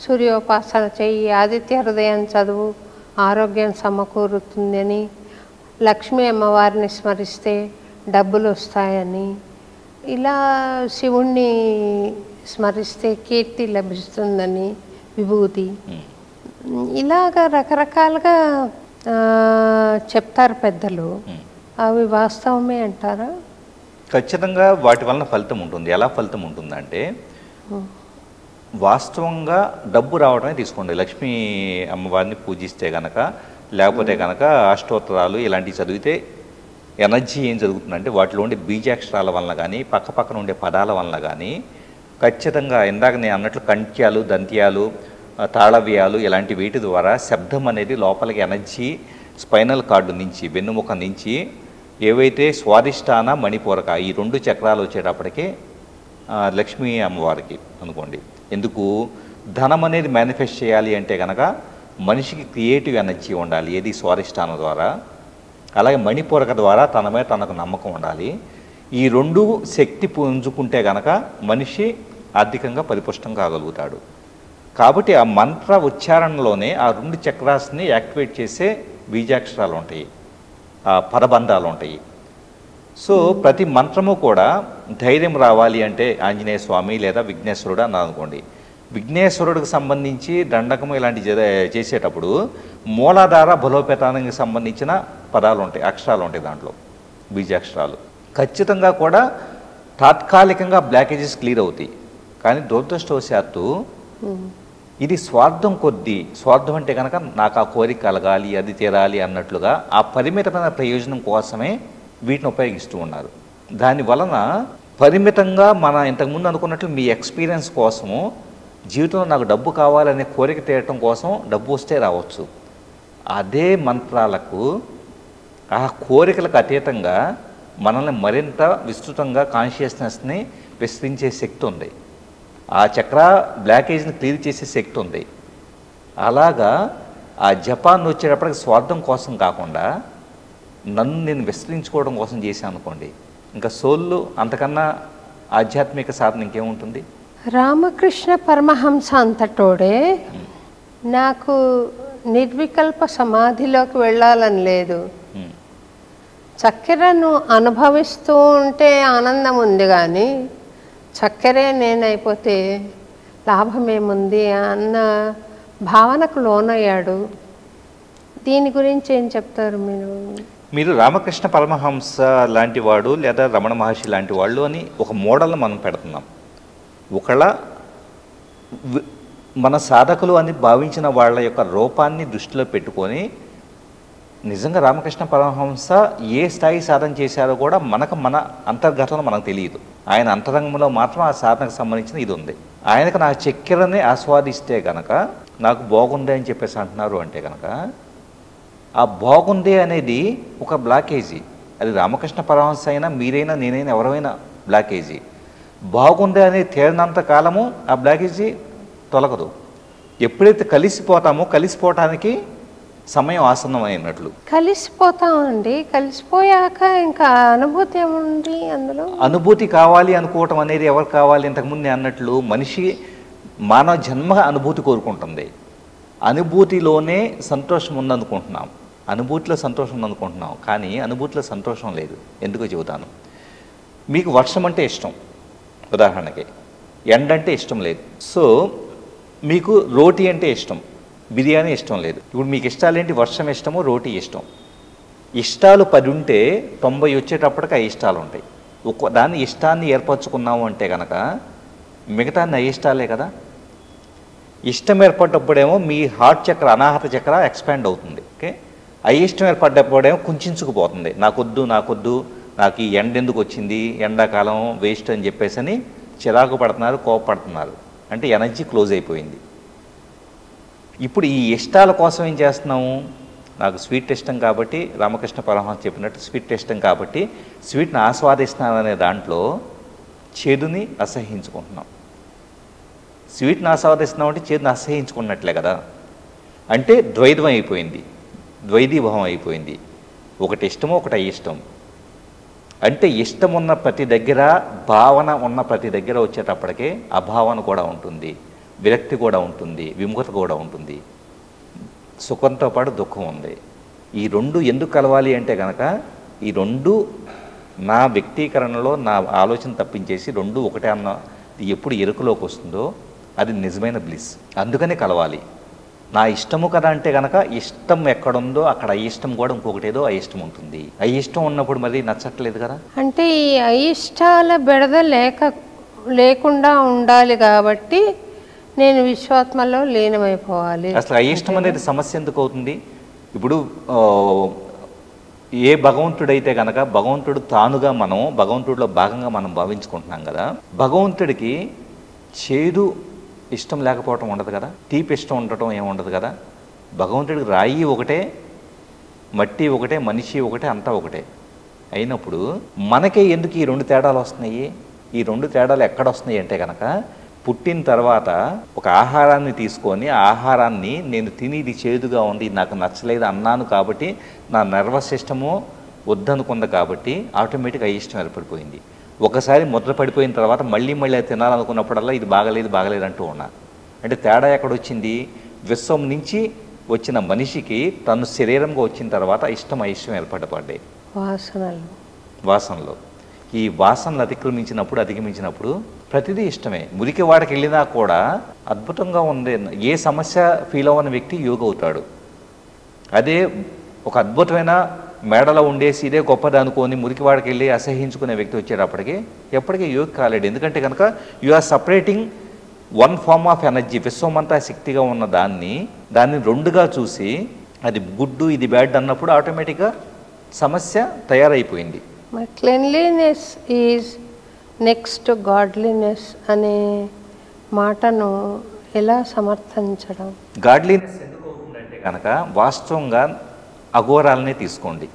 సూర్యోపాసన చెయ్యి, ఆదిత్య హృదయం చదువు ఆరోగ్యం సమకూరుతుందని, లక్ష్మీ అమ్మవారిని స్మరిస్తే డబ్బులు వస్తాయని, ఇలా శివుణ్ణి స్మరిస్తే కీర్తి లభిస్తుందని, విభూతి, ఇలాగ రకరకాలుగా చెప్తారు పెద్దలు. అవి వాస్తవమే అంటారా? ఖచ్చితంగా వాటి వలన ఫలితం ఉంటుంది. ఎలా ఫలితం ఉంటుందంటే వాస్తవంగా డబ్బు రావడమే తీసుకోండి. లక్ష్మీ అమ్మవారిని పూజిస్తే కనుక, లేకపోతే కనుక అష్టోత్తరాలు ఇలాంటివి చదివితే ఎనర్జీ ఏం జరుగుతుందంటే వాటిలో ఉండే బీజాక్షరాల వలన కానీ, పక్కన ఉండే పదాల వలన కానీ ఖచ్చితంగా ఇందాక నేను అన్నట్లు కంట్యాలు, దంత్యాలు, తాళవ్యాలు ఇలాంటి వీటి ద్వారా శబ్దం అనేది లోపలికి ఎనర్జీ స్పైనల్ కార్డు నుంచి, వెన్నుముక నుంచి ఏవైతే స్వాదిష్టాన, మణిపూరక ఈ 2 చక్రాలు వచ్చేటప్పటికే లక్ష్మీ అమ్మవారికి అనుకోండి. ఎందుకు ధనం అనేది మేనిఫెస్ట్ చేయాలి అంటే కనుక మనిషికి క్రియేటివ్ ఎనర్జీ ఉండాలి, ఏది స్వాదిష్టానం ద్వారా. అలాగే మణిపూరక ద్వారా తన మీద తనకు నమ్మకం ఉండాలి. ఈ 2 శక్తి పుంజుకుంటే కనుక మనిషి ఆర్థికంగా పరిపుష్టం కాగలుగుతాడు. కాబట్టి ఆ మంత్ర ఉచ్చారణలోనే ఆ 2 చక్రాస్ని యాక్టివేట్ చేసే బీజాక్షరాలు ఉంటాయి, పదబంధాలు ఉంటాయి. సో ప్రతి మంత్రము కూడా ధైర్యం రావాలి అంటే ఆంజనేయ స్వామి లేదా విఘ్నేశ్వరుడు అన్నారు అనుకోండి. విఘ్నేశ్వరుడికి సంబంధించి దండకము ఇలాంటి చేసేటప్పుడు మూలాధార బలోపేతానికి సంబంధించిన పదాలు ఉంటాయి, అక్షరాలు ఉంటాయి దాంట్లో, బీజాక్షరాలు. ఖచ్చితంగా కూడా తాత్కాలికంగా బ్లాకేజెస్ క్లియర్ అవుతాయి. కానీ దురదృష్టవశాత్తు ఇది స్వార్థం కొద్దీ, స్వార్థం అంటే కనుక నాకు ఆ కోరిక కలగాలి, అది తీరాలి అన్నట్లుగా ఆ పరిమితమైన ప్రయోజనం కోసమే వీటిని ఉపయోగిస్తూ ఉన్నారు. దాని వలన పరిమితంగా మన ఇంతకుముందు అనుకున్నట్లు మీ ఎక్స్పీరియన్స్ కోసము జీవితంలో నాకు డబ్బు కావాలనే కోరిక తీరటం కోసం డబ్బు వస్తే రావచ్చు. అదే మంత్రాలకు ఆ కోరికలకు అతీతంగా మనల్ని మరింత విస్తృతంగా కాన్షియస్నెస్ని విస్తరించే శక్తి ఉంది. ఆ చక్ర బ్లాకేజ్ని క్లియర్ చేసే శక్తి ఉంది. అలాగా ఆ జపాన్ వచ్చేటప్పటికి స్వార్థం కోసం కాకుండా నన్ను నేను విస్తరించుకోవడం కోసం చేశాను అనుకోండి, ఇంకా సోళ్ళు అంతకన్నా ఆధ్యాత్మిక సాధన ఇంకేముంటుంది? రామకృష్ణ పరమహంస అంతటోడే నాకు నిర్వికల్ప సమాధిలోకి వెళ్ళాలని లేదు. చక్కెరను అనుభవిస్తూ ఉంటే ఆనందం ఉంది, కానీ చక్కెరే నేనైపోతే లాభమేముంది అన్న భావనకు లోనయ్యాడు. దీని గురించి ఏం చెప్తారు మీరు? రామకృష్ణ పరమహంస లాంటి వాడు లేదా రమణ మహర్షి లాంటి వాళ్ళు అని ఒక మోడల్ని మనం పెడుతున్నాం. ఒకళ్ళ మన సాధకులు అని భావించిన వాళ్ళ యొక్క రూపాన్ని దృష్టిలో పెట్టుకొని నిజంగా రామకృష్ణ పరమహంస ఏ స్థాయి సాధన చేశారో కూడా మన అంతర్గతంలో మనకు తెలియదు. ఆయన అంతరంగంలో మాత్రం ఆ సాధనకు సంబంధించిన ఇది ఉంది. ఆయనకు నా చక్కెరని ఆస్వాదిస్తే కనుక నాకు బాగుంది అని చెప్పేసి అంటున్నారు అంటే కనుక ఆ బాగుంది అనేది ఒక బ్లాకేజీ. అది రామకృష్ణ పరమహంస అయినా మీరైనా నేనైనా ఎవరైనా బ్లాకేజీ. బాగుంది అనేది తేలినంత కాలము ఆ బ్లాకేజీ తొలగదు. ఎప్పుడైతే కలిసిపోవటానికి సమయం ఆసన్నమైనట్లు. కలిసిపోతామండి. కలిసిపోయాక ఇంకా అనుభూతి ఏముంది అందులో? అనుభూతి కావాలి అనుకోవటం అనేది ఎవరు కావాలి? ఇంతకుముందు అన్నట్లు మనిషి మానవ జన్మ అనుభూతి కోరుకుంటుంది. అనుభూతిలోనే సంతోషం ఉందనుకుంటున్నాం, అనుభూతిలో సంతోషం ఉందనుకుంటున్నాం, కానీ అనుభూతిలో సంతోషం లేదు. ఎందుకో చెబుతాను. మీకు వర్షం అంటే ఇష్టం, ఉదాహరణకి ఎండ అంటే ఇష్టం లేదు. సో మీకు రోటీ అంటే ఇష్టం, బిర్యానీ ఇష్టం లేదు. ఇప్పుడు మీకు ఇష్టాలు ఏంటి? వర్షం ఇష్టము, రోటీ ఇష్టం. ఇష్టాలు 10 ఉంటే 90 వచ్చేటప్పటికి ఆ ఇష్టాలు ఉంటాయి. దాన్ని ఇష్టాన్ని ఏర్పరచుకున్నాము అంటే కనుక మిగతా అయిష్టాలే కదా. ఇష్టం ఏర్పడ్డప్పుడేమో మీ హార్ట్ చక్ర, అనాహత చక్ర ఎక్స్పాండ్ అవుతుంది. ఓకే, అయిష్టం ఏర్పడ్డప్పుడేమో కుంచుకుపోతుంది. నాకొద్దు, నాకు ఈ ఎండ ఎందుకు వచ్చింది, ఎండాకాలం వేస్ట్ అని చెప్పేసి అని చిరాకు పడుతున్నారు, కోపపడుతున్నారు. అంటే ఎనర్జీ క్లోజ్ అయిపోయింది. ఇప్పుడు ఈ ఇష్టాల కోసం ఏం చేస్తున్నాము? నాకు స్వీట్ ఇష్టం కాబట్టి, రామకృష్ణ పరమహంస చెప్పినట్టు స్వీట్ ఇష్టం కాబట్టి స్వీట్ని ఆస్వాదిస్తున్నాను అనే దాంట్లో చేదుని అసహించుకుంటున్నాం. స్వీట్ని ఆస్వాదిస్తున్నాం అంటే చేదుని అసహించుకున్నట్లే కదా. అంటే ద్వైతం అయిపోయింది, ద్వైతీభావం అయిపోయింది. ఒకటి ఇష్టమో ఒకటి అయిష్టం. అంటే ఇష్టం ఉన్న ప్రతి దగ్గర, భావన ఉన్న ప్రతి దగ్గర వచ్చేటప్పటికే అభావన కూడా ఉంటుంది, విరక్తి కూడా ఉంటుంది, విముఖత కూడా ఉంటుంది, సుఖంతో పాటు దుఃఖం ఉంది. ఈ రెండు ఎందుకు కలవాలి అంటే కనుక ఈ రెండు నా వ్యక్తీకరణలో నా ఆలోచన తప్పించేసి రెండు ఒకటే అన్న ఎప్పుడు ఎరుకలోకి వస్తుందో అది నిజమైన బ్లిస్. అందుకనే కలవాలి. నా ఇష్టము కదా అంటే కనుక ఇష్టం ఎక్కడుందో అక్కడ అయిష్టం కూడా ఇంకొకటి ఏదో అయిష్టం ఉంటుంది. అయిష్టం ఉన్నప్పుడు మరి నచ్చట్లేదు కదా. అంటే ఈ అయిష్టాల బెడద లేకుండా ఉండాలి కాబట్టి నేను విశ్వాత్మలో లీనమైపోవాలి. అసలు అయిష్టం అనేది సమస్య ఎందుకు అవుతుంది? ఇప్పుడు ఏ భగవంతుడైతే కనుక భగవంతుడు తానుగా మనం భగవంతుడిలో భాగంగా మనం భావించుకుంటున్నాం కదా. భగవంతుడికి చేదు ఇష్టం లేకపోవటం ఉండదు కదా, తీపి ఇష్టం ఉండటం ఏముండదు కదా. భగవంతుడికి రాయి ఒకటే, మట్టి ఒకటే, మనిషి ఒకటే, అంతా ఒకటే అయినప్పుడు మనకే ఎందుకు ఈ రెండు తేడాలు వస్తున్నాయి? ఈ రెండు తేడాలు ఎక్కడ వస్తున్నాయి అంటే కనుక పుట్టిన తర్వాత ఒక ఆహారాన్ని తీసుకొని ఆ ఆహారాన్ని నేను తిని ఇది చేదుగా ఉంది, నాకు నచ్చలేదు అన్నాను కాబట్టి నా నర్వస్ సిస్టము వద్దనుకుంది కాబట్టి ఆటోమేటిక్గా అయిష్టం ఏర్పడిపోయింది. ఒకసారి ముద్ర పడిపోయిన తర్వాత మళ్ళీ అది తినాలనుకున్నప్పుడల్లా ఇది బాగలేదు అంటూ ఉన్నా. అంటే తేడా ఎక్కడొచ్చింది? విశ్వం నుంచి వచ్చిన మనిషికి తను శరీరంగా వచ్చిన తర్వాత ఇష్టం అయిష్టం ఏర్పడపడ్డాయి వాసనలో. ఈ వాసనలు అధిగమించినప్పుడు ప్రతిదీ ఇష్టమే. మురికి వాడికి వెళ్ళినా కూడా అద్భుతంగా ఉంది. ఏ సమస్య ఫీల్ అవ్వని వ్యక్తి యోగ అవుతాడు. అదే ఒక అద్భుతమైన మేడలో ఉండేసి ఇదే గొప్పది అనుకొని మురికివాడికి వెళ్ళి అసహించుకునే వ్యక్తి వచ్చేటప్పటికి ఎప్పటికీ యోగ కాలేడు. ఎందుకంటే కనుక you are separating one form of energy. విశ్వమంతా శక్తిగా ఉన్న దాన్ని రెండుగా చూసి అది గుడ్ ఇది బ్యాడ్ అన్నప్పుడు ఆటోమేటిక్గా సమస్య తయారైపోయింది. క్లెన్లీనెస్ ఈజ్ నెక్స్ట్ గాడ్లీనెస్ అనే మాటను ఎలా సమర్థించడం? గాడ్లీనెస్ ఎందుకు అవుతుందంటే కనుక వాస్తవంగా అఘోరాలనే తీసుకోండి.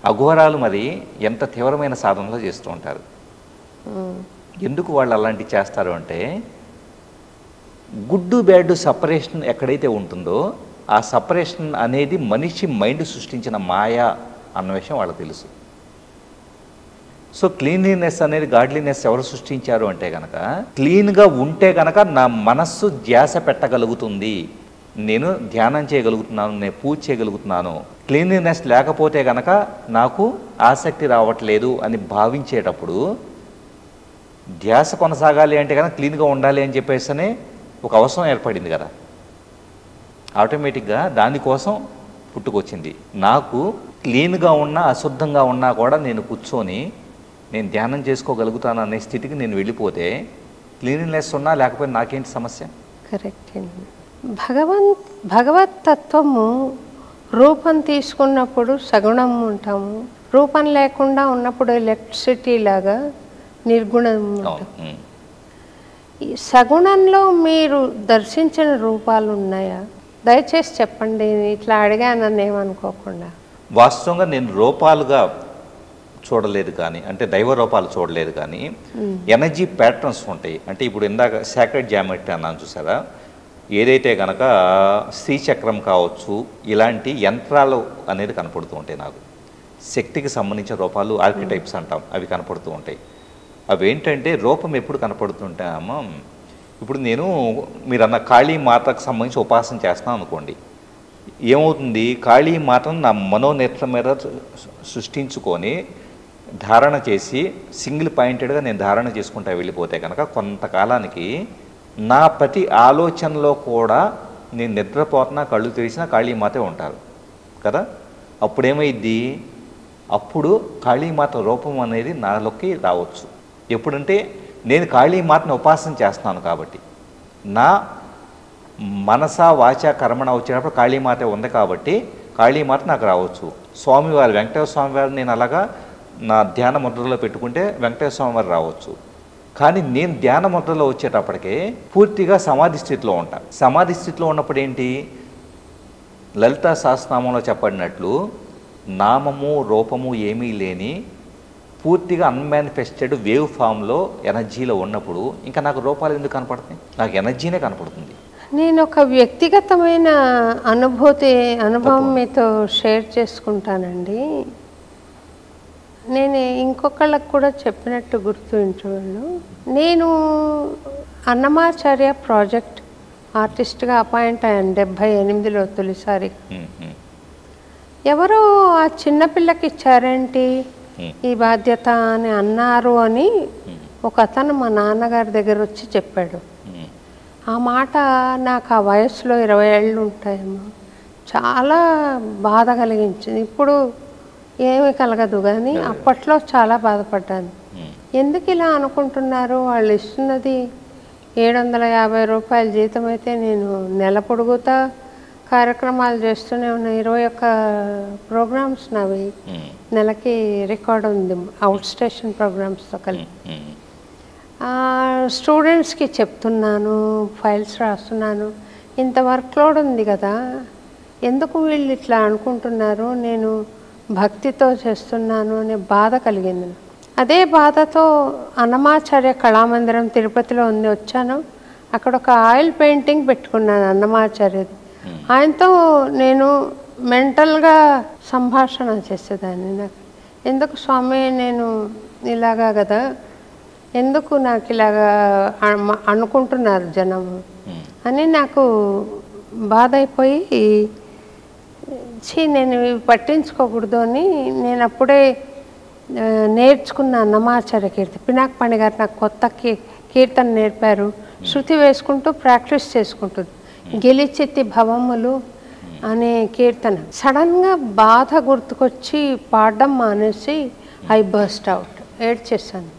అఘోరాలు మరి ఎంత తీవ్రమైన సాధనలో చేస్తూ ఉంటారు. ఎందుకు వాళ్ళు అలాంటివి చేస్తారు అంటే గుడ్డు బ్యాడ్ సపరేషన్ ఎక్కడైతే ఉంటుందో ఆ సపరేషన్ అనేది మనిషి మైండ్ సృష్టించిన మాయా అన్న విషయం వాళ్ళకి తెలుసు. సో క్లీన్లీనెస్ అనేది గాడ్లీనెస్ ఎవరు సృష్టించారు అంటే కనుక క్లీన్గా ఉంటే కనుక నా మనస్సు ధ్యాస పెట్టగలుగుతుంది, నేను ధ్యానం చేయగలుగుతున్నాను, నేను పూజ చేయగలుగుతున్నాను. క్లీన్లీనెస్ లేకపోతే కనుక నాకు ఆసక్తి రావట్లేదు అని భావించేటప్పుడు ధ్యాస కొనసాగాలి అంటే కనుక క్లీన్గా ఉండాలి అని చెప్పేసి ఒక అవసరం ఏర్పడింది కదా, ఆటోమేటిక్గా దానికోసం పుట్టుకొచ్చింది. నాకు క్లీన్గా ఉన్నా అశుద్ధంగా ఉన్నా కూడా నేను కూర్చొని నేను ధ్యానం చేసుకోగలుగుతాను అనే స్థితికి నేను వెళ్ళిపోతే క్లీన్లీనెస్ ఉన్నా లేకపోతే నాకేంటి సమస్య? కరెక్ట్ అండి. భగవత్ తత్వము రూపం తీసుకున్నప్పుడు సగుణం ఉంటాము, రూపం లేకుండా ఉన్నప్పుడు ఎలక్ట్రిసిటీ లాగా నిర్గుణం ఉంటాం. ఈ సగుణంలో మీరు దర్శించిన రూపాలు ఉన్నాయా? దయచేసి చెప్పండి, ఇట్లా అడిగానని ఏమనుకోకుండా. వాస్తవంగా నేను రూపాలుగా చూడలేదు కానీ, అంటే దైవ రూపాలు చూడలేదు కానీ ఎనర్జీ ప్యాటర్న్స్ ఉంటాయి. అంటే ఇప్పుడు ఇందాక సాక్రెడ్ జామెట్రీ అన్నాను చూసారా, ఏదైతే కనుక శ్రీచక్రం కావచ్చు, ఇలాంటి యంత్రాలు అనేది కనపడుతూ ఉంటాయి. నాకు శక్తికి సంబంధించిన రూపాలు ఆర్కిటైప్స్ అంటాం, అవి కనపడుతూ ఉంటాయి. అవి ఏంటంటే రూపం ఎప్పుడు కనపడుతుంటామో, ఇప్పుడు నేను మీరన్న కాళీమాతకు సంబంధించి ఉపాసన చేస్తాను అనుకోండి, ఏమవుతుంది, కాళీమాతను నా మనోనేత్రం మీద సృష్టించుకొని ధారణ చేసి సింగిల్ పాయింటెడ్గా నేను ధారణ చేసుకుంటా వెళ్ళిపోతే కనుక కొంతకాలానికి నా ప్రతి ఆలోచనలో కూడా నేను నిద్రపోతున్నా, కళ్ళు తెరిచినా కాళీమాతే ఉంటారు కదా. అప్పుడేమైద్ది, అప్పుడు కాళీమాత రూపం అనేది నాలోకి రావచ్చు. ఎప్పుడంటే నేను కాళీమాతను ఉపాసన చేస్తున్నాను కాబట్టి, నా మనస వాచ కర్మణ వచ్చేటప్పుడు కాళీమాత ఉంది కాబట్టి కాళీమాత నాకు రావచ్చు. స్వామివారు వెంకటేశ్వర స్వామివారు నేను అలాగా నా ధ్యాన ముద్రలో పెట్టుకుంటే వెంకటేశ్వర స్వామివారు రావచ్చు. కానీ నేను ధ్యాన ముద్రలో వచ్చేటప్పటికే పూర్తిగా సమాధి స్థితిలో ఉంటాను. సమాధి స్థితిలో ఉన్నప్పుడు ఏంటి, లలితా సహస్రనామంలో చెప్పడినట్లు నామము రూపము ఏమీ లేని పూర్తిగా అన్మానిఫెస్టెడ్ వేవ్ ఫామ్లో ఎనర్జీలో ఉన్నప్పుడు ఇంకా నాకు రూపాలు ఎందుకు కనపడుతుంది, నాకు ఎనర్జీనే కనపడుతుంది. నేను ఒక వ్యక్తిగతమైన అనుభవం మీతో షేర్ చేసుకుంటానండి. నేను ఇంకొకళ్ళకు కూడా చెప్పినట్టు గుర్తుంచుకోండి. నేను అన్నమాచార్య ప్రాజెక్ట్ ఆర్టిస్ట్గా అపాయింట్ అయ్యాను 78లో తొలిసారి. ఎవరో ఆ చిన్నపిల్లకి ఇచ్చారేంటి ఈ బాధ్యత అని అన్నారు అని ఒక అతను మా నాన్నగారి దగ్గర వచ్చి చెప్పాడు. ఆ మాట నాకు ఆ వయసులో 20 ఏళ్ళు ఉంటాయేమో, చాలా బాధ కలిగించింది. ఇప్పుడు ఏమీ కలగదు కానీ అప్పట్లో చాలా బాధపడ్డాను. ఎందుకు ఇలా అనుకుంటున్నారు, వాళ్ళు ఇస్తున్నది 750 రూపాయల జీతం అయితే నేను నెల పొడుగుతా కార్యక్రమాలు చేస్తూనే ఉన్న 21 ప్రోగ్రామ్స్ నావి నెలకి రికార్డ్ ఉంది, అవుట్ స్టేషన్ ప్రోగ్రామ్స్తో కలిపి. స్టూడెంట్స్కి చెప్తున్నాను, ఫైల్స్ రాస్తున్నాను, ఇంత వర్క్ లోడ్ ఉంది కదా, ఎందుకు వీళ్ళు ఇట్లా అనుకుంటున్నారు, నేను భక్తితో చేస్తున్నాను అనే బాధ కలిగింది. అదే బాధతో అన్నమాచార్య కళామందిరం తిరుపతిలో ఉంది, వచ్చాను. అక్కడ ఒక ఆయిల్ పెయింటింగ్ పెట్టుకున్నాను అన్నమాచార్యది. ఆయనతో నేను మెంటల్గా సంభాషణ చేసేదాన్ని. నాకు ఎందుకు స్వామి నేను ఇలాగా కదా, ఎందుకు నాకు ఇలాగా అనుకుంటున్నారు జనము అని నాకు బాధ అయిపోయి, నేను పట్టించుకోకూడదు అని నేను అప్పుడే నేర్చుకున్న అన్నమాచార్య కీర్తి. పినాక్ పండి గారు నాకు కొత్త కీర్తన నేర్పారు. శృతి వేసుకుంటూ ప్రాక్టీస్ చేసుకుంటుంది. గెలిచెత్తి భవములు అనే కీర్తన. సడన్గా బాధ గుర్తుకొచ్చి పాడడం మానేసి ఐ బర్స్ట్ అవుట్, ఏడ్చేసాను.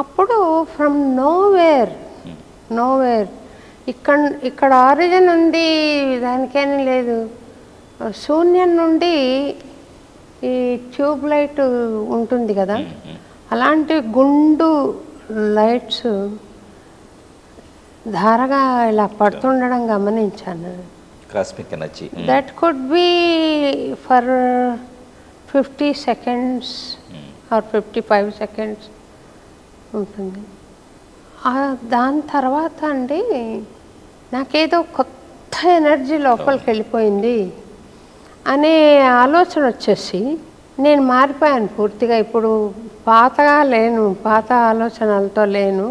అప్పుడు ఫ్రమ్ నోవేర్ ఇక్కడ ఆరిజిన్ ఉంది, దానికేమీ లేదు. శూన్యం నుండి ఈ ట్యూబ్ లైట్ ఉంటుంది కదా, అలాంటి గుండు లైట్స్ ధారగా ఇలా పడుతుండడం గమనించాను. Cosmic energy. That could be for 50 seconds or 55 seconds ఉంటుంది. దాని తర్వాత అండి నాకేదో కొత్త ఎనర్జీ లోపలికి వెళ్ళిపోయింది అనే ఆలోచన వచ్చేసి నేను మారిపోయాను పూర్తిగా. ఇప్పుడు పాతగా లేను, పాత ఆలోచనలతో లేను.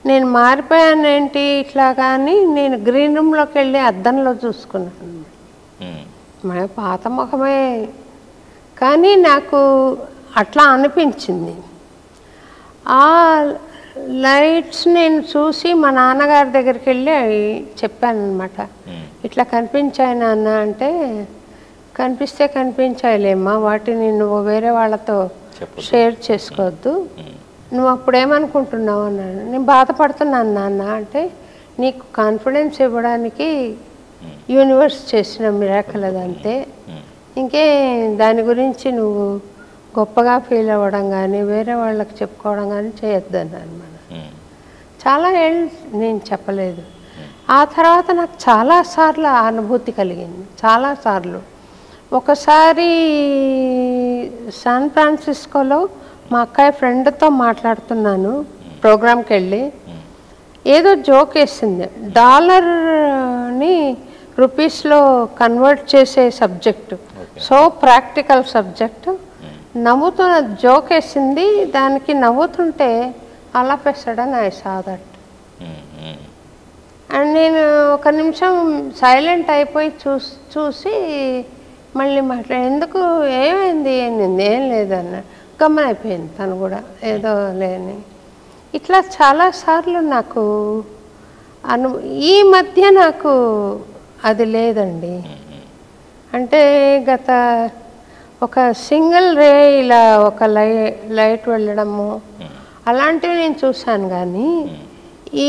నేను మారిపోయాను ఏంటి ఇట్లా, కానీ నేను గ్రీన్ రూమ్లోకి వెళ్ళి అద్దంలో చూసుకున్నాను. మన పాత ముఖమే, కానీ నాకు అట్లా అనిపించింది. ఆ లైట్స్ నేను చూసి మా నాన్నగారి దగ్గరికి వెళ్ళి చెప్పాను అనమాట, ఇట్లా కనిపించాయి నాన్న అంటే, కనిపిస్తే కనిపించాయిలేమ్మా, వాటిని నువ్వు వేరే వాళ్ళతో షేర్ చేసుకోవద్దు, నువ్వు అప్పుడేమనుకుంటున్నావు అన్నాడు. నేను బాధపడుతున్నాను నాన్న అంటే, నీకు కాన్ఫిడెన్స్ ఇవ్వడానికి యూనివర్స్ చేసిన మిరాకిల్ అదంతే, ఇంకే దాని గురించి నువ్వు గొప్పగా ఫీల్ అవ్వడం కానీ వేరే వాళ్ళకి చెప్పుకోవడం కానీ చేయొద్దన్నాను. చాలా ఏళ్ళు నేను చెప్పలేదు. ఆ తర్వాత నాకు చాలాసార్లు ఆ అనుభూతి కలిగింది, చాలాసార్లు. ఒకసారి శాన్ ఫ్రాన్సిస్కోలో మా అక్కయ్య ఫ్రెండ్తో మాట్లాడుతున్నాను, ప్రోగ్రామ్కి వెళ్ళి ఏదో జోక్ వేసింది, డాలర్ని రూపీస్లో కన్వర్ట్ చేసే సబ్జెక్టు, సో ప్రాక్టికల్ సబ్జెక్టు. నవ్వుతున్న జోక్ వేసింది, దానికి నవ్వుతుంటే అలా పెసడని ఐ సా దట్. అండ్ నేను ఒక నిమిషం సైలెంట్ అయిపోయి చూసి మళ్ళీ ఎందుకు ఏమైంది ఏం లేదన్న గమనైపోయింది తను కూడా, ఏదో లేని. ఇట్లా చాలాసార్లు నాకు ఈ మధ్య నాకు అది లేదండి. అంటే గత ఒక సింగిల్ రే ఇలా ఒక లైట్ వెళ్ళడము అలాంటివి నేను చూశాను, కానీ ఈ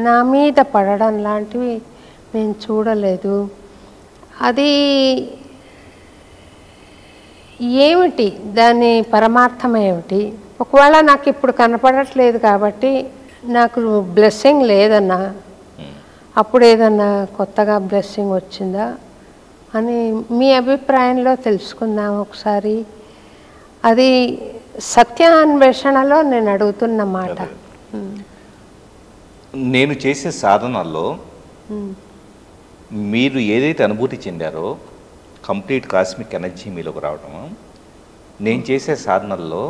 నా మీద పడడం లాంటివి నేను చూడలేదు. అది ఏమిటి, దాని పరమార్థం ఏమిటి? ఒకవేళ నాకు ఇప్పుడు కనపడట్లేదు కాబట్టి నాకు బ్లెస్సింగ్ లేదన్నా, అప్పుడు ఏదన్నా కొత్తగా బ్లెస్సింగ్ వచ్చిందా అని మీ అభిప్రాయంలో తెలుసుకుందాం ఒకసారి. అది సత్యాన్వేషణలో నేను అడుగుతున్న మాట. నేను చేసే సాధనల్లో మీరు ఏదైతే అనుభూతి చెందారో కంప్లీట్ కాస్మిక్ ఎనర్జీ మీలోకి రావడం, నేను చేసే సాధనల్లో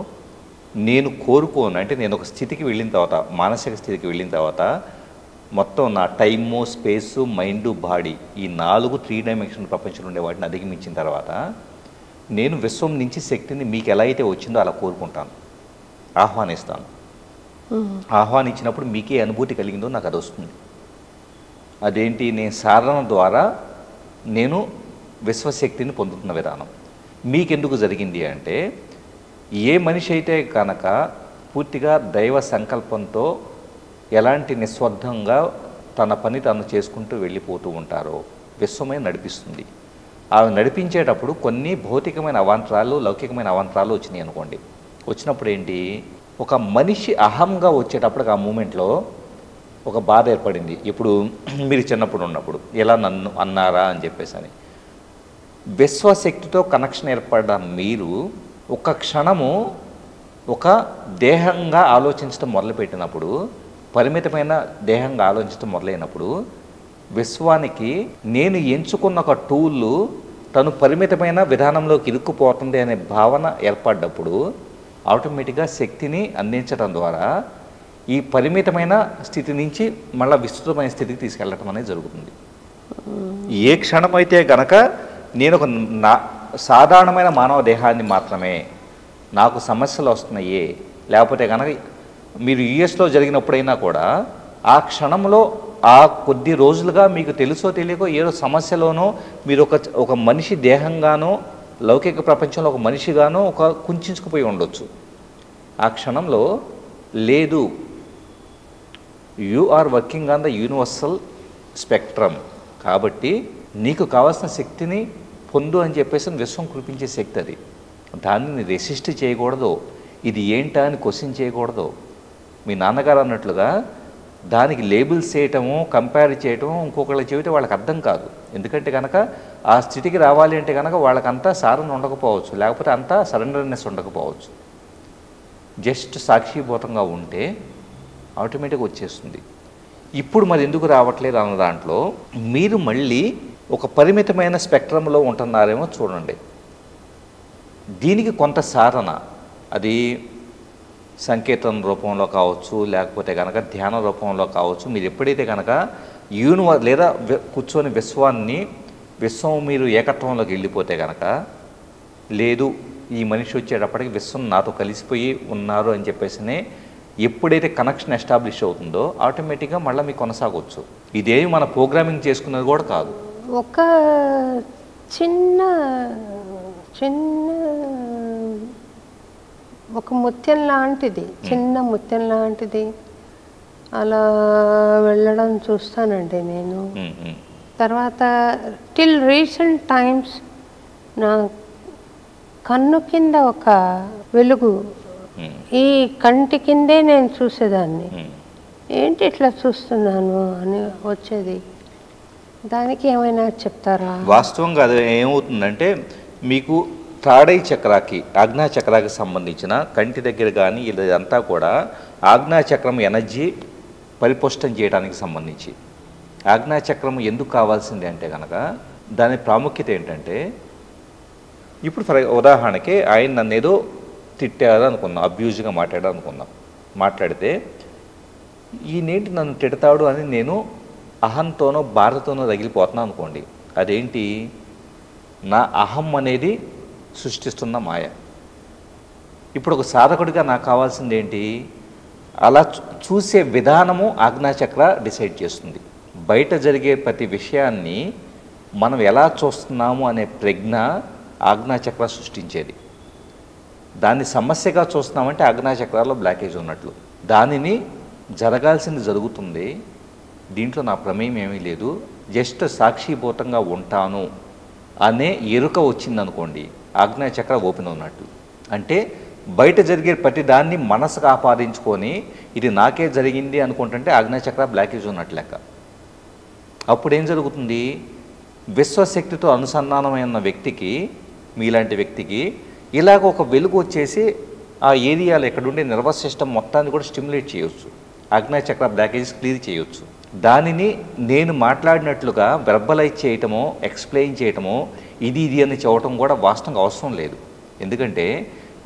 నేను కోరుకోను, అంటే నేను ఒక స్థితికి వెళ్ళిన తర్వాత, మానసిక స్థితికి వెళ్ళిన తర్వాత మొత్తం నా టైము, స్పేసు, మైండు, బాడీ, ఈ 4 3 డైమెన్షన్ ప్రపంచంలో ఉండే వాటిని అధిగమించిన తర్వాత నేను విశ్వం నుంచి శక్తిని మీకు ఎలా అయితే వచ్చిందో అలా కోరుకుంటాను, ఆహ్వానిస్తాను. ఆహ్వానించినప్పుడు మీకే అనుభూతి కలిగిందో నాకు అది వస్తుంది. అదేంటి, నేను సాధన ద్వారా నేను విశ్వశక్తిని పొందుతున్న విధానం. మీకెందుకు జరిగింది అంటే, ఏ మనిషి అయితే కనుక పూర్తిగా దైవ సంకల్పంతో ఎలాంటి నిస్వార్థంగా తన పని తాను చేసుకుంటూ వెళ్ళిపోతూ ఉంటారో విశ్వమే నడిపిస్తుంది. అవి నడిపించేటప్పుడు కొన్ని భౌతికమైన అవాంతరాలు, లౌకికమైన అవాంతరాలు వచ్చినాయి అనుకోండి. వచ్చినప్పుడు ఏంటి, ఒక మనిషి అహంగా వచ్చేటప్పటికి ఆ మూమెంట్లో ఒక బాధ ఏర్పడింది. ఇప్పుడు మీరు చిన్నప్పుడు ఉన్నప్పుడు ఎలా నన్ను అన్నారా అని చెప్పేసి అని విశ్వశక్తితో కనెక్షన్ ఏర్పడ్డ మీరు ఒక క్షణము ఒక దేహంగా ఆలోచించడం మొదలుపెట్టినప్పుడు, పరిమితమైన దేహంగా ఆలోచించడం మొదలైనప్పుడు విశ్వానికి నేను ఎంచుకున్న ఒక టూల్ తను పరిమితమైన విధానంలోకి ఇరుక్కుపోతుంది అనే భావన ఏర్పడ్డప్పుడు ఆటోమేటిక్గా శక్తిని అందించడం ద్వారా ఈ పరిమితమైన స్థితి నుంచి మళ్ళీ విస్తృతమైన స్థితికి తీసుకెళ్ళటం అనేది జరుగుతుంది. ఏ క్షణమైతే గనక నేను ఒక సాధారణమైన మానవ దేహాన్ని మాత్రమే, నాకు సమస్యలు వస్తున్నాయి, లేకపోతే కనుక మీరు యుఎస్లో జరిగినప్పుడైనా కూడా ఆ క్షణంలో ఆ కొద్ది రోజులుగా మీకు తెలుసో తెలియకో ఏదో సమస్యలోనో మీరు ఒక మనిషి దేహంగానో లౌకిక ప్రపంచంలో ఒక మనిషిగానో ఒక కుంచుకుపోయి ఉండొచ్చు. ఆ క్షణంలో లేదు, you are working on the universal spectrum, కాబట్టి నీకు కావాల్సిన శక్తిని పొందు అని చెప్పేసి విశ్వం కురిపించే శక్తి అది. దాన్ని రెసిస్ట్ చేయకూడదు, ఇది ఏంటా అని క్వశ్చన్ చేయకూడదు. మీ నాన్నగారు అన్నట్లుగా దానికి లేబుల్స్ చేయటము, కంపేర్ చేయటం, ఇంకొకళ్ళు చెబితే వాళ్ళకి అర్థం కాదు. ఎందుకంటే కనుక ఆ స్థితికి రావాలి అంటే కనుక వాళ్ళకంతా సారణ ఉండకపోవచ్చు, లేకపోతే అంతా సరెండర్నెస్ ఉండకపోవచ్చు. జస్ట్ సాక్షిభూతంగా ఉంటే ఆటోమేటిక్గా వచ్చేస్తుంది. ఇప్పుడు మరి ఎందుకు రావట్లేదు అన్న దాంట్లో మీరు మళ్ళీ ఒక పరిమితమైన స్పెక్ట్రంలో ఉంటున్నారేమో చూడండి. దీనికి కొంత సాధన, అది సంకేతం రూపంలో కావచ్చు, లేకపోతే కనుక ధ్యాన రూపంలో కావచ్చు. మీరు ఎప్పుడైతే కనుక లేదా కూర్చొని విశ్వం మీరు ఏకత్వంలోకి వెళ్ళిపోతే కనుక, లేదు ఈ మనిషి వచ్చేటప్పటికి విశ్వం నాతో కలిసిపోయి ఉన్నారు అని చెప్పేసి ఎప్పుడైతే కనెక్షన్ ఎస్టాబ్లిష్ అవుతుందో ఆటోమేటిక్గా మళ్ళీ మీకు కొనసాగవచ్చు. ఇదేమి మన ప్రోగ్రామింగ్ చేసుకున్నది కూడా కాదు. ఒక చిన్న ఒక ముత్యం లాంటిది, చిన్న ముత్యం లాంటిది అలా వెళ్ళడం చూస్తానండి నేను. తర్వాత టిల్ రీసెంట్ టైమ్స్ నా కన్ను కింద ఒక వెలుగు, ఈ కంటి కిందే నేను చూసేదాన్ని. ఏంటి ఇట్లా చూస్తున్నాను అని వచ్చేది. దానికి ఏమైనా చెప్తారా? వాస్తవంగా అది ఏమవుతుందంటే, మీకు తాడై చక్రాకి, ఆజ్ఞా చక్రాకి సంబంధించిన కంటి దగ్గర కానీ ఇదంతా కూడా ఆజ్ఞాచక్రం ఎనర్జీ పరిపుష్టం చేయడానికి సంబంధించి. ఆజ్ఞాచక్రం ఎందుకు కావాల్సింది అంటే కనుక దాని ప్రాముఖ్యత ఏంటంటే, ఇప్పుడు ఉదాహరణకి ఆయన నన్ను ఏదో తిట్టారు అనుకున్నాం, అబ్యూజ్గా మాట్లాడారు అనుకున్నాం. మాట్లాడితే ఈయనేంటి నన్ను తిడతాడు అని నేను అహంతోనో బాధతోనో రగిలిపోతున్నాను అనుకోండి. అదేంటి? నా అహం అనేది సృష్టిస్తున్న మాయ. ఇప్పుడు ఒక సాధకుడిగా నాకు కావాల్సింది ఏంటి? అలా చూసే విధానము ఆజ్ఞాచక్ర డిసైడ్ చేస్తుంది. బయట జరిగే ప్రతి విషయాన్ని మనం ఎలా చూస్తున్నాము అనే ప్రజ్ఞ ఆజ్ఞాచక్ర సృష్టించేది. దాన్ని సమస్యగా చూస్తున్నామంటే ఆజ్ఞాచక్రాల్లో బ్లాకేజ్ ఉన్నట్లు. దానిని జరగాల్సింది జరుగుతుంది, దీంట్లో నా ప్రమేయం ఏమీ లేదు, జస్ట్ సాక్షిభూతంగా ఉంటాను అనే ఎరుక వచ్చిందనుకోండి, ఆజ్ఞాచక్ర ఓపెన్ ఉన్నట్టు. అంటే బయట జరిగే ప్రతి దాన్ని మనసుకు ఆపాదించుకొని ఇది నాకే జరిగింది అనుకుంటుంటే ఆజ్ఞాచక్ర బ్లాకేజ్ ఉన్నట్టు లెక్క. అప్పుడేం జరుగుతుంది? విశ్వశక్తితో అనుసంధానమైన వ్యక్తికి, మీలాంటి వ్యక్తికి ఇలాగ ఒక వెలుగు వచ్చేసి ఆ ఏరియాలో ఎక్కడుండే నర్వస్ సిస్టమ్ మొత్తాన్ని కూడా స్టిమ్యులేట్ చేయవచ్చు, ఆజ్ఞాచక్ర బ్లాకేజెస్ క్లియర్ చేయవచ్చు. దానిని నేను మాట్లాడినట్లుగా వెర్బలైజ్ చేయటమో, ఎక్స్ప్లెయిన్ చేయటమో, ఇది అని చెప్పడం కూడా వాస్తవంగా అవసరం లేదు. ఎందుకంటే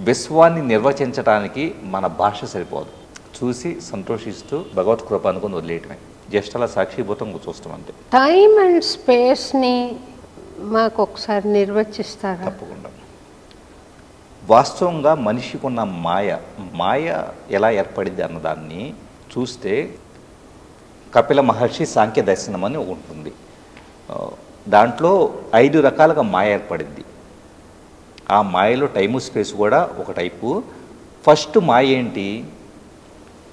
విశ్వాన్ని నిర్వచించడానికి మన భాష సరిపోదు. చూసి సంతోషిస్తూ భగవత్ కృప అనుకుని వదిలేయటమే, జస్ట్ అలా సాక్షిభూతంగా చూస్తాం అంతే. టైం అండ్ స్పేస్ని మాకు ఒకసారి నిర్వచిస్తారా? తప్పకుండా. వాస్తవంగా మనిషికి ఉన్న మాయ ఎలా ఏర్పడింది అన్నదాన్ని చూస్తే కపిల మహర్షి సాంఖ్య దర్శనం అని ఉంటుంది. దాంట్లో 5 రకాలుగా మాయ ఏర్పడింది. ఆ మాయలో టైము స్పేస్ కూడా ఒక టైపు. ఫస్ట్ మాయ ఏంటి?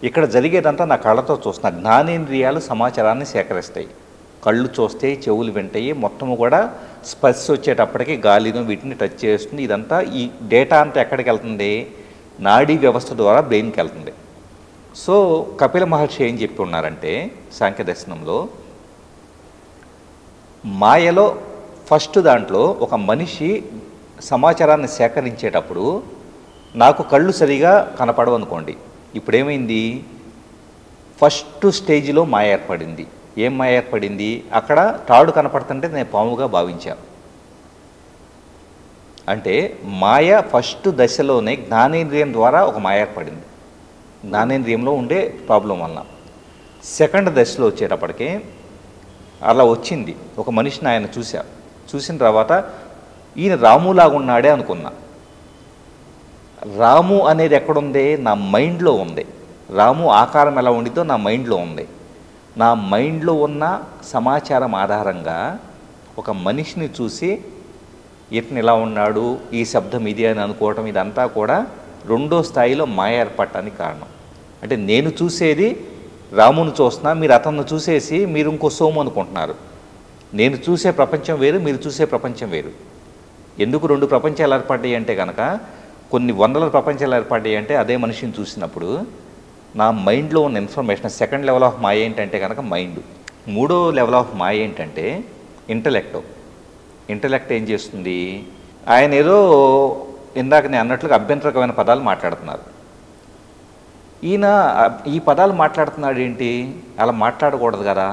ఇక్కడ జరిగేదంతా నా కళ్ళతో చూస్తున్నా. జ్ఞానేంద్రియాలు సమాచారాన్ని సేకరిస్తాయి. కళ్ళు చూస్తాయి, చెవులు వింటాయి, మొత్తము కూడా స్పర్శ వచ్చేటప్పటికి గాలిను వీటిని టచ్ చేస్తుంది. ఇదంతా ఈ డేటా అంతా ఎక్కడికి వెళ్తుంది? నాడీ వ్యవస్థ ద్వారా బ్రెయిన్కి వెళ్తుంది. సో కపిల మహర్షి ఏం చెప్పి ఉన్నారంటే సాంఖ్య దర్శనంలో, మాయలో ఫస్ట్ దాంట్లో ఒక మనిషి సమాచారాన్ని సేకరించేటప్పుడు నాకు కళ్ళు సరిగా కనపడవు అనుకోండి. ఇప్పుడేమైంది? ఫస్ట్ స్టేజ్లో మాయ ఏర్పడింది. ఏం మాయ ఏర్పడింది? అక్కడ తాడు కనపడుతుంటే నేను పాముగా భావించాను. అంటే మాయ ఫస్ట్ దశలోనే జ్ఞానేంద్రియం ద్వారా ఒక మాయ ఏర్పడింది, జ్ఞానేంద్రియంలో ఉండే ప్రాబ్లం వలన. సెకండ్ దశలో వచ్చేటప్పటికి అలా వచ్చింది. ఒక మనిషిని ఆయన చూసిన తర్వాత ఈయన రాములాగా ఉన్నాడే అనుకున్నా. రాము అనేది ఎక్కడుంది? నా మైండ్లో ఉంది. రాము ఆకారం ఎలా ఉండిద్దో నా మైండ్లో ఉంది. నా మైండ్లో ఉన్న సమాచారం ఆధారంగా ఒక మనిషిని చూసి ఇతను ఇలా ఉన్నాడు, ఈ శబ్దం ఇది అని అనుకోవటం, ఇదంతా కూడా రెండో స్థాయిలో మాయ ఏర్పడటానికి కారణం. అంటే నేను చూసేది రామును చూస్తున్నా, మీరు అతన్ని చూసేసి మీరు ఇంకో సోము అనుకుంటున్నారు. నేను చూసే ప్రపంచం వేరు, మీరు చూసే ప్రపంచం వేరు. ఎందుకు 2 ప్రపంచాలు ఏర్పడ్డాయి అంటే కనుక, కొన్ని వందల ప్రపంచాలు ఏర్పడ్డాయి అంటే అదే మనిషిని చూసినప్పుడు నా మైండ్లో ఉన్న ఇన్ఫర్మేషన్. సెకండ్ లెవెల్ ఆఫ్ మాయ ఏంటంటే కనుక మైండ్. మూడో లెవెల్ ఆఫ్ మాయ ఏంటంటే ఇంటలెక్ట్ ఏం చేస్తుంది, ఆయన ఏదో ఇందాక నేను అన్నట్లుగా అభ్యంతరకమైన పదాలు మాట్లాడుతున్నారు. ఈయన ఈ పదాలు మాట్లాడుతున్నాడు ఏంటి, అలా మాట్లాడకూడదు కదా,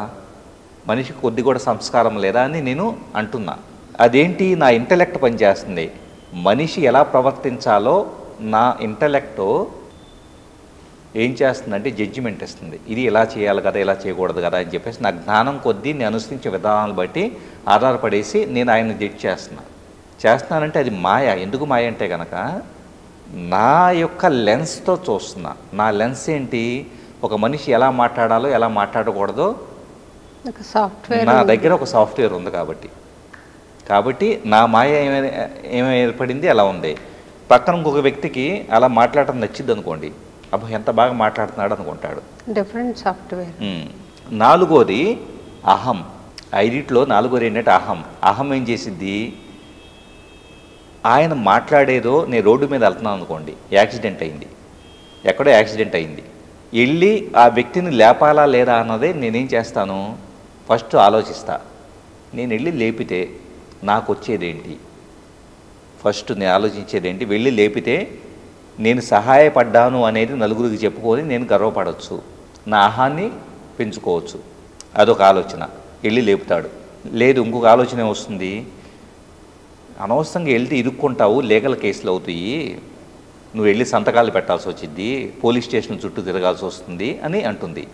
మనిషికి కొద్ది కూడా సంస్కారం లేదా అని నేను అంటున్నా. అదేంటి, నా ఇంటలెక్ట్ పనిచేస్తుంది. మనిషి ఎలా ప్రవర్తించాలో నా ఇంటలెక్ట్ ఏం చేస్తుందంటే జడ్జిమెంట్ ఇస్తుంది. ఇది ఇలా చేయాలి కదా, ఇలా చేయకూడదు కదా అని చెప్పేసి నా జ్ఞానం కొద్దీ నేను అనుసరించే విధానాలు బట్టి ఆధారపడేసి నేను ఆయన జడ్జి చేస్తున్నానంటే అది మాయ. ఎందుకు మాయ అంటే కనుక నా యొక్క లెన్స్తో చూస్తున్నా. నా లెన్స్ ఏంటి, ఒక మనిషి ఎలా మాట్లాడాలో ఎలా మాట్లాడకూడదో నా దగ్గర ఒక సాఫ్ట్వేర్ ఉంది కాబట్టి నా మాయ ఏమేమి ఏర్పడింది అలా ఉంది. పక్కన ఇంకొక వ్యక్తికి అలా మాట్లాడటం నచ్చింది అనుకోండి, అబ్బా ఎంత బాగా మాట్లాడుతున్నాడు అనుకుంటాడు. Different software. నాలుగోది అహం. ఐదిట్లో నాలుగోది ఏంటంటే అహం ఏం చేసిద్ది, ఆయన మాట్లాడేదో నేను రోడ్డు మీద వెళ్తున్నాను అనుకోండి, ఎక్కడో యాక్సిడెంట్ అయింది, వెళ్ళి ఆ వ్యక్తిని లేపాలా లేదా అన్నదే నేనేం చేస్తాను, ఫస్ట్ ఆలోచిస్తా. నేను వెళ్ళి లేపితే నాకు వచ్చేదేంటి, ఫస్ట్ నేను ఆలోచించేదేంటి, వెళ్ళి లేపితే నేను సహాయపడ్డాను అనేది నలుగురికి చెప్పుకొని నేను గర్వపడవచ్చు, నా అహాన్ని పెంచుకోవచ్చు. అదొక ఆలోచన. వెళ్ళి లేపుతాడు. లేదు, ఇంకొక ఆలోచన వస్తుంది, అనవసరంగా వెళ్తే ఇరుక్కుంటావు, లీగల్ కేసులు అవుతాయి, నువ్వు వెళ్ళి సంతకాలు పెట్టాల్సి వచ్చింది, పోలీస్ స్టేషన్ చుట్టూ తిరగాల్సి వస్తుంది అని అంటుంది.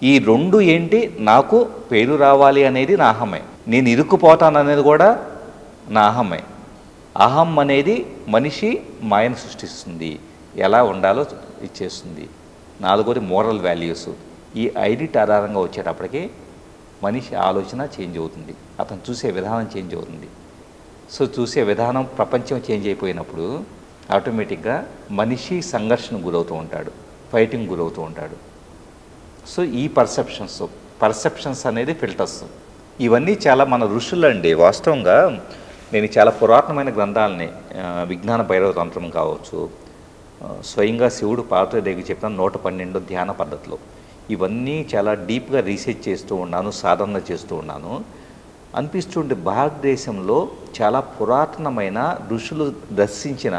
ఈ రెండు ఏంటి, నాకు పేరు రావాలి అనేది నా అహమే, నేను ఇరుక్కుపోతాననేది కూడా నా అహమే. అహం అనేది మనిషి మాయను సృష్టిస్తుంది, ఎలా ఉండాలో ఇచ్చేస్తుంది. నాలుగోది మోరల్ వాల్యూస్. ఈ ఐడిట్ ఆధారంగా వచ్చేటప్పటికి మనిషి ఆలోచన చేంజ్ అవుతుంది, అతను చూసే విధానం చేంజ్ అవుతుంది. సో చూసే విధానం, ప్రపంచం చేంజ్ అయిపోయినప్పుడు ఆటోమేటిక్గా మనిషి సంఘర్షణకు గురవుతూ ఉంటాడు, ఫైటింగ్ గురవుతూ ఉంటాడు. సో ఈ పర్సెప్షన్స్ అనేది ఫిల్టర్స్. ఇవన్నీ చాలా మన ఋషులండి. వాస్తవంగా నేను చాలా పురాతనమైన గ్రంథాలని, విజ్ఞాన భైరవ తంత్రం కావచ్చు, స్వయంగా శివుడు పార్వతీదేవికి చెప్పిన 112 ధ్యాన పద్ధతులు, ఇవన్నీ చాలా డీప్గా రీసెర్చ్ చేస్తూ ఉన్నాను, సాధన చేస్తూ ఉన్నాను. అనిపిస్తుంటే భారతదేశంలో చాలా పురాతనమైన ఋషులు దర్శించిన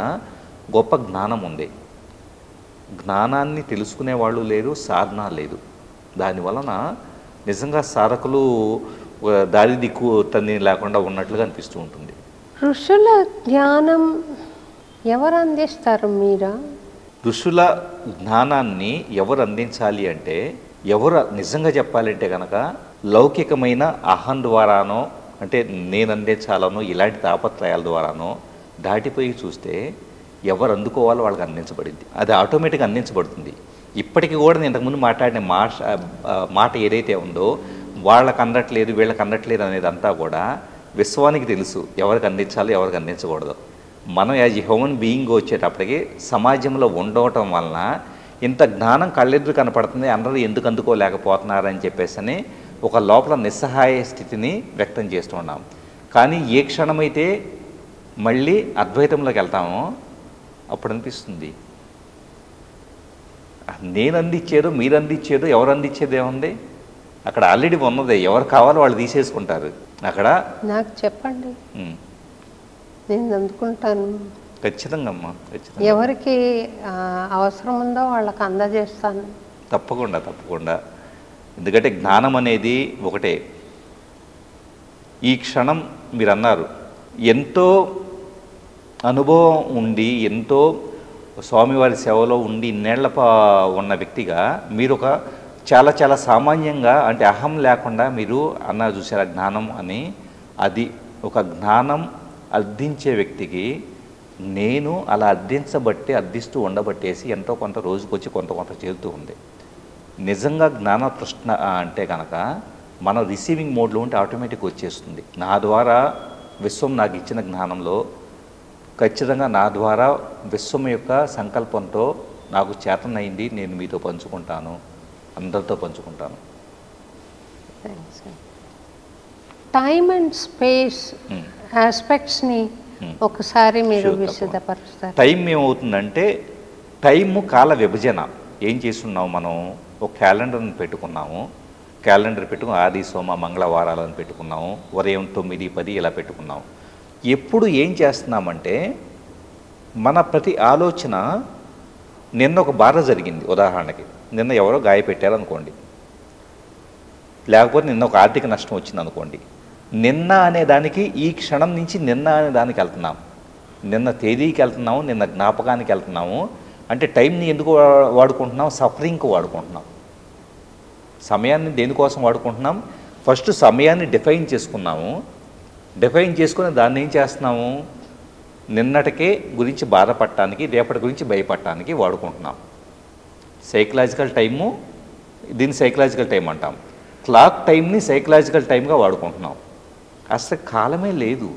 గొప్ప జ్ఞానం ఉంది. జ్ఞానాన్ని తెలుసుకునే వాళ్ళు లేరు, సాధన లేదు. దానివలన నిజంగా సాధకులు దారి దిక్కు తన్ని లేకుండా ఉన్నట్లుగా అనిపిస్తూ ఉంటుంది. ఋషుల జ్ఞానం ఎవరు అందిస్తారు మీరా? ఋషుల జ్ఞానాన్ని ఎవరు అందించాలి అంటే, ఎవరు నిజంగా చెప్పాలంటే కనుక లౌకికమైన అహం ద్వారానో, అంటే నేను అందించాలనో, ఇలాంటి తాపత్రయాల ద్వారానో దాటిపోయి చూస్తే ఎవరు అందుకోవాలో వాళ్ళకి అందించబడింది, అది ఆటోమేటిక్గా అందించబడుతుంది. ఇప్పటికీ కూడా నేను ఇంతకుముందు మాట్లాడిన మాట ఏదైతే ఉందో, వాళ్ళకి అందట్లేదు వీళ్ళకి అందట్లేదు అనేది అంతా కూడా విశ్వానికి తెలుసు ఎవరికి అందించాలో ఎవరికి అందించకూడదు. మనం యాజ్ ఎ హ్యూమన్ బీయింగ్ వచ్చేటప్పటికి సమాజంలో ఉండటం వలన ఇంత జ్ఞానం కళ్ళెదురు కనపడుతుంది, అందరూ ఎందుకు అందుకోలేకపోతున్నారని చెప్పేసి ఒక లోపల నిస్సహాయ స్థితిని వ్యక్తం చేస్తూ ఉన్నాం. కానీ ఏ క్షణమైతే మళ్ళీ అద్వైతంలోకి వెళ్తామో అప్పుడు అనిపిస్తుంది, నేను అందించేదో మీరు అందించేదో ఎవరు అందించేది ఏముంది, అక్కడ ఆల్రెడీ ఉన్నది, ఎవరు కావాలో వాళ్ళు తీసేసుకుంటారు. అక్కడ నాకు చెప్పండి, నేను అందుకుంటాను. ఖచ్చితంగా అమ్మా, ఖచ్చితంగా. ఎవరికి అవసరం ఉందో వాళ్ళకి అందజేస్తాను. తప్పకుండా. ఎందుకంటే జ్ఞానం అనేది ఒకటే. ఈ క్షణం మీరు అన్నారు, ఎంతో అనుభవం ఉండి, ఎంతో స్వామివారి సేవలో ఉండి ఇన్నేళ్ల ఉన్న వ్యక్తిగా మీరు ఒక చాలా చాలా సామాన్యంగా, అంటే అహం లేకుండా మీరు అన్నారు చూసారా జ్ఞానం అని, అది ఒక జ్ఞానం అర్థించే వ్యక్తికి నేను అలా అర్థిస్తూ ఉండబట్టేసి ఎంతో కొంత రోజుకొచ్చి కొంత చేరుతూ ఉంది. నిజంగా జ్ఞాన తృష్ణ అంటే కనుక మనం రిసీవింగ్ మోడ్లో ఉంటే ఆటోమేటిక్గా వచ్చేస్తుంది. నా ద్వారా విశ్వం నాకు ఇచ్చిన జ్ఞానంలో ఖచ్చితంగా నా ద్వారా విశ్వం యొక్క సంకల్పంతో నాకు చేతనైంది, నేను మీతో పంచుకుంటాను, అందరితో పంచుకుంటాను. టైమ్ అండ్ స్పేస్ ఆస్పెక్ట్స్ని ఒకసారి మీరు విశదపరుస్తారు. టైం ఏమవుతుందంటే, టైము కాల విభజన. ఏం చేస్తున్నాం మనం? ఒక క్యాలెండర్ని పెట్టుకున్నాము. క్యాలెండర్ పెట్టుకుని ఆది సోమ మంగళవారాలను పెట్టుకున్నాము. ఉదయం 9, 10 ఇలా పెట్టుకున్నాము. ఎప్పుడు ఏం చేస్తున్నామంటే మన ప్రతి ఆలోచన, నిన్న ఒక బాధ జరిగింది ఉదాహరణకి, నిన్న ఎవరో గాయపెట్టారనుకోండి, లేకపోతే నిన్న ఒక ఆర్థిక నష్టం వచ్చింది అనుకోండి, నిన్న అనే దానికి ఈ క్షణం నుంచి నిన్న అనే దానికి వెళ్తున్నాం. నిన్న తేదీకి వెళ్తున్నాము, నిన్న జ్ఞాపకానికి వెళ్తున్నాము. అంటే టైంని ఎందుకు వాడుకుంటున్నాం? సఫరింగ్కి వాడుకుంటున్నాం. సమయాన్ని దేనికోసం వాడుకుంటున్నాం? ఫస్ట్ సమయాన్ని డిఫైన్ చేసుకున్నాము. డిఫైన్ చేసుకుని దాన్ని ఏం చేస్తున్నాము? నిన్నటికే గురించి బాధపడటానికి, రేపటి గురించి భయపడటానికి వాడుకుంటున్నాం. సైకలాజికల్ టైము, దీన్ని సైకలాజికల్ టైం అంటాం. క్లాక్ టైంని సైకలాజికల్ టైంగా వాడుకుంటున్నాం. అసలు కాలమే లేదు.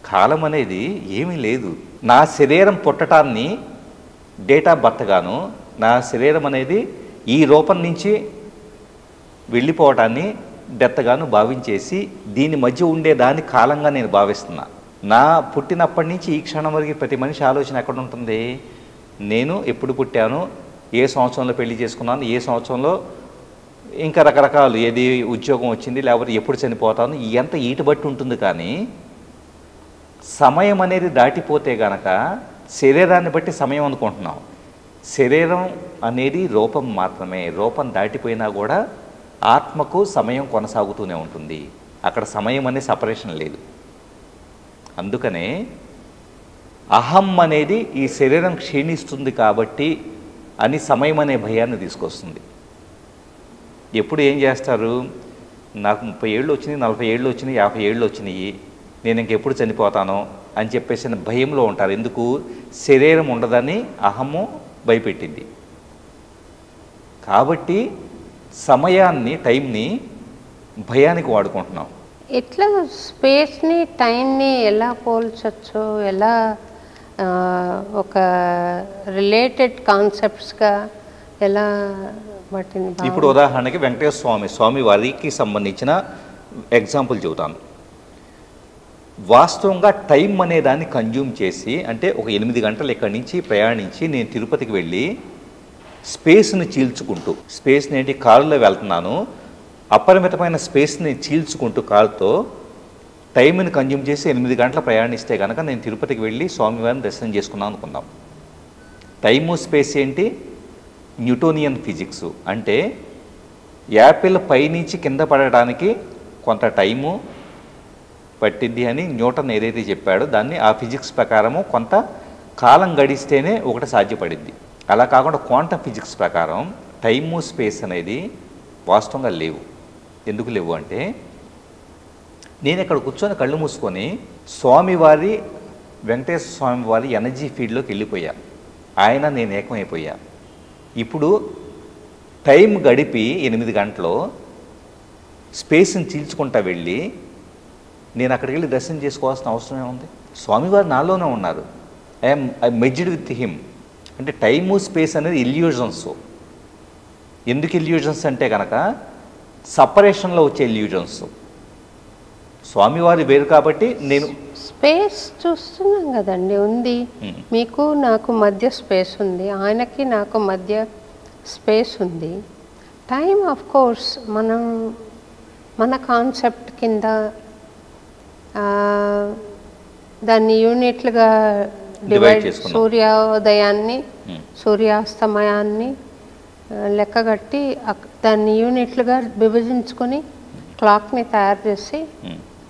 కాలం అనేది ఏమీ లేదు. నా శరీరం పుట్టటాన్ని డేట్ ఆఫ్ బర్త్ గాను, నా శరీరం అనేది ఈ రూపం నుంచి వెళ్ళిపోవటాన్ని డెత్ గాను భావించేసి దీని మధ్య ఉండే దాని కాలంగా నేను భావిస్తున్నా. నా పుట్టినప్పటి నుంచి ఈ క్షణం వరకు ప్రతి మనిషి ఆలోచన ఎక్కడ ఉంటుంది? నేను ఎప్పుడు పుట్టాను, ఏ సంవత్సరంలో పెళ్లి చేసుకున్నాను, ఏ సంవత్సరంలో ఇంకా రకరకాలు, ఏది ఉద్యోగం వచ్చింది, లేకపోతే ఎప్పుడు చనిపోతాను, ఎంత ఈటు బట్టి ఉంటుంది. కానీ సమయం అనేది దాటిపోతే గనక శరీరాన్ని బట్టి సమయం అనుకుంటున్నాం. శరీరం అనేది రూపం మాత్రమే. రూపం దాటిపోయినా కూడా ఆత్మకు సమయం కొనసాగుతూనే ఉంటుంది. అక్కడ సమయం అనే సపరేషన్ లేదు. అందుకనే అహం అనేది ఈ శరీరం క్షీణిస్తుంది కాబట్టి అని సమయం అనే భయాన్ని తీసుకొస్తుంది. ఎప్పుడు ఏం చేస్తారు? నాకు 30 ఏళ్ళు వచ్చినాయి, 40 ఏళ్ళు వచ్చినాయి, 50 ఏళ్ళు వచ్చినాయి, నేను ఇంకెప్పుడు చనిపోతానో అని చెప్పేసిన భయంలో ఉంటారు. ఎందుకు? శరీరం ఉండదని అహము భయపెట్టింది. కాబట్టి సమయాన్ని, టైంని భయానికి వాడుకుంటున్నాం. ఇట్లా స్పేస్ని, టైంని ఎలా పోల్చొచ్చు, ఎలా ఒక రిలేటెడ్ కాన్సెప్ట్స్గా ఎలా వాటిని? ఇప్పుడు ఉదాహరణకి వెంకటేశ్వర స్వామి వారికి సంబంధించిన ఎగ్జాంపుల్ చెబుతాను. వాస్తవంగా టైం అనే దాన్ని కన్జ్యూమ్ చేసి, అంటే ఒక 8 గంటలు ఇక్కడి నుంచి ప్రయాణించి నేను తిరుపతికి వెళ్ళి స్పేస్ని చీల్చుకుంటూ, స్పేస్ని ఏంటి, కారులో వెళ్తున్నాను, అపరిమితమైన స్పేస్ని చీల్చుకుంటూ కారుతో టైంని కన్జ్యూమ్ చేసి 8 గంటలు ప్రయాణిస్తే కనుక నేను తిరుపతికి వెళ్ళి స్వామివారిని దర్శనం చేసుకున్నాను అనుకుందాం. టైము స్పేస్ ఏంటి? Newtonian physics. అంటే యాపిల్ పైనుంచి కింద పడడానికి కొంత టైము పట్టింది అని న్యూటన్ ఏదైతే చెప్పాడో దాన్ని, ఆ ఫిజిక్స్ ప్రకారము కొంత కాలం గడిస్తేనే ఒకటి సాధ్యపడింది. అలా కాకుండా క్వాంటమ్ ఫిజిక్స్ ప్రకారం టైము స్పేస్ అనేది వాస్తవంగా లేవు. ఎందుకు లేవు అంటే, నేను ఇక్కడ కూర్చొని కళ్ళు మూసుకొని స్వామివారి, వెంకటేశ్వర స్వామి వారి ఎనర్జీ ఫీల్డ్లోకి వెళ్ళిపోయా. ఆయన నేను ఏకమైపోయా. ఇప్పుడు టైం గడిపి 8 గంటలు స్పేస్ని చీల్చుకుంటా వెళ్ళి నేను అక్కడికి వెళ్ళి దర్శనం చేసుకోవాల్సిన అవసరం ఏముంది? స్వామివారు నాలోనే ఉన్నారు. I మెజ్డ్ with him. అంటే టైము స్పేస్ అనేది ఇల్యూజన్స్. ఎందుకు ఇల్యూజన్స్ అంటే కనుక సపరేషన్లో వచ్చే ఇల్యూజన్స్. స్వామివారి వేరు కాబట్టి నేను స్పేస్ చూస్తున్నాం కదండి, ఉంది. మీకు నాకు మధ్య స్పేస్ ఉంది, ఆయనకి నాకు మధ్య స్పేస్ ఉంది. టైం ఆఫ్ కోర్స్ మనం మన కాన్సెప్ట్ కింద దాన్ని యూనిట్లుగా డివైడ్, సూర్యోదయాన్ని సూర్యాస్తమయాన్ని లెక్కగట్టి దాన్ని యూనిట్లుగా విభజించుకొని క్లాక్ని తయారు చేసి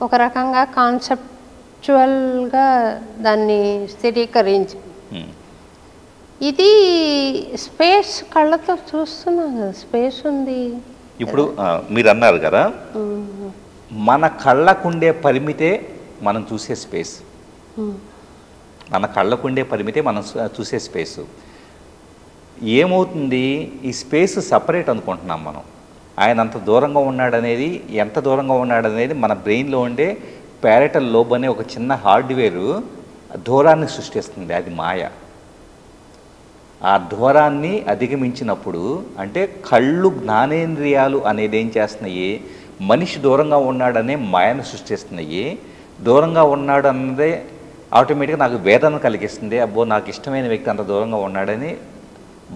ఒక రకంగా కాన్సెప్చువల్గా దాన్ని స్థిరీకరించి, ఇది స్పేస్ కళ్ళతో చూస్తున్నాం కదా, స్పేస్ ఉంది. ఇప్పుడు మీరు అన్నారు కదా, మన కళ్ళకుండే పరిమితే మనం చూసే స్పేస్. మన కళ్ళకుండే పరిమితే మనం చూసే స్పేస్. ఏమవుతుంది? ఈ స్పేస్ సపరేట్ అనుకుంటున్నాం మనం. ఆయన అంత దూరంగా ఉన్నాడనేది, ఎంత దూరంగా ఉన్నాడనేది మన బ్రెయిన్లో ఉండే ప్యారెటల్ లోబ్ అనే ఒక చిన్న హార్డ్వేరు దూరాన్ని సృష్టిస్తుంది. అది మాయ. ఆ దూరాన్ని అధిగమించినప్పుడు, అంటే కళ్ళు, జ్ఞానేంద్రియాలు అనేది ఏం చేస్తున్నాయి? మనిషి దూరంగా ఉన్నాడనే మాయను సృష్టిస్తున్నాయి. దూరంగా ఉన్నాడు అన్నదే ఆటోమేటిక్గా నాకు వేదన కలిగిస్తుంది. అబ్బో, నాకు ఇష్టమైన వ్యక్తి అంత దూరంగా ఉన్నాడని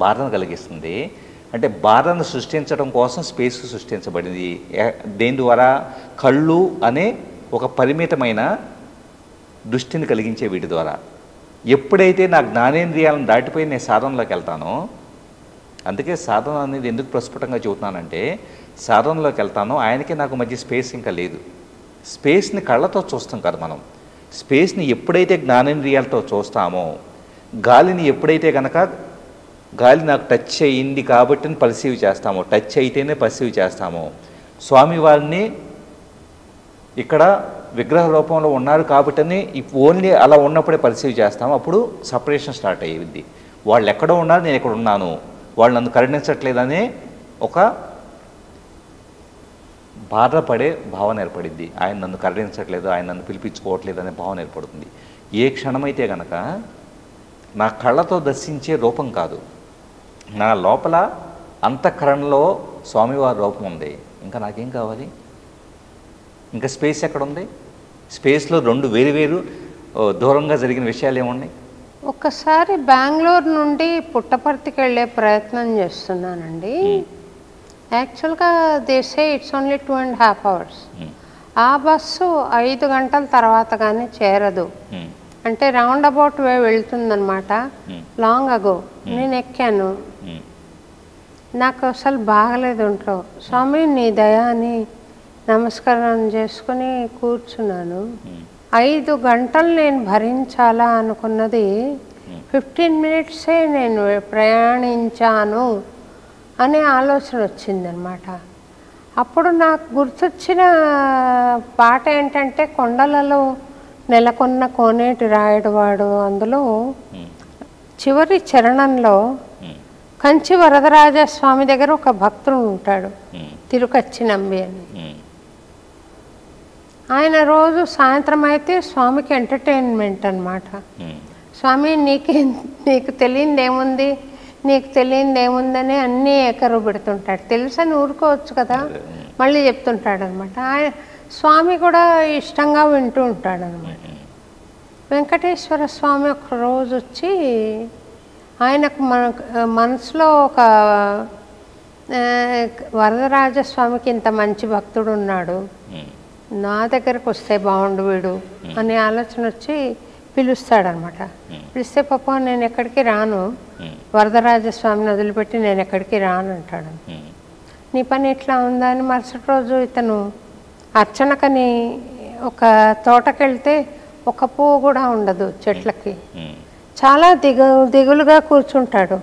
బాధను కలిగిస్తుంది. అంటే బాధను సృష్టించడం కోసం స్పేస్ సృష్టించబడింది. దేని ద్వారా? కళ్ళు అనే ఒక పరిమితమైన దృష్టిని కలిగించే వీటి ద్వారా. ఎప్పుడైతే నా జ్ఞానేంద్రియాలను దాటిపోయి నేను సాధనలోకి వెళ్తానో, అందుకే సాధన అనేది ఎందుకు ప్రస్ఫుటంగా చెబుతున్నానంటే, సాధనలోకి వెళ్తానో ఆయనకి నాకు మధ్య స్పేస్ ఇంకా లేదు. స్పేస్ని కళ్ళతో చూస్తాం కదా మనం. స్పేస్ని ఎప్పుడైతే జ్ఞానేంద్రియాలతో చూస్తామో, గాలిని ఎప్పుడైతే కనుక గాలి నాకు టచ్ అయ్యింది కాబట్టి పర్సీవ్ చేస్తామో, టచ్ అయితేనే పర్సీవ్ చేస్తామో, స్వామివారిని ఇక్కడ విగ్రహ రూపంలో ఉన్నారు కాబట్టి ఓన్లీ అలా ఉన్నప్పుడే పర్సీవ్ చేస్తాము. అప్పుడు సపరేషన్ స్టార్ట్ అయ్యింది. వాళ్ళు ఎక్కడో ఉన్నారు, నేను ఇక్కడ ఉన్నాను, వాళ్ళు నన్ను కరుణించట్లేదనే ఒక బాధపడే భావన ఏర్పడింది. ఆయన నన్ను కరుణించట్లేదు, ఆయన నన్ను పిలిపించుకోవట్లేదు అనే భావన ఏర్పడుతుంది. ఏ క్షణమైతే కనుక నా కళ్ళతో దర్శించే రూపం కాదు, నా లోపల అంతఃకరణలో స్వామివారి రూపం ఉంది, ఇంకా నాకేం కావాలి? ఇంకా స్పేస్ ఎక్కడ ఉంది? స్పేస్లో రెండు వేరు దూరంగా జరిగిన విషయాలు ఏమున్నాయి? ఒక్కసారి బెంగళూరు నుండి పుట్టపర్తికి వెళ్ళే ప్రయత్నం చేస్తున్నానండి. యాక్చువల్గా దేశే ఇట్స్ ఓన్లీ 2.5 hours. ఆ బస్సు 5 గంటల తర్వాత కానీ చేరదు. అంటే రౌండ్ అబౌట్ వే వెళ్తుందనమాట. లాంగ్ అగో నేను ఎక్కాను. నాకు అసలు బాగలేదు ఒంట్లో. స్వామి నీ దయా అని నమస్కారం చేసుకుని కూర్చున్నాను. 5 గంటలు నేను భరించాలా అనుకున్నది 15 minutesే నేను ప్రయాణించాను అనే ఆలోచన వచ్చిందనమాట. అప్పుడు నాకు గుర్తొచ్చిన పాట ఏంటంటే, కొండలలో నెలకొన్న కోనేటి రాయడవాడు, అందులో చివరి చరణంలో కంచి వరదరాజస్వామి దగ్గర ఒక భక్తుడు ఉంటాడు, తిరుకచ్చి నంబి అని. ఆయన రోజు సాయంత్రం అయితే స్వామికి ఎంటర్టైన్మెంట్ అనమాట. స్వామి నీకు తెలియంది ఏముంది, నీకు తెలియంది ఏముందని అన్నీ ఏకరు పెడుతుంటాడు. తెలుసని ఊరుకోవచ్చు కదా, మళ్ళీ చెప్తుంటాడు అనమాట. ఆయన స్వామి కూడా ఇష్టంగా వింటూ ఉంటాడు అనమాట. వెంకటేశ్వర స్వామి ఒక రోజు వచ్చి ఆయనకు మనసులో ఒక వరదరాజస్వామికి ఇంత మంచి భక్తుడు ఉన్నాడు, నా దగ్గరకు వస్తే బాగుండు వీడు అనే ఆలోచన వచ్చి పిలుస్తాడనమాట. పిలిస్తే పాప నేను ఎక్కడికి రాను, వరదరాజస్వామిని వదిలిపెట్టి నేను ఎక్కడికి రాను అంటాడు. నీ పని ఎట్లా ఉందా అని మరుసటి రోజు ఇతను అర్చనకని ఒక తోటకెళ్తే ఒక పువ్వు కూడా ఉండదు చెట్లకి. చాలా దిగులుగా కూర్చుంటాడు.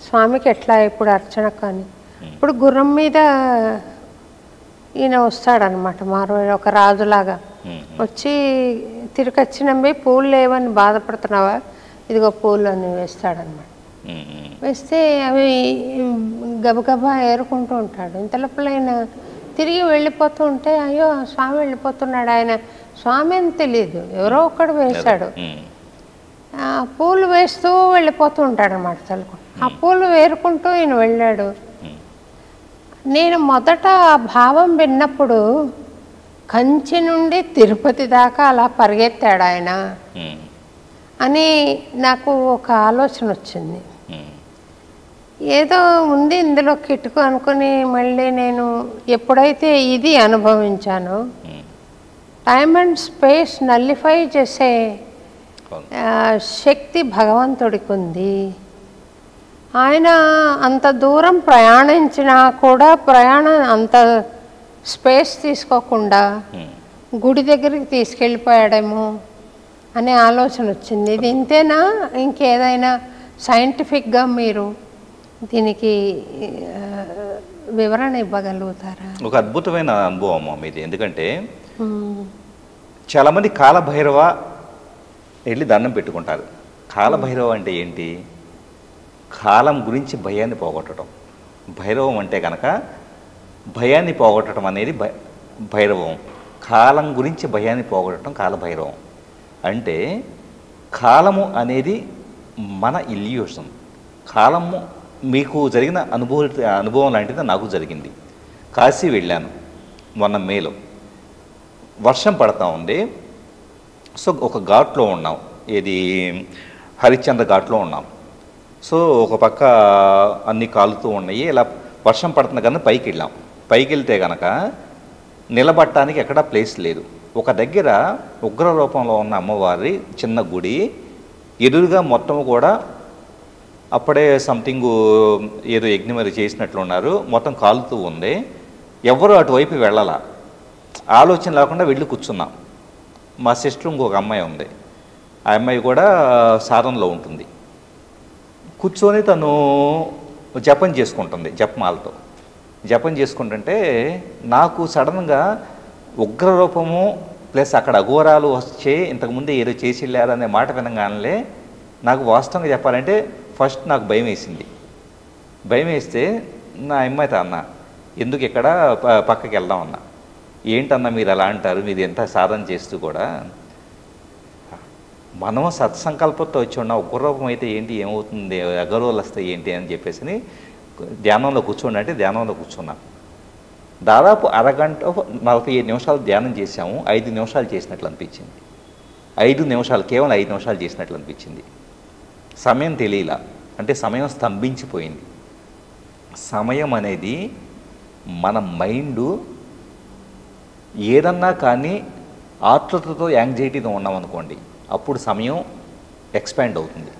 స్వామికి ఎట్లా ఇప్పుడు అర్చనకు అని. ఇప్పుడు గుర్రం మీద ఈయన వస్తాడనమాట, ఒక రాజులాగా వచ్చి, తిరుకచ్చి నంబి పూలు లేవని బాధపడుతున్నావా, ఇదిగో పూలు అని వేస్తాడనమాట. వేస్తే అవి గబగబా ఏరుకుంటూ ఉంటాడు. ఇంతలోపల ఆయన తిరిగి వెళ్ళిపోతూ ఉంటే, అయ్యో స్వామి వెళ్ళిపోతున్నాడు, ఆయన స్వామి అని తెలియదు, ఎవరో ఒక్కడు వేశాడు. పూలు వేస్తూ వెళ్ళిపోతూ ఉంటాడు అనమాట తలకు. ఆ పూలు వేరుకుంటూ ఈయన వెళ్ళాడు. నేను మొదట ఆ భావం విన్నప్పుడు కంచి నుండి తిరుపతి దాకా అలా పరిగెత్తాడు ఆయన అని నాకు ఒక ఆలోచన వచ్చింది. ఏదో ఉంది ఇందులో కిటుకు అనుకుని మళ్ళీ నేను ఎప్పుడైతే ఇది అనుభవించానో, టైమ్ అండ్ స్పేస్ నల్లిఫై చేసే శక్తి భగవంతుడికి ఉంది. ఆయన అంత దూరం ప్రయాణించినా కూడా అంత స్పేస్ తీసుకోకుండా గుడి దగ్గరికి తీసుకెళ్ళిపోయాడేమో అనే ఆలోచన వచ్చింది. ఇది ఇంతేనా, ఇంకేదైనా సైంటిఫిక్గా మీరు దీనికి వివరణ ఇవ్వగలుగుతారా? ఒక అద్భుతమైన అనుభవం మీది. ఎందుకంటే చాలామంది కాలభైరవ వెళ్ళి దండం పెట్టుకుంటారు. కాలభైరవ అంటే ఏంటి? కాలం గురించి భయాన్ని పోగొట్టడం. భైరవం అంటే కనుక భయాన్ని పోగొట్టడం అనేది భైరవం. కాలం గురించి భయాన్ని పోగొట్టడం కాలభైరవం. అంటే కాలము మన ఇల్యూషన్. కాలము మీకు జరిగిన అనుభవం లాంటిది నాకు జరిగింది. కాశీ వెళ్ళాను మొన్న మేలో, వర్షం పడతా ఉంది. సో ఒక ఘాట్లో ఉన్నాం, ఏది హరిశ్చంద్ర ఘాట్లో ఉన్నాం. సో ఒక పక్క అన్నీ కాలుతూ ఉన్నాయి. ఇలా వర్షం పడుతుంది కనుక పైకి వెళ్ళాం. పైకి వెళ్తే కనుక నిలబడటానికి ఎక్కడా ప్లేస్ లేదు. ఒక దగ్గర ఉగ్ర రూపంలో ఉన్న అమ్మవారి చిన్న గుడి ఎదురుగా మొత్తం కూడా అప్పుడే సంథింగ్ ఏదో యజ్ఞం మరి చేసినట్లున్నారు, మొత్తం కాలుతూ ఉంది. ఎవరు అటువైపు వెళ్ళాల, ఆలోచన లేకుండా వెళ్ళి కూర్చున్నాం. మా సిస్టర్ ఇంకొక అమ్మాయి ఉంది, ఆ అమ్మాయి కూడా సాధనలో ఉంటుంది. కూర్చొని తను జపం చేసుకుంటుంది, జపమాలతో జపం చేసుకుంటుంటే నాకు సడన్గా ఉగ్రరూపము ప్లస్ అక్కడ అఘోరాలు వచ్చే ఇంతకుముందు ఏదో చేసి వెళ్ళారు అనే మాట వినగానే నాకు వాస్తవంగా చెప్పాలంటే ఫస్ట్ నాకు భయం వేసింది. భయం వేస్తే నా అమ్మాయితో అన్న, ఎందుకు ఇక్కడ పక్కకి వెళ్దాం అన్న. ఏంటన్నా మీరు అలా అంటారు, మీరు ఎంత సాధన చేస్తూ కూడా మనం సత్సంకల్పంతో వచ్చి ఉన్న ఉగ్రరూపం అయితే ఏంటి, ఏమవుతుంది, అఘోరాలు వస్తాయి ఏంటి అని చెప్పేసి ధ్యానంలో కూర్చోండి అంటే ధ్యానంలో కూర్చున్నా. దాదాపు అరగంట 45 నిమిషాలు ధ్యానం చేశాము. 5 నిమిషాలు చేసినట్లు అనిపించింది. 5 నిమిషాలు, కేవలం 5 నిమిషాలు చేసినట్లు అనిపించింది. సమయం తెలియలా, అంటే సమయం స్తంభించిపోయింది. సమయం అనేది మన మైండు ఏదన్నా కానీ ఆతృతతో యాంగ్జైటీతో ఉన్నామనుకోండి, అప్పుడు సమయం ఎక్స్పాండ్ అవుతుంది.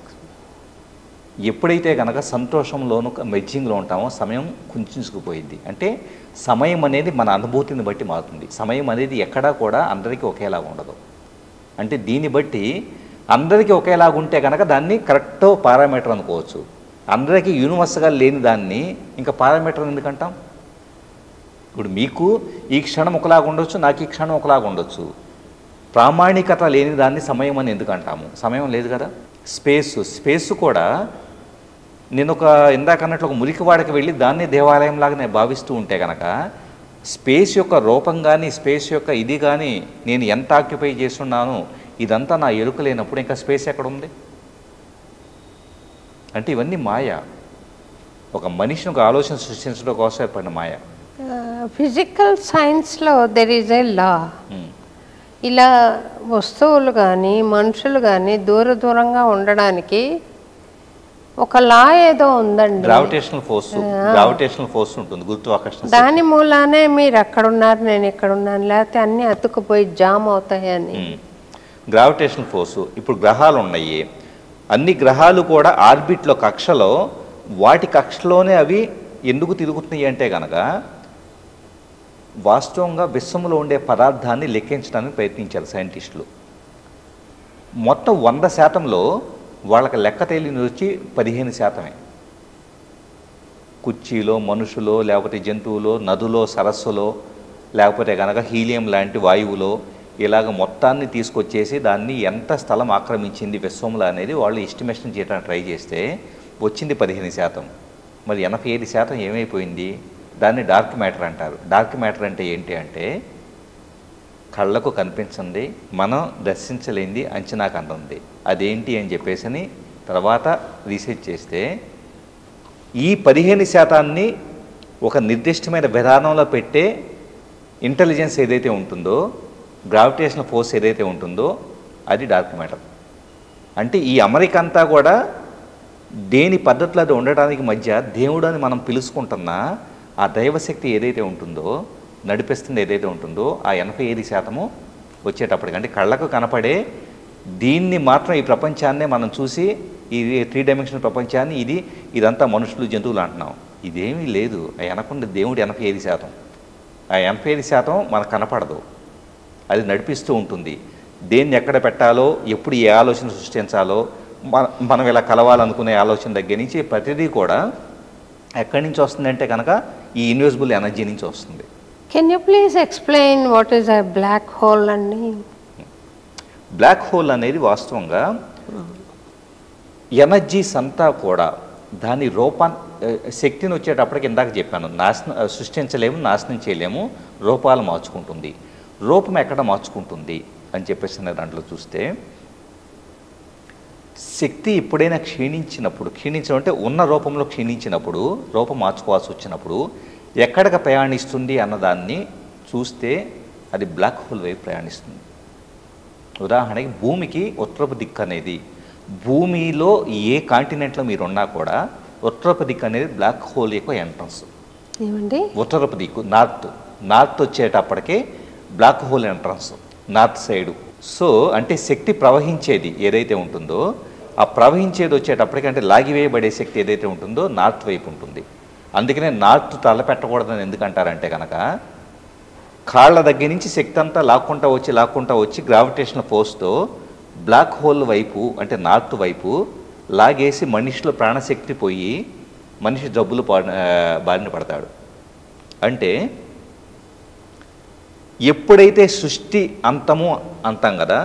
ఎప్పుడైతే కనుక సంతోషంలోనూ మెర్జింగ్లో ఉంటామో సమయం కుంచుకుపోయింది. అంటే సమయం అనేది మన అనుభూతిని బట్టి మారుతుంది. సమయం అనేది ఎక్కడా కూడా అందరికీ ఒకేలాగా ఉండదు. అంటే దీన్ని బట్టి అందరికీ ఒకేలాగా ఉంటే కనుక దాన్ని కరెక్ట్ పారామీటర్ అనుకోవచ్చు. అందరికీ యూనివర్స్గా లేని దాన్ని ఇంకా పారామీటర్ ఎందుకంటాం? ఇప్పుడు మీకు ఈ క్షణం ఒకలాగా ఉండొచ్చు, నాకు ఈ క్షణం ఒకలాగా ఉండొచ్చు. ప్రామాణికత లేని దాన్ని సమయం అని ఎందుకు అంటాము? సమయం లేదు కదా. స్పేస్ కూడా నేను ఇందాక అన్నట్లు ఒక మురికివాడకి వెళ్ళి దాన్ని దేవాలయంలాగా నేను భావిస్తూ ఉంటే కనుక స్పేస్ యొక్క రూపం కానీ స్పేస్ యొక్క ఇది కానీ నేను ఎంత ఆక్యుపై చేస్తున్నాను ఇదంతా నా ఎరుక లేనప్పుడు ఇంకా స్పేస్ ఎక్కడ ఉంది? అంటే ఇవన్నీ మాయ. ఒక మనిషిని ఒక ఆలోచన సృష్టించడం కోసం ఏర్పడిన మాయ. ఫిజికల్ సైన్స్లో దెర్ ఈజ్ ఏ లా. ఇలా వస్తువులు కానీ మనుషులు కానీ దూరంగా ఉండడానికి ఒక లా ఏదో ఉందండి. గ్రావిటేషనల్ ఫోర్స్ ఉంటుంది, గురుత్వాకర్షణ. దాని మూలానే మీరు అక్కడ ఉన్నారు, నేను ఇక్కడ ఉన్నాను, లేకపోతే అన్నీ అతుక్కుపోయి జామ్ అవుతాయని. Gravitational force. ఇప్పుడు గ్రహాలు ఉన్నాయి, అన్ని గ్రహాలు కూడా ఆర్బిట్లో కక్షలో వాటి కక్షలోనే అవి ఎందుకు తిరుగుతున్నాయి అంటే కనుక వాస్తవంగా విశ్వంలో ఉండే పదార్థాన్ని లెక్కించడానికి ప్రయత్నించారు సైంటిస్టులు. మొత్తం 100%లో వాళ్ళకి లెక్క తేలిని వచ్చి 15%. కుర్చీలో మనుషులో లేకపోతే జంతువులో నదులో సరస్సులో లేకపోతే కనుక హీలియం లాంటి వాయువులో ఇలాగ మొత్తాన్ని తీసుకొచ్చేసి దాన్ని ఎంత స్థలం ఆక్రమించింది విశ్వంలో అనేది వాళ్ళు ఎస్టిమేషన్ చేయడానికి ట్రై చేస్తే వచ్చింది 15%. మరి 85% ఏమైపోయింది? దాన్ని డార్క్ మ్యాటర్ అంటారు. డార్క్ మ్యాటర్ అంటే ఏంటి అంటే కళ్ళకు కనిపించింది, మనం దర్శించలేనిది అంచనాకు అంటుంది. అదేంటి అని చెప్పేసి తర్వాత రీసెర్చ్ చేస్తే ఈ 15%ని ఒక నిర్దిష్టమైన విధానంలో పెట్టే ఇంటెలిజెన్స్ ఏదైతే ఉంటుందో, గ్రావిటేషనల్ ఫోర్స్ ఏదైతే ఉంటుందో అది డార్క్ మ్యాటర్. అంటే ఈ అమరిక అంతా కూడా దేని పద్ధతిలో అది ఉండడానికి మధ్య దేవుడు అని మనం పిలుచుకుంటున్నా ఆ దైవశక్తి ఏదైతే ఉంటుందో, నడిపిస్తుంది ఏదైతే ఉంటుందో ఆ 85% వచ్చేటప్పటికి, అంటే కళ్ళకు కనపడే దీన్ని మాత్రం ఈ ప్రపంచాన్నే మనం చూసి ఈ 3 డైమెన్షనల్ ప్రపంచాన్ని ఇదంతా మనుషులు జంతువులు అంటున్నాం. ఇదేమీ లేదు. ఆ వెనకుండా దేవుడు 85%. ఆ 85% మనకు కనపడదు, అది నడిపిస్తూ ఉంటుంది. దేన్ని ఎక్కడ పెట్టాలో, ఎప్పుడు ఏ ఆలోచన సృష్టించాలో, మనం ఇలా కలవాలనుకునే ఆలోచన దగ్గర నుంచి ప్రతిదీ కూడా ఎక్కడి నుంచి వస్తుందంటే కనుక ఈ ఇన్విజిబుల్ ఎనర్జీ నుంచి వస్తుంది. Can you please explain what is a black hole అండి? బ్లాక్ హోల్ అనేది వాస్తవంగా ఎనర్జీస్ అంతా కూడా దాని శక్తిని వచ్చేటప్పటికి ఇందాక చెప్పాను, సృష్టించలేము, నాశనం చేయలేము, రూపాలు మార్చుకుంటుంది. రూపం ఎక్కడ మార్చుకుంటుంది అని చెప్పేసి దాంట్లో చూస్తే శక్తి ఎప్పుడైనా క్షీణించడం అంటే ఉన్న రూపంలో క్షీణించినప్పుడు, రూపం మార్చుకోవాల్సి వచ్చినప్పుడు ఎక్కడికి ప్రయాణిస్తుంది అన్నదాన్ని చూస్తే అది బ్లాక్ హోల్ వైపు ప్రయాణిస్తుంది. ఉదాహరణకి భూమికి ఉత్తరపు దిక్కు అనేది, భూమిలో ఏ కాంటినెంట్లో మీరు ఉన్నా కూడా ఉత్తరపు దిక్కు అనేది బ్లాక్ హోల్ యొక్క ఎంట్రన్స్. ఏమండి? ఉత్తరపు దిక్కు నార్త్ వచ్చేటప్పటికే black hole entrance north side. So అంటే శక్తి ప్రవహించేది ఏదైతే ఉంటుందో ఆ ప్రవహించేది వచ్చేటప్పటికి అంటే లాగివేయబడే శక్తి ఏదైతే ఉంటుందో నార్త్ వైపు ఉంటుంది. అందుకనే నార్త్ తలపెట్టకూడదని ఎందుకంటారంటే కనుక కాళ్ళ దగ్గర నుంచి శక్తి అంతా లాక్కుంటా వచ్చి గ్రావిటేషనల్ ఫోర్స్తో బ్లాక్ హోల్ వైపు అంటే నార్త్ వైపు లాగేసి మనిషిలో ప్రాణశక్తి పోయి మనిషి జబ్బులు బారిన పడతాడు. అంటే ఎప్పుడైతే సృష్టి అంతం కదా,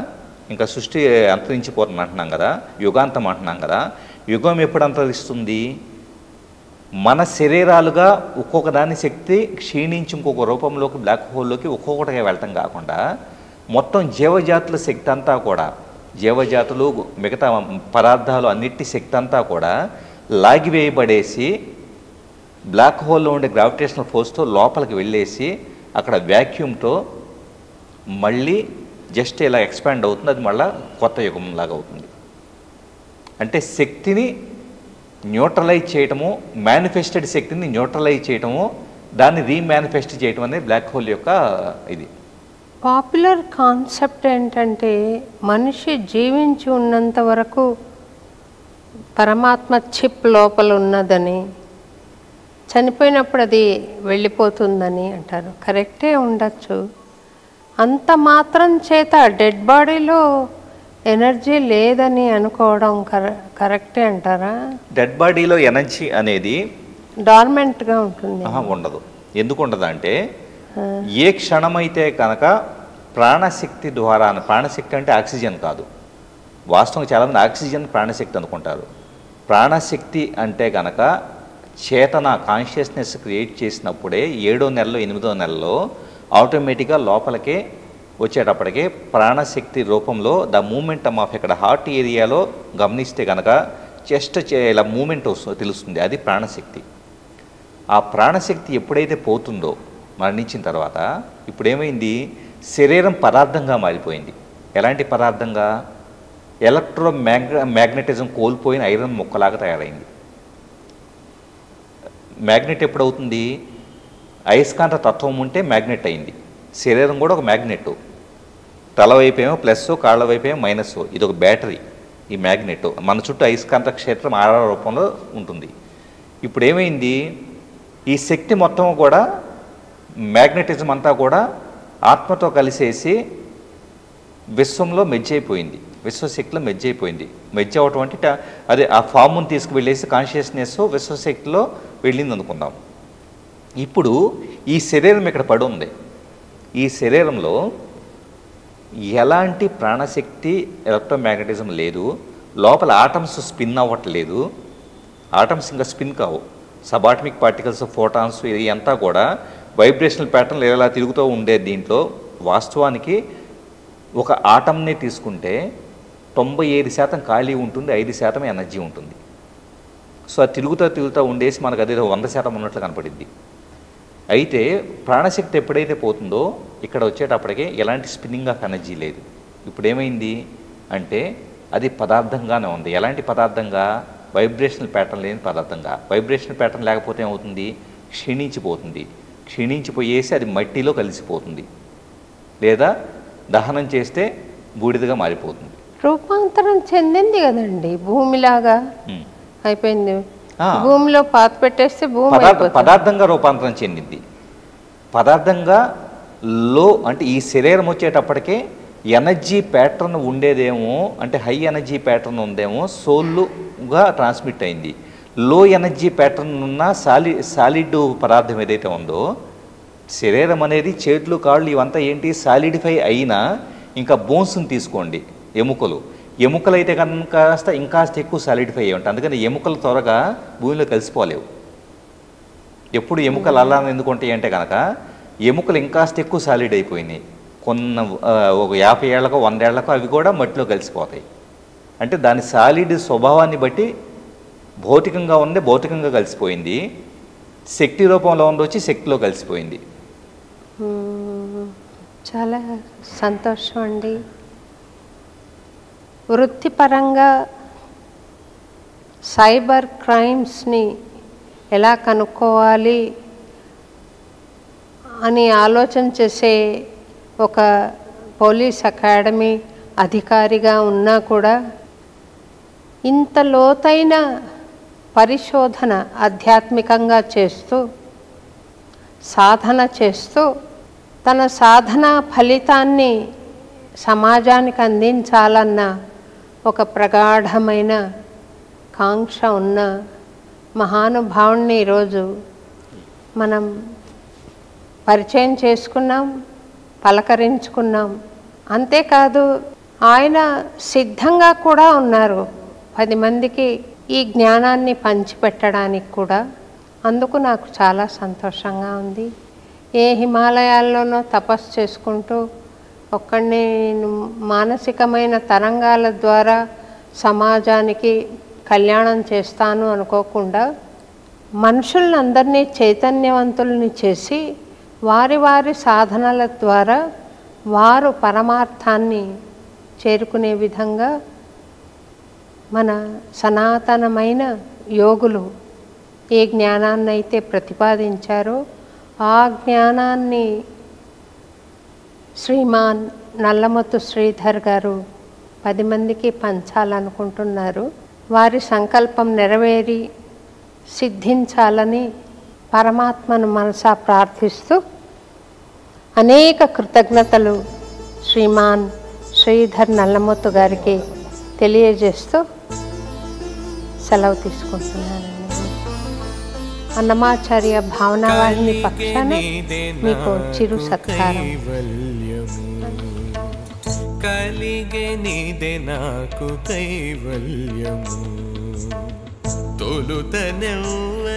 ఇంకా సృష్టి అంతరించిపోతుంది అంటున్నాం కదా, యుగాంతం అంటున్నాం కదా, యుగం ఎప్పుడు అంతరిస్తుంది? మన శరీరాలుగా ఒక్కొక్క దాని శక్తి క్షీణించి ఇంకొక రూపంలోకి బ్లాక్ హోల్లోకి ఒక్కొక్కటిగా వెళ్ళటం కాకుండా మొత్తం జీవజాతుల శక్తి అంతా కూడా, జీవజాతులు మిగతా పదార్థాలు అన్నిటి శక్తి అంతా కూడా లాగివేయబడేసి బ్లాక్ హోల్లో ఉండే గ్రావిటేషనల్ ఫోర్స్తో లోపలికి వెళ్ళేసి అక్కడ వ్యాక్యూమ్తో మళ్ళీ జస్ట్ ఇలా ఎక్స్పాండ్ అవుతుంది. అది మళ్ళీ కొత్త యుగంలాగా అవుతుంది. అంటే శక్తిని న్యూట్రలైజ్ చేయటము, మేనిఫెస్టెడ్ శక్తిని న్యూట్రలైజ్ చేయటము, దాన్ని రీమానిఫెస్ట్ చేయటం అనేది బ్లాక్ హోల్ యొక్క ఇది. పాపులర్ కాన్సెప్ట్ ఏంటంటే మనిషి జీవించి ఉన్నంత వరకు పరమాత్మ చిప్ లోపల ఉన్నదని, చనిపోయినప్పుడు అది వెళ్ళిపోతుందని అంటారు. కరెక్టే ఉండొచ్చు. అంత మాత్రం చేత డెడ్ బాడీలో ఎనర్జీ లేదని అనుకోవడం కరెక్టే అంటారా? డెడ్ బాడీలో ఎనర్జీ అనేది డార్మెంట్గా ఉంటుంది. ఉండదు. ఎందుకు ఉండదు అంటే ఏ క్షణమైతే కనుక ప్రాణశక్తి ద్వారా, ప్రాణశక్తి అంటే ఆక్సిజన్ కాదు, వాస్తవంగా చాలామంది ఆక్సిజన్ ప్రాణశక్తి అనుకుంటారు. ప్రాణశక్తి అంటే కనుక చేతన కాన్షియస్నెస్ క్రియేట్ చేసినప్పుడే 7వ నెలలో 8వ నెలలో ఆటోమేటిక్గా లోపలికే వచ్చేటప్పటికే ప్రాణశక్తి రూపంలో ద మూమెంటమ్ ఆఫ్ ఇక్కడ హార్ట్ ఏరియాలో గమనిస్తే కనుక చెస్ట్ ఇలా మూమెంట్ వస్తుందో తెలుస్తుంది. అది ప్రాణశక్తి. ఆ ప్రాణశక్తి ఎప్పుడైతే పోతుందో మరణించిన తర్వాత ఇప్పుడు ఏమైంది? శరీరం పదార్థంగా మారిపోయింది. ఎలాంటి పదార్థంగా? మ్యాగ్నెటిజం కోల్పోయిన ఐరన్ ముక్కలాగా తయారైంది. మ్యాగ్నెట్ ఎప్పుడవుతుంది? అయస్కాంత తత్వం ఉంటే మ్యాగ్నెట్ అయింది. శరీరం కూడా ఒక మ్యాగ్నెట్. తల వైపేమో ప్లస్, కాళ్ళ వైపేమో మైనస్. ఇది ఒక బ్యాటరీ. ఈ మ్యాగ్నెట్ మన చుట్టూ అయస్కాంత క్షేత్రం ఆధార రూపంలో ఉంటుంది. ఇప్పుడు ఏమైంది? ఈ శక్తి మొత్తం కూడా మ్యాగ్నెటిజం అంతా కూడా ఆత్మతో కలిసేసి విశ్వంలో మెర్జ్ అయిపోయింది. విశ్వశక్తిలో మెర్జ్ అయిపోయింది. మెర్జ్ అవటం అంటే అదే ఆ ఫామ్ను తీసుకువెళ్ళేసి కాన్షియస్నెస్ విశ్వశక్తిలో వెళ్ళింది అనుకుందాం. ఇప్పుడు ఈ శరీరం ఇక్కడ పడి ఉంది. ఈ శరీరంలో ఎలాంటి ప్రాణశక్తి, ఎలక్ట్రోమాగ్నెటిజం లేదు. లోపల ఆటమ్స్ స్పిన్ అవ్వట్లేదు. ఆటమ్స్ ఇంకా స్పిన్ కావు. సబాటమిక్ పార్టికల్స్, ఫోటాన్స్ ఇది అంతా కూడా వైబ్రేషనల్ ప్యాటర్న్ ఇలా తిరుగుతూ ఉండే దీంట్లో వాస్తవానికి ఒక ఆటంని తీసుకుంటే 97% ఖాళీ ఉంటుంది, 5% ఎనర్జీ ఉంటుంది. సో అది తిరుగుతూ ఉండేసి మనకు అదే 100% ఉన్నట్లు కనపడింది. అయితే ప్రాణశక్తి ఎప్పుడైతే పోతుందో ఇక్కడ వచ్చేటప్పటికే ఎలాంటి స్పిన్నింగ్ ఆఫ్ ఎనర్జీ లేదు. ఇప్పుడు ఏమైంది అంటే అది పదార్థంగానే ఉంది. ఎలాంటి పదార్థంగా? వైబ్రేషనల్ ప్యాటర్న్ లేని పదార్థంగా. వైబ్రేషనల్ ప్యాటర్న్ లేకపోతే ఏమవుతుంది? క్షీణించిపోతుంది. క్షీణించిపోయేసి అది మట్టిలో కలిసిపోతుంది, లేదా దహనం చేస్తే బూడిదగా మారిపోతుంది. రూపాంతరం చెందింది కదండి, భూమిలాగా అయిపోయింది. భూమిలో పాత పెట్టేస్తే భూమి పదార్థంగా రూపాంతరం చెందింది. పదార్థంగా అంటే ఈ శరీరం వచ్చేటప్పటికే ఎనర్జీ ప్యాటర్న్ ఉండేదేమో, అంటే హై ఎనర్జీ ప్యాటర్న్ ఉందేమో సోల్గా ట్రాన్స్మిట్ అయింది. లో ఎనర్జీ ప్యాటర్న్ ఉన్న సాలిడ్ పదార్థం ఏదైతే ఉందో, శరీరం అనేది చేతులు కాళ్ళు ఇవంతా ఏంటి సాలిడిఫై అయినా ఇంకా బోన్స్ని తీసుకోండి, ఎముకలు అయితే కనుక ఇంకాస్త ఎక్కువ సాలిడిఫై అయ్యి ఉంటాయి. అందుకని ఎముకలు త్వరగా భూమిలో కలిసిపోలేవు. ఎప్పుడు ఎముకలు అలా ఎందుకు ఉంటాయి అంటే కనుక ఎముకలు ఇంకాస్త ఎక్కువ సాలిడ్ అయిపోయినాయి. ఒక 50 ఏళ్లకో 100 ఏళ్లకో అవి కూడా మట్టిలో కలిసిపోతాయి. అంటే దాని సాలిడ్ స్వభావాన్ని బట్టి భౌతికంగా ఉంది, భౌతికంగా కలిసిపోయింది. శక్తి రూపంలో ఉండొచ్చి శక్తిలో కలిసిపోయింది. చాలా సంతోషం అండి. వృత్తిపరంగా సైబర్ క్రైమ్స్ని ఎలా కనుక్కోవాలి అని ఆలోచన చేసే ఒక పోలీస్ అకాడమీ అధికారిగా ఉన్నా కూడా ఇంత లోతైన పరిశోధన ఆధ్యాత్మికంగా చేస్తూ సాధన చేస్తూ తన సాధన ఫలితాన్ని సమాజానికి అందించాలన్న ఒక ప్రగాఢమైన కాంక్ష ఉన్న మహానుభావుణ్ణి ఈరోజు మనం పరిచయం చేసుకున్నాం, పలకరించుకున్నాం. అంతేకాదు ఆయన సిద్ధంగా కూడా ఉన్నారు 10 మందికి ఈ జ్ఞానాన్ని పంచిపెట్టడానికి కూడా. అందుకు నాకు చాలా సంతోషంగా ఉంది. ఏ హిమాలయాల్లోనో తపస్సు చేసుకుంటూ ఒక్కడిని మానసికమైన తరంగాల ద్వారా సమాజానికి కళ్యాణం చేస్తాను అనుకోకుండా మనుషులందరినీ చైతన్యవంతుల్ని చేసి వారి వారి సాధనల ద్వారా వారు పరమార్థాన్ని చేరుకునే విధంగా మన సనాతనమైన యోగులు ఏ జ్ఞానాన్ని అయితే ప్రతిపాదించారో ఆ జ్ఞానాన్ని శ్రీమాన్ నల్లమొత్తు శ్రీధర్ గారు 10 మందికి పంచాలనుకుంటున్నారు. వారి సంకల్పం నెరవేరి సిద్ధించాలని పరమాత్మను మనసా ప్రార్థిస్తూ అనేక కృతజ్ఞతలు శ్రీమాన్ శ్రీధర్ నల్లమొత్తు గారికి తెలియజేస్తూ సెలవు తీసుకుంటున్నానండి. అన్నమాచార్య భావనావాహిని పక్షాన మీకు చిరు సత్కారం. కలిగెనిదే నాకు కైవల్యము, తొలుతనెవ్వరికి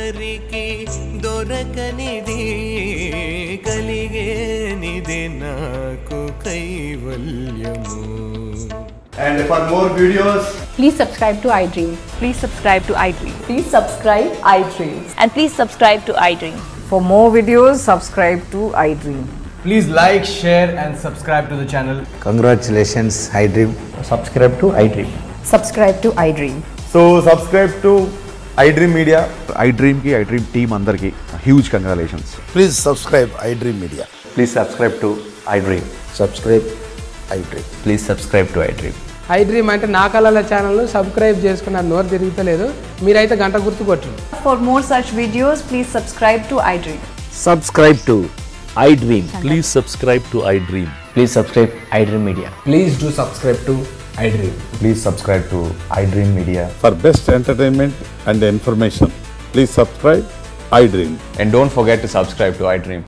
దొరకనిది, కలిగెనిదే నాకు కైవల్యము. And for more videos, please subscribe to iDream. Please subscribe to iDream. Please subscribe iDream. And please subscribe to iDream. For more videos, subscribe to iDream. please like, share and subscribe to the channel. Congratulations, iDream. Subscribe to iDream. Subscribe to iDream. So subscribe to iDream Media. iDream ki iDream team andarki huge congratulations. Please subscribe iDream Media. Please subscribe to iDream. Subscribe iDream. Please subscribe to iDream. iDream అంటే నా కళల channel subscribe చేసుకున్న నోరు తిరుగుతలేదు, మీరైతే గంట గుర్తు కొట్టండి. For more such videos, please subscribe to iDream. Subscribe to iDream. Please subscribe to iDream. Please subscribe iDream Media. Please do subscribe to iDream. Please subscribe to iDream Media. For best entertainment and information, please subscribe iDream. And don't forget to subscribe to iDream.